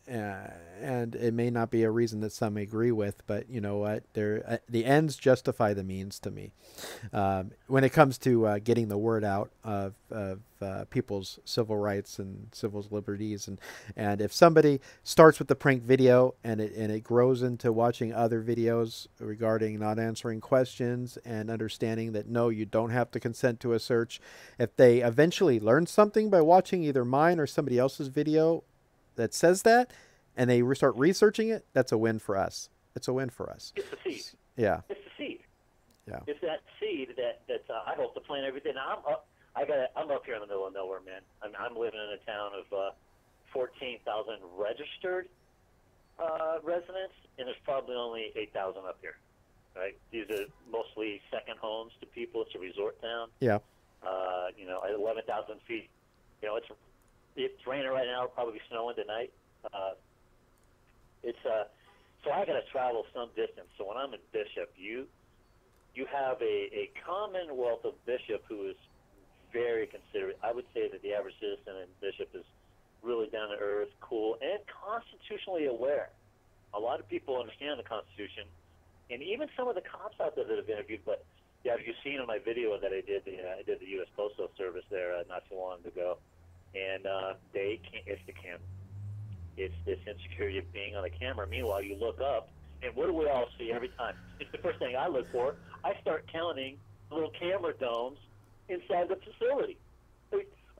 And it may not be a reason that some agree with, but you know what? The ends justify the means to me. When it comes to getting the word out of people's civil rights and civil liberties, and if somebody starts with the prank video and it grows into watching other videos regarding not answering questions and understanding that no, you don't have to consent to a search, if they eventually learn something by watching either mine or somebody else's video that says that, and they start researching it, that's a win for us. It's a win for us. It's the seed. Yeah. It's the seed. Yeah. It's that seed that I hope to plant every day. Now I'm up here in the middle of nowhere, man. I'm living in a town of 14,000 registered residents, and there's probably only 8,000 up here. Right? These are mostly second homes to people. It's a resort town. Yeah. You know, at 11,000 feet. You know, it's raining right now. It'll probably be snowing tonight. So I got to travel some distance. So when I'm in Bishop, you have a commonwealth of Bishop who is very considerate. I would say that the average citizen in Bishop is really down to earth, cool, and constitutionally aware. A lot of people understand the Constitution, and even some of the cops out there that have interviewed. But yeah, you've seen in my video that I did the U.S. Postal Service there not too long ago, and they can't. It's the camera. It's this insecurity of being on a camera. Meanwhile, you look up, and what do we all see every time? It's the first thing I look for. I start counting little camera domes inside the facility.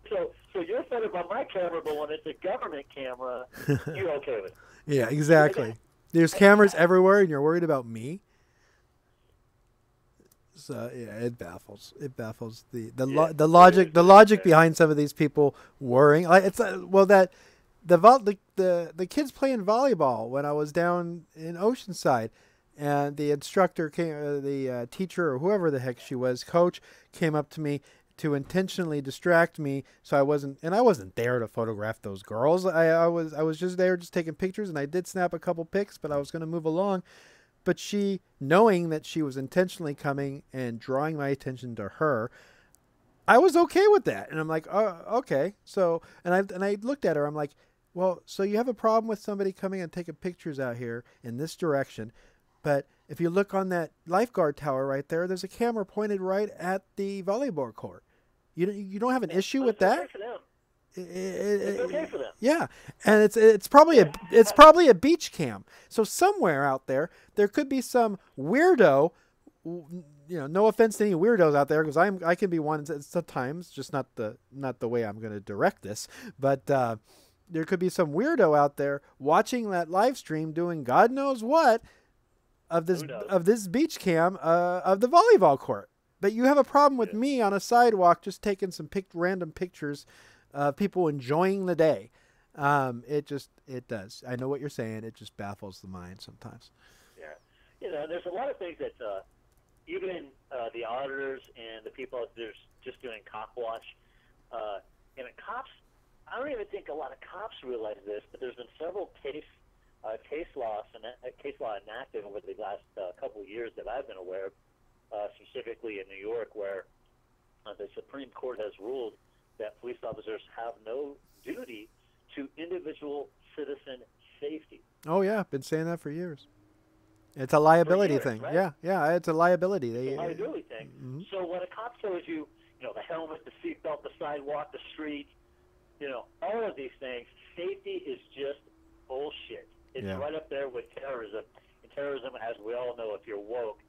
So you're offended by my camera, but when it's a government camera, you're okay with it. Yeah, exactly. There's cameras everywhere, and you're worried about me. So yeah, it baffles. It baffles the logic behind some of these people worrying. Like it's the kids playing volleyball when I was down in Oceanside, and the instructor came, the teacher or whoever the heck she was, coach, came up to me to intentionally distract me, so I wasn't there to photograph those girls. I was just there, just taking pictures, and I did snap a couple pics, but I was going to move along. But she, knowing that she was intentionally coming and drawing my attention to her, I was okay with that, and I'm like, oh, okay. So, and I looked at her. I'm like, well, so you have a problem with somebody coming and taking pictures out here in this direction, but if you look on that lifeguard tower right there, there's a camera pointed right at the volleyball court. You don't have an issue with that? Okay for them. It's okay for them. Yeah, and it's probably a beach cam. So somewhere out there could be some weirdo. You know, no offense to any weirdos out there, because I can be one sometimes, just not the way I'm going to direct this, but there could be some weirdo out there watching that live stream doing God knows what of this beach cam of the volleyball court. But you have a problem with me on a sidewalk just taking some random pictures of people enjoying the day. It does. I know what you're saying. It just baffles the mind sometimes. Yeah. You know, there's a lot of things that even the auditors and the people out there just doing cop watch, and cops, I don't even think a lot of cops realize this, but there's been several case law enacted over the last couple of years that I've been aware of, specifically in New York, where the Supreme Court has ruled that police officers have no duty to individual citizen safety. Oh yeah, I've been saying that for years. It's a liability thing. Right? Yeah, it's a liability. It's a liability thing. Mm-hmm. So when a cop shows you, the helmet, the seatbelt, the sidewalk, the street, all of these things, safety is just bullshit. It's right up there with terrorism. And terrorism, as we all know, if you're woke,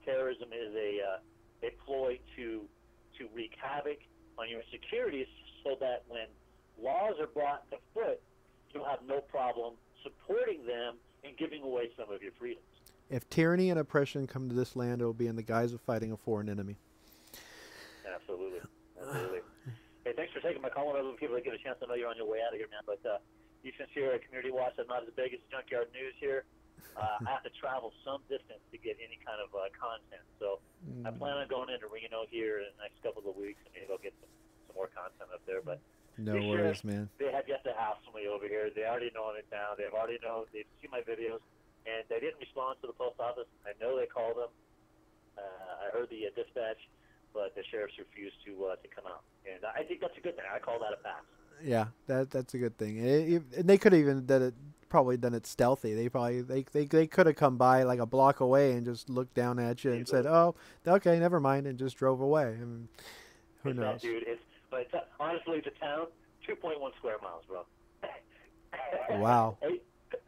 terrorism is a ploy to wreak havoc on your securities, so that when laws are brought to foot, you'll have no problem supporting them and giving away some of your freedoms. If tyranny and oppression come to this land, it will be in the guise of fighting a foreign enemy. Absolutely. Hey, thanks for taking my call. I want people to get a chance to know you're on your way out of here, man. But you since you're a community watch, I'm not as big as Junkyard News here. I have to travel some distance to get any kind of content. So I plan on going into Reno here in the next couple of weeks, and maybe I'll get some more content up there. But no worries, man. They have yet to hassle me over here. They already know I'm in town. They've seen my videos, and they didn't respond to the post office. I know they called them. I heard the dispatch, but the sheriffs refused to come out, and I think that's a good thing. I call that a pass. Yeah, that's a good thing. And they could have even probably done it stealthy. They could have come by like a block away and just looked down at you and said, "Oh, okay, never mind," and just drove away. I mean, who knows? Dude, but honestly, the town, 2.1 square miles, bro. Wow. I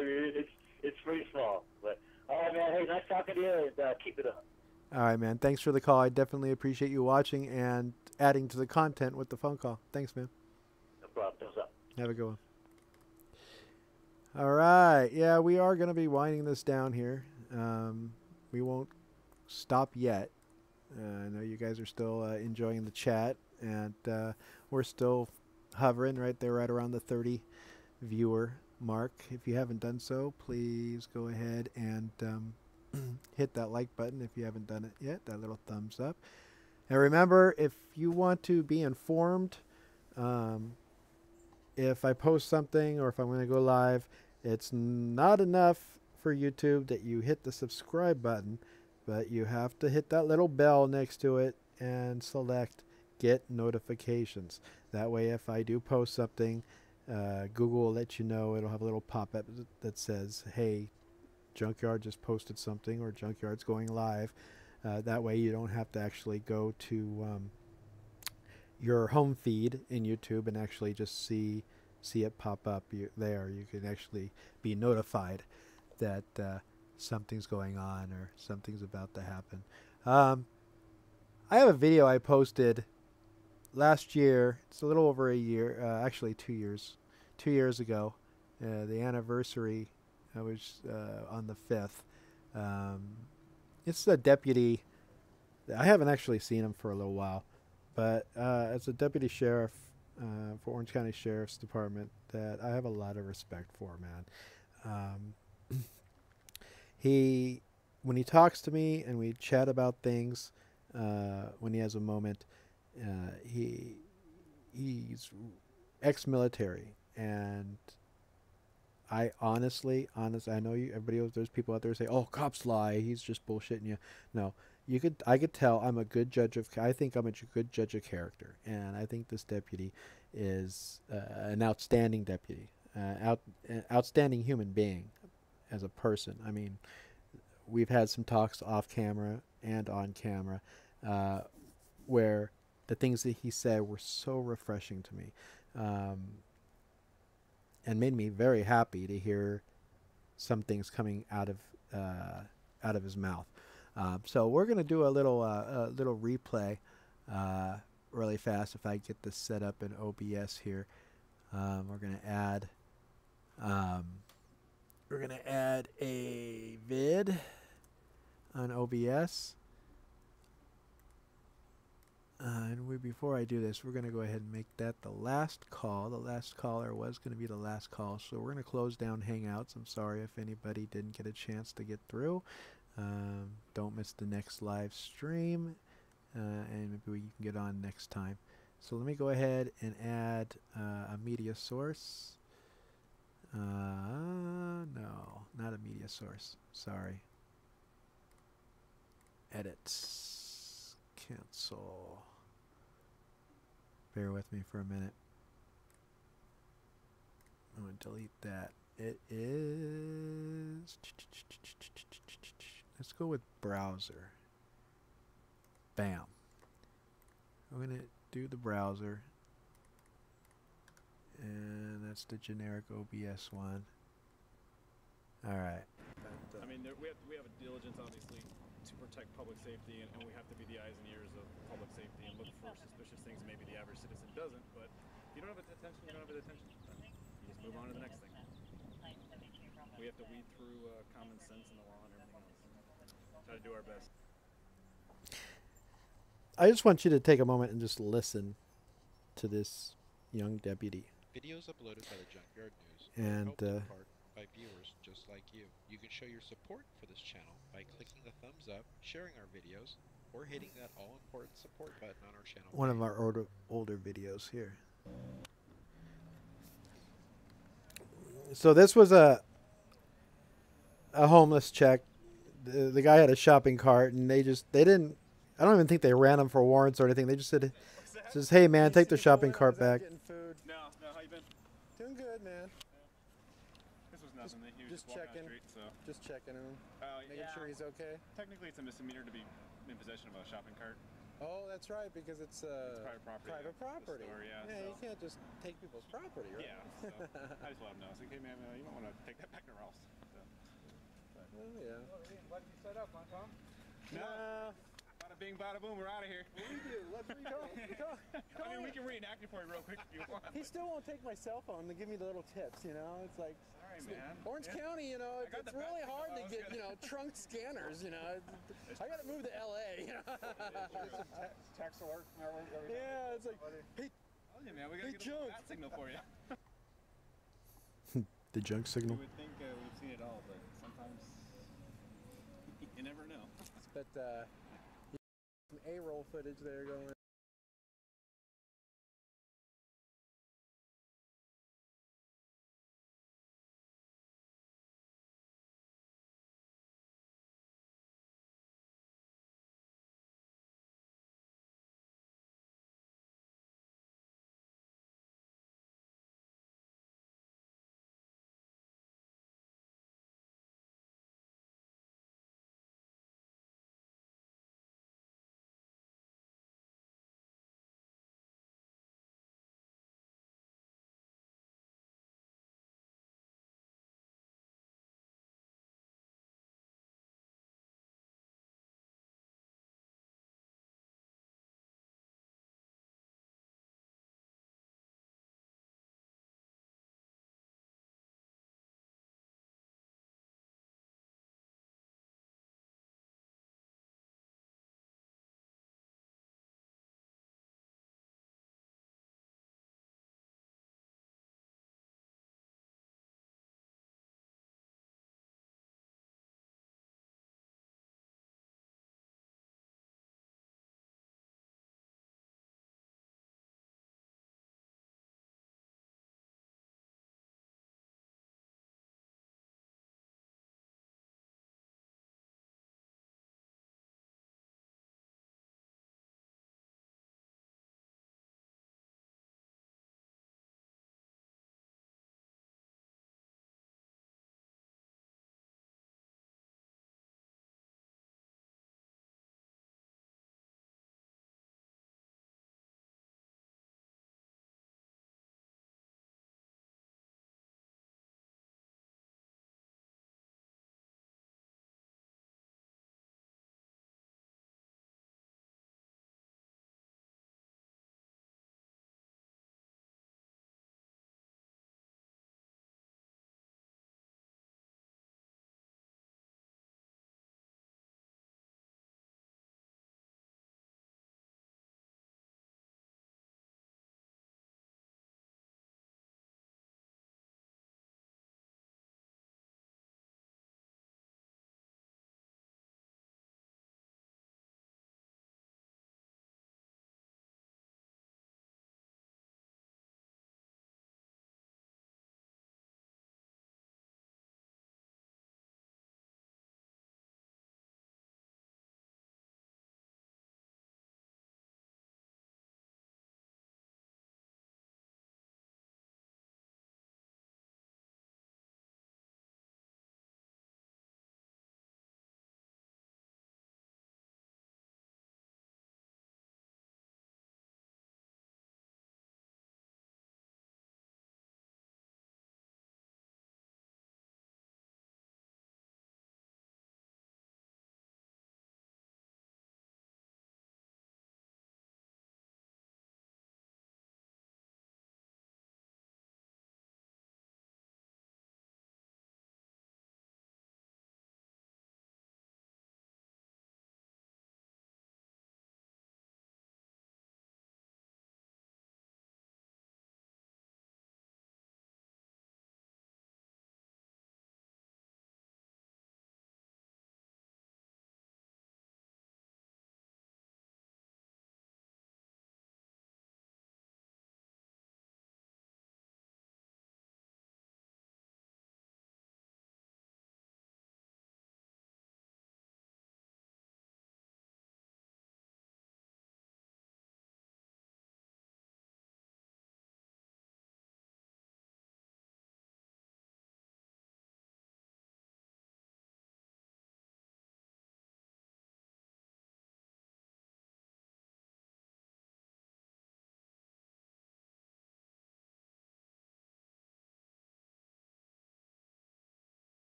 mean, it's pretty small. But all right, man. Hey, nice talking to you, and keep it up. All right, man. Thanks for the call. I definitely appreciate you watching and adding to the content with the phone call. Thanks, man. No problem. Thumbs up. Have a good one. All right. Yeah, we are going to be winding this down here. We won't stop yet. I know you guys are still enjoying the chat, and we're still hovering right there, right around the 30 viewer mark. If you haven't done so, please go ahead and hit that like button if you haven't done it yet, that little thumbs up. And remember, if you want to be informed, if I post something or if I'm going to go live, it's not enough for YouTube that you hit the subscribe button, but you have to hit that little bell next to it and select get notifications. That way, if I do post something, Google will let you know. It'll have a little pop-up that says, hey, Junkyard just posted something, or Junkyard's going live. That way you don't have to actually go to your home feed in YouTube and actually just see it pop up there. You can actually be notified that something's going on or something's about to happen. I have a video I posted last year. It's a little over a year, actually 2 years. 2 years ago, the anniversary was on the 5th. It's a deputy. I haven't actually seen him for a little while, but it's a deputy sheriff for Orange County Sheriff's Department that I have a lot of respect for, man. When he talks to me and we chat about things, when he has a moment, he's ex-military, and I honestly, I know everybody, there's people out there who say, "Oh, cops lie. He's just bullshitting you." No, I could tell I'm a good judge I think I'm a good judge of character, and I think this deputy is an outstanding deputy, an outstanding human being as a person. I mean, we've had some talks off camera and on camera where the things that he said were so refreshing to me. And made me very happy to hear some things coming out of his mouth. So we're going to do a little replay really fast. If I get this set up in OBS here, we're going to add a vid on OBS. And before I do this, we're going to go ahead and make that the last call. The last caller was going to be the last call. So we're going to close down Hangouts. I'm sorry if anybody didn't get a chance to get through. Don't miss the next live stream. And maybe we can get on next time. So let me go ahead and add a media source. No, not a media source. Sorry. Edit. Cancel. Bear with me for a minute. I'm going to delete that. It is... Let's go with browser. Bam. I'm going to do the browser. And that's the generic OBS one. Alright. I mean, we have a diligence, obviously, to protect public safety, and we have to be the eyes and ears of public safety and look for suspicious things maybe the average citizen doesn't. But if you don't have attention, you don't have attention. You just move on to the next thing. We have to weed through common sense and the law and everything else. Try to do our best. I just want you to take a moment and just listen to this young deputy. Videos uploaded by the Junkyard News and by viewers just like you. You can show your support for this channel by clicking the thumbs up, sharing our videos, or hitting that all-important support button on our channel. One of our older videos here. So this was a homeless check the guy had a shopping cart, and they didn't. I don't even think they ran him for warrants or anything. They just said, "Hey man, take the shopping cart back." No, how you been? Doing good, man. This was nothing. He was Just walking checking. on the street, so. Just checking him. Making sure he's okay. Technically, it's a misdemeanor to be in possession of a shopping cart. Oh, that's right, because it's private property. Private property. The store, yeah. You can't just take people's property, right? Yeah. So I just let him know. It's like, hey man, you might want to take that back to Ralph's. So, Oh yeah. What did you set up, huh, Tom? No. Bada bing, bada boom, we're out of here. What do we do? Let's go. I mean, we can reenact it for you real quick if you want. He still won't take my cell phone to give me the little tips, you know? It's like, sorry, man. Orange County, you know, it's really hard to get, you know, trunk scanners, you know. I got to move to LA, you know. Tax alert. Yeah, it's like, hey, Oh, yeah, man, we got to get a bat signal for you. The junk signal. You would think we've seen it all, but sometimes you never know. but some A-roll footage there going.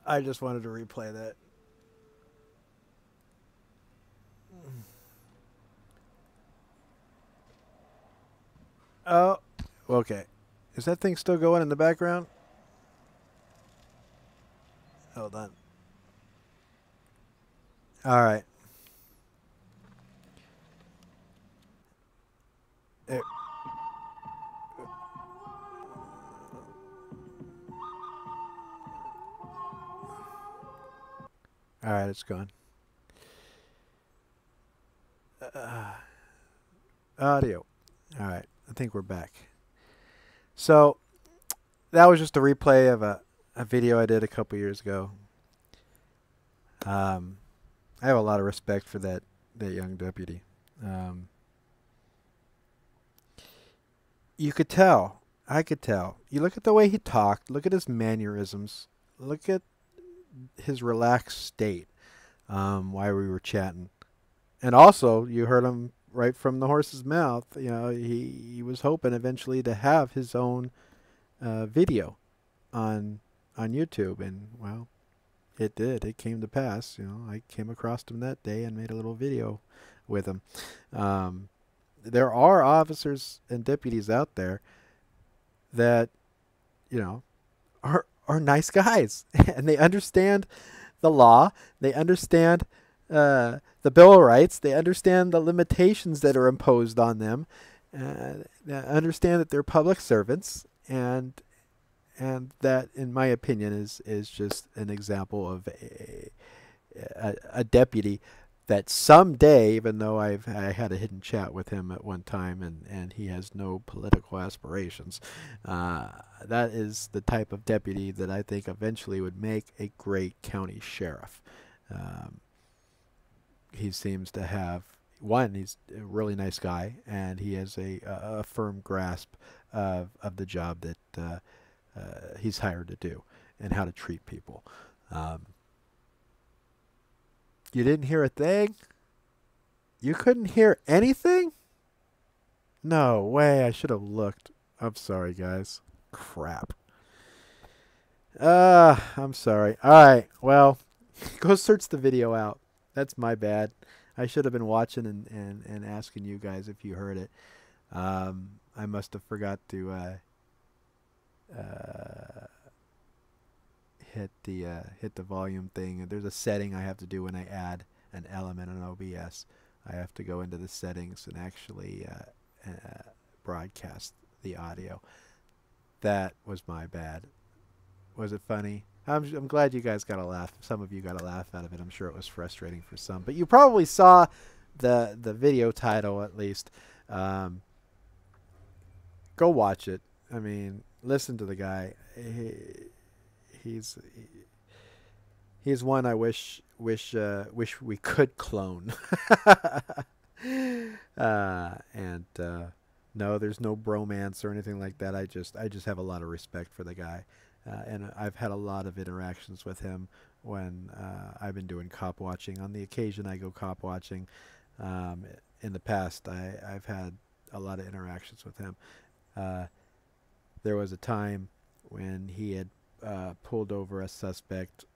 I just wanted to replay that. Oh, okay. Is that thing still going in the background? Hold on. All right. There. All right, it's gone. Audio. All right, I think we're back. So that was just a replay of a video I did a couple years ago. I have a lot of respect for that young deputy. You could tell. I could tell. You look at the way he talked. Look at his mannerisms. Look at his relaxed state while we were chatting. And also, you heard him right from the horse's mouth. You know, he was hoping eventually to have his own video on YouTube, and well, it did. It came to pass. You know, I came across him that day and made a little video with him. There are officers and deputies out there that, you know, are nice guys, and they understand the law. They understand the Bill of Rights. They understand the limitations that are imposed on them. They understand that they're public servants, and that, in my opinion, is just an example of a deputy that someday, even though I had a hidden chat with him at one time, and he has no political aspirations, that is the type of deputy that I think eventually would make a great county sheriff. He seems to have, one, he's a really nice guy, and he has a firm grasp of the job that he's hired to do and how to treat people. You didn't hear a thing? You couldn't hear anything? No way. I should have looked. I'm sorry, guys. Crap. I'm sorry. All right. Well, go search the video out. That's my bad. I should have been watching and asking you guys if you heard it. I must have forgot to hit the volume thing. There's a setting I have to do when I add an element in OBS. I have to go into the settings and actually broadcast the audio. That was my bad. Was it funny? I'm glad you guys got a laugh. Some of you got a laugh out of it. I'm sure it was frustrating for some, but you probably saw the video title at least. Go watch it. I mean, listen to the guy. He's one I wish we could clone. No, there's no bromance or anything like that. I just have a lot of respect for the guy, and I've had a lot of interactions with him when I've been doing cop watching. On the occasion I go cop watching, in the past I've had a lot of interactions with him. There was a time when he had pulled over a suspect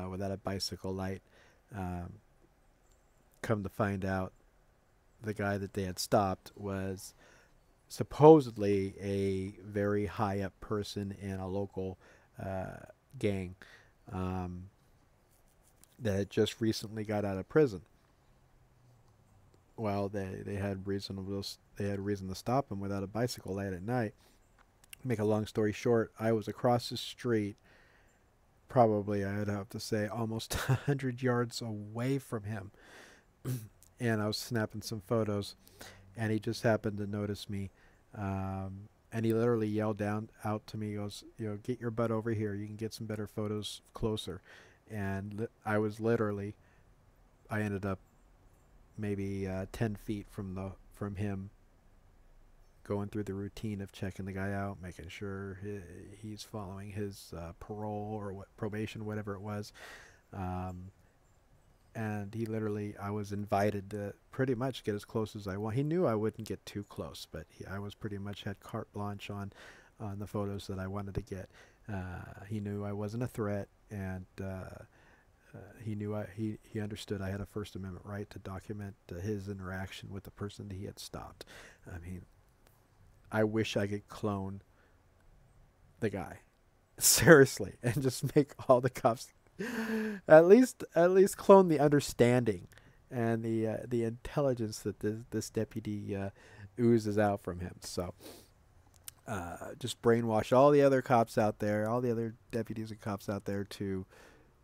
without a bicycle light. Come to find out, the guy that they had stopped was supposedly a very high up person in a local gang that had just recently got out of prison. Well, they had reason to stop him without a bicycle light at night. Make a long story short, I was across the street, probably I'd have to say almost 100 yards away from him, and I was snapping some photos, and he just happened to notice me, and he literally yelled out to me. He goes, you know, get your butt over here. You can get some better photos closer. And I ended up maybe 10 feet from him, going through the routine of checking the guy out, making sure he's following his parole or probation, whatever it was. And he literally, I was invited to pretty much get as close as I want. He knew I wouldn't get too close, but I was pretty much had carte blanche on the photos that I wanted to get. He knew I wasn't a threat. and he knew he understood I had a First Amendment right to document his interaction with the person that he had stopped. I mean, I wish I could clone the guy, seriously, and just make all the cops at least clone the understanding and the intelligence that this deputy oozes out from him. So just brainwash all the other cops out there, all the other deputies and cops out there to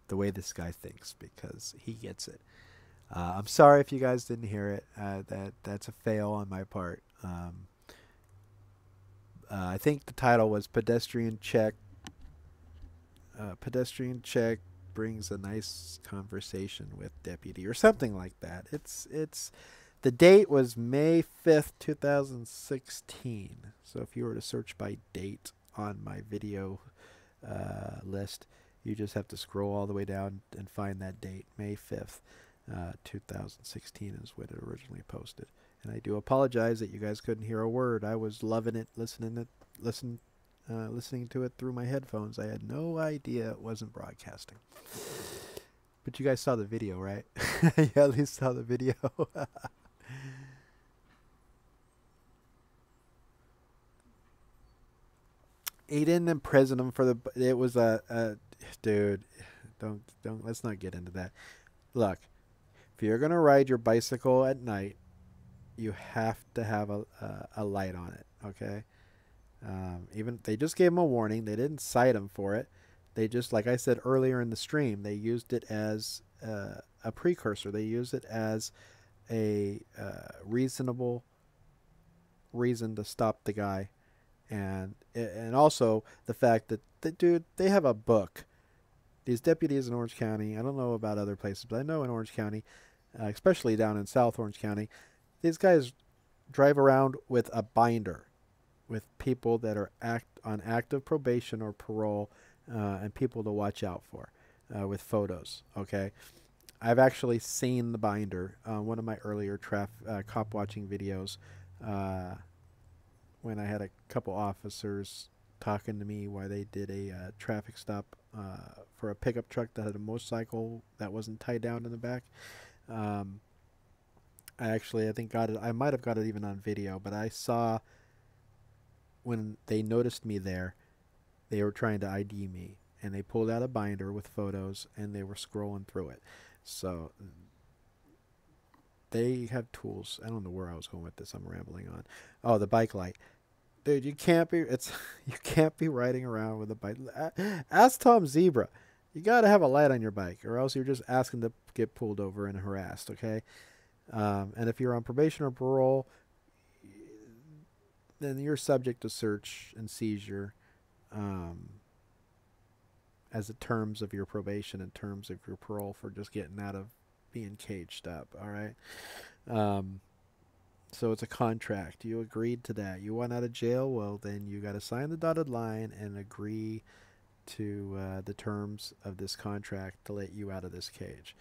the way this guy thinks, because he gets it. I'm sorry if you guys didn't hear it. That's a fail on my part. I think the title was Pedestrian Check. Pedestrian Check brings a nice conversation with deputy, or something like that. It's the date was May 5th, 2016. So if you were to search by date on my video list, you just have to scroll all the way down and find that date. May 5th, 2016 is when it originally posted. And I do apologize that you guys couldn't hear a word. I was loving it, listening to it through my headphones. I had no idea it wasn't broadcasting. But you guys saw the video, right? You at least saw the video. He didn't imprison him for it was a dude. Don't let's not get into that. Look, if you're gonna ride your bicycle at night, you have to have a light on it. Okay. Even they just gave him a warning. They didn't cite him for it. They just, like I said earlier in the stream, they used it as a precursor. They used it as a reasonable reason to stop the guy, and also the fact that they have a book. These deputies in Orange County, I don't know about other places, but I know in Orange County, especially down in South Orange County, these guys drive around with a binder with people that are on active probation or parole, and people to watch out for, with photos. Okay, I've actually seen the binder. One of my earlier cop watching videos, when I had a couple officers talking to me while they did a traffic stop for a pickup truck that had a motorcycle that wasn't tied down in the back. I think got it. I might have got it even on video, but I saw when they noticed me there, they were trying to ID me, and they pulled out a binder with photos, and they were scrolling through it. So they have tools. I don't know where I was going with this. I'm rambling on. Oh, the bike light. Dude, you can't be riding around with a bike. Ask Tom Zebra. You got to have a light on your bike, or else you're just asking to get pulled over and harassed, okay? And if you're on probation or parole, then you're subject to search and seizure as the terms of your probation and terms of your parole for just getting out of being caged up, all right? So it's a contract. You agreed to that. You want out of jail, well, then you got to sign the dotted line and agree to the terms of this contract to let you out of this cage.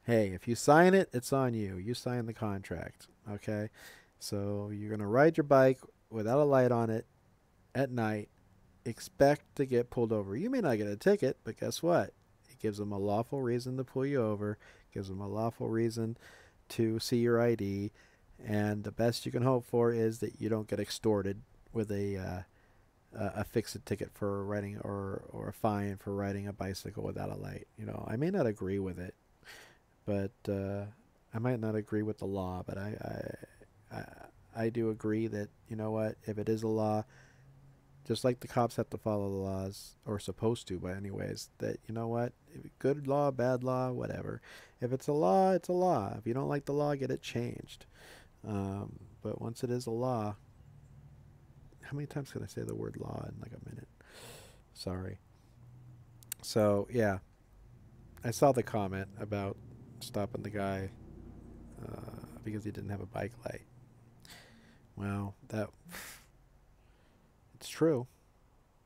Hey, if you sign it, it's on you. You sign the contract, okay? So you're going to ride your bike without a light on it at night, expect to get pulled over. You may not get a ticket, but guess what? It gives them a lawful reason to pull you over, gives them a lawful reason to see your ID, and the best you can hope for is that you don't get extorted with a fix-it ticket for riding or a fine for riding a bicycle without a light. You know, I may not agree with it, but I might not agree with the law, but I do agree that, you know what, if it is a law, just like the cops have to follow the laws, or supposed to, but anyways, that, you know what, good law, bad law, whatever. If it's a law, it's a law. If you don't like the law, get it changed. But once it is a law, how many times can I say the word law in like a minute? Sorry. So, yeah. I saw the comment about stopping the guy because he didn't have a bike light. Well, it's true.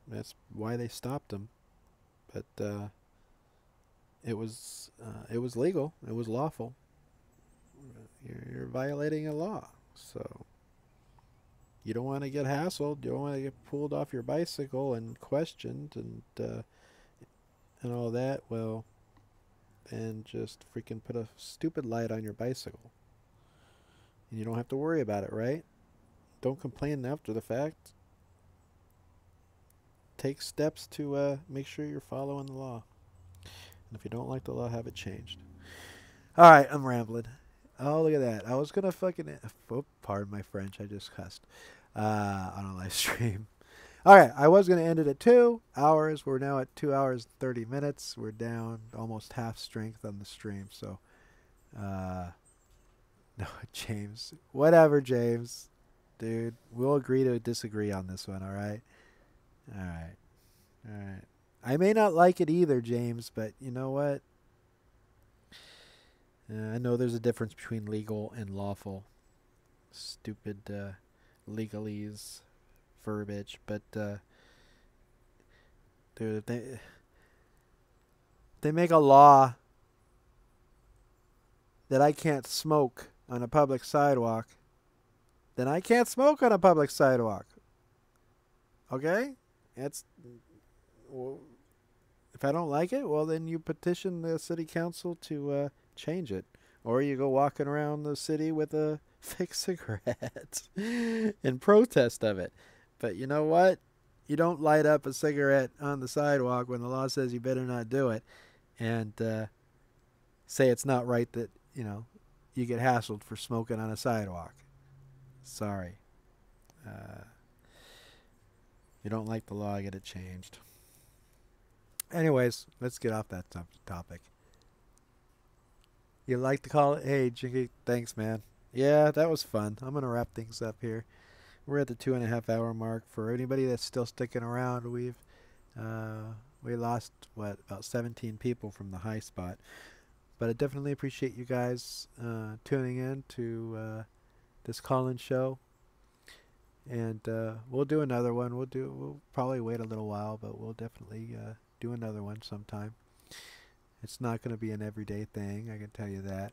That's why they stopped him. But it was legal. It was lawful. You're violating a law. So you don't want to get hassled. You don't want to get pulled off your bicycle and questioned. And and all that, well, then just freaking put a stupid light on your bicycle. And you don't have to worry about it, right? Don't complain after the fact. Take steps to make sure you're following the law. And if you don't like the law, have it changed. Alright, I'm rambling. Oh, look at that. I was going to fucking... Oh, pardon my French. I just cussed. On a live stream. Alright, I was going to end it at 2 hours. We're now at 2 hours and 30 minutes. We're down almost half strength on the stream. So, no, James. Whatever, James. Dude, we'll agree to disagree on this one, alright? Alright. Alright. I may not like it either, James, but you know what? I know there's a difference between legal and lawful. Stupid legalese verbiage, but dude, they make a law that I can't smoke on a public sidewalk, then I can't smoke on a public sidewalk. Okay? It's... Well, if I don't like it, well, then you petition the city council to change it. Or you go walking around the city with a fake cigarette in protest of it. But you know what? You don't light up a cigarette on the sidewalk when the law says you better not do it, and say it's not right that, you know, you get hassled for smoking on a sidewalk. Sorry. You don't like the law, get it changed. Anyways, let's get off that topic. You like to call it? Hey, Jinky, thanks, man. Yeah, that was fun. I'm going to wrap things up here. We're at the 2.5 hour mark. For anybody that's still sticking around, we lost, about 17 people from the high spot. But I definitely appreciate you guys tuning in to this call-in show. And we'll do another one. We'll probably wait a little while, but we'll definitely do another one sometime. It's not going to be an everyday thing, I can tell you that.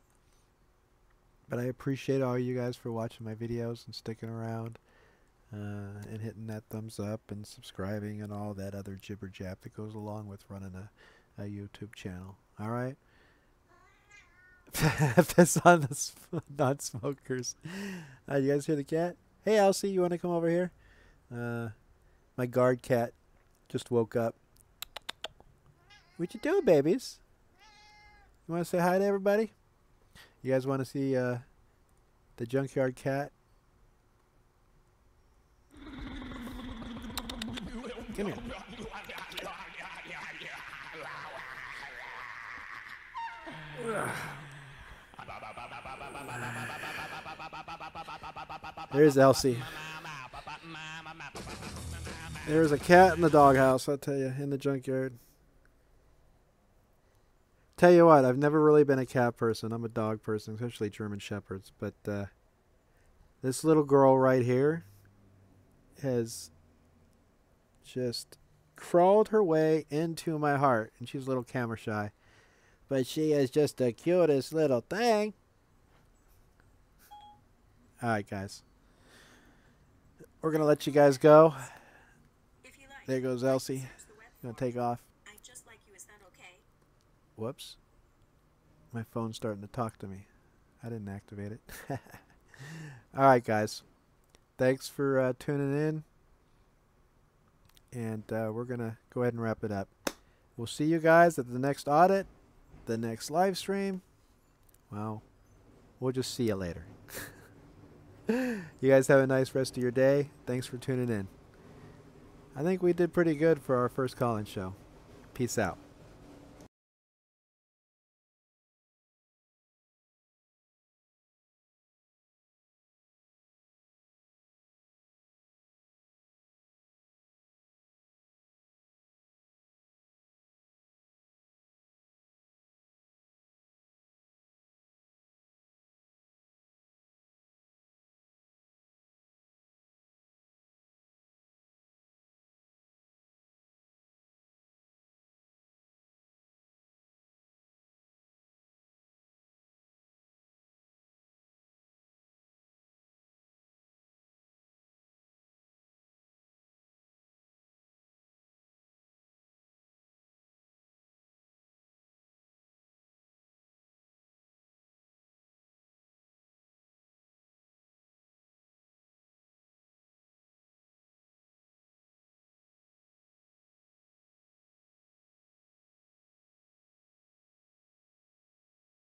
But I appreciate all you guys for watching my videos and sticking around and hitting that thumbs up and subscribing and all that other jibber jab that goes along with running a YouTube channel. All right? Piss on the non-smokers. You guys hear the cat? Hey, Elsie, you want to come over here? My guard cat just woke up. What you doing, babies? You want to say hi to everybody? You guys want to see the Junkyard cat? Come here. There's Elsie. There's a cat in the doghouse, I'll tell you, in the junkyard. Tell you what, I've never really been a cat person. I'm a dog person, especially German Shepherds. But this little girl right here has just crawled her way into my heart. And she's a little camera shy. But she is just the cutest little thing. Alright, guys. We're going to let you guys go. There goes Elsie. Going to take off. Whoops. My phone's starting to talk to me. I didn't activate it. Alright, guys. Thanks for tuning in. And we're going to go ahead and wrap it up. We'll see you guys at the next audit, the next live stream. Well, we'll just see you later. You guys have a nice rest of your day. Thanks for tuning in. I think we did pretty good for our first call-in show. Peace out.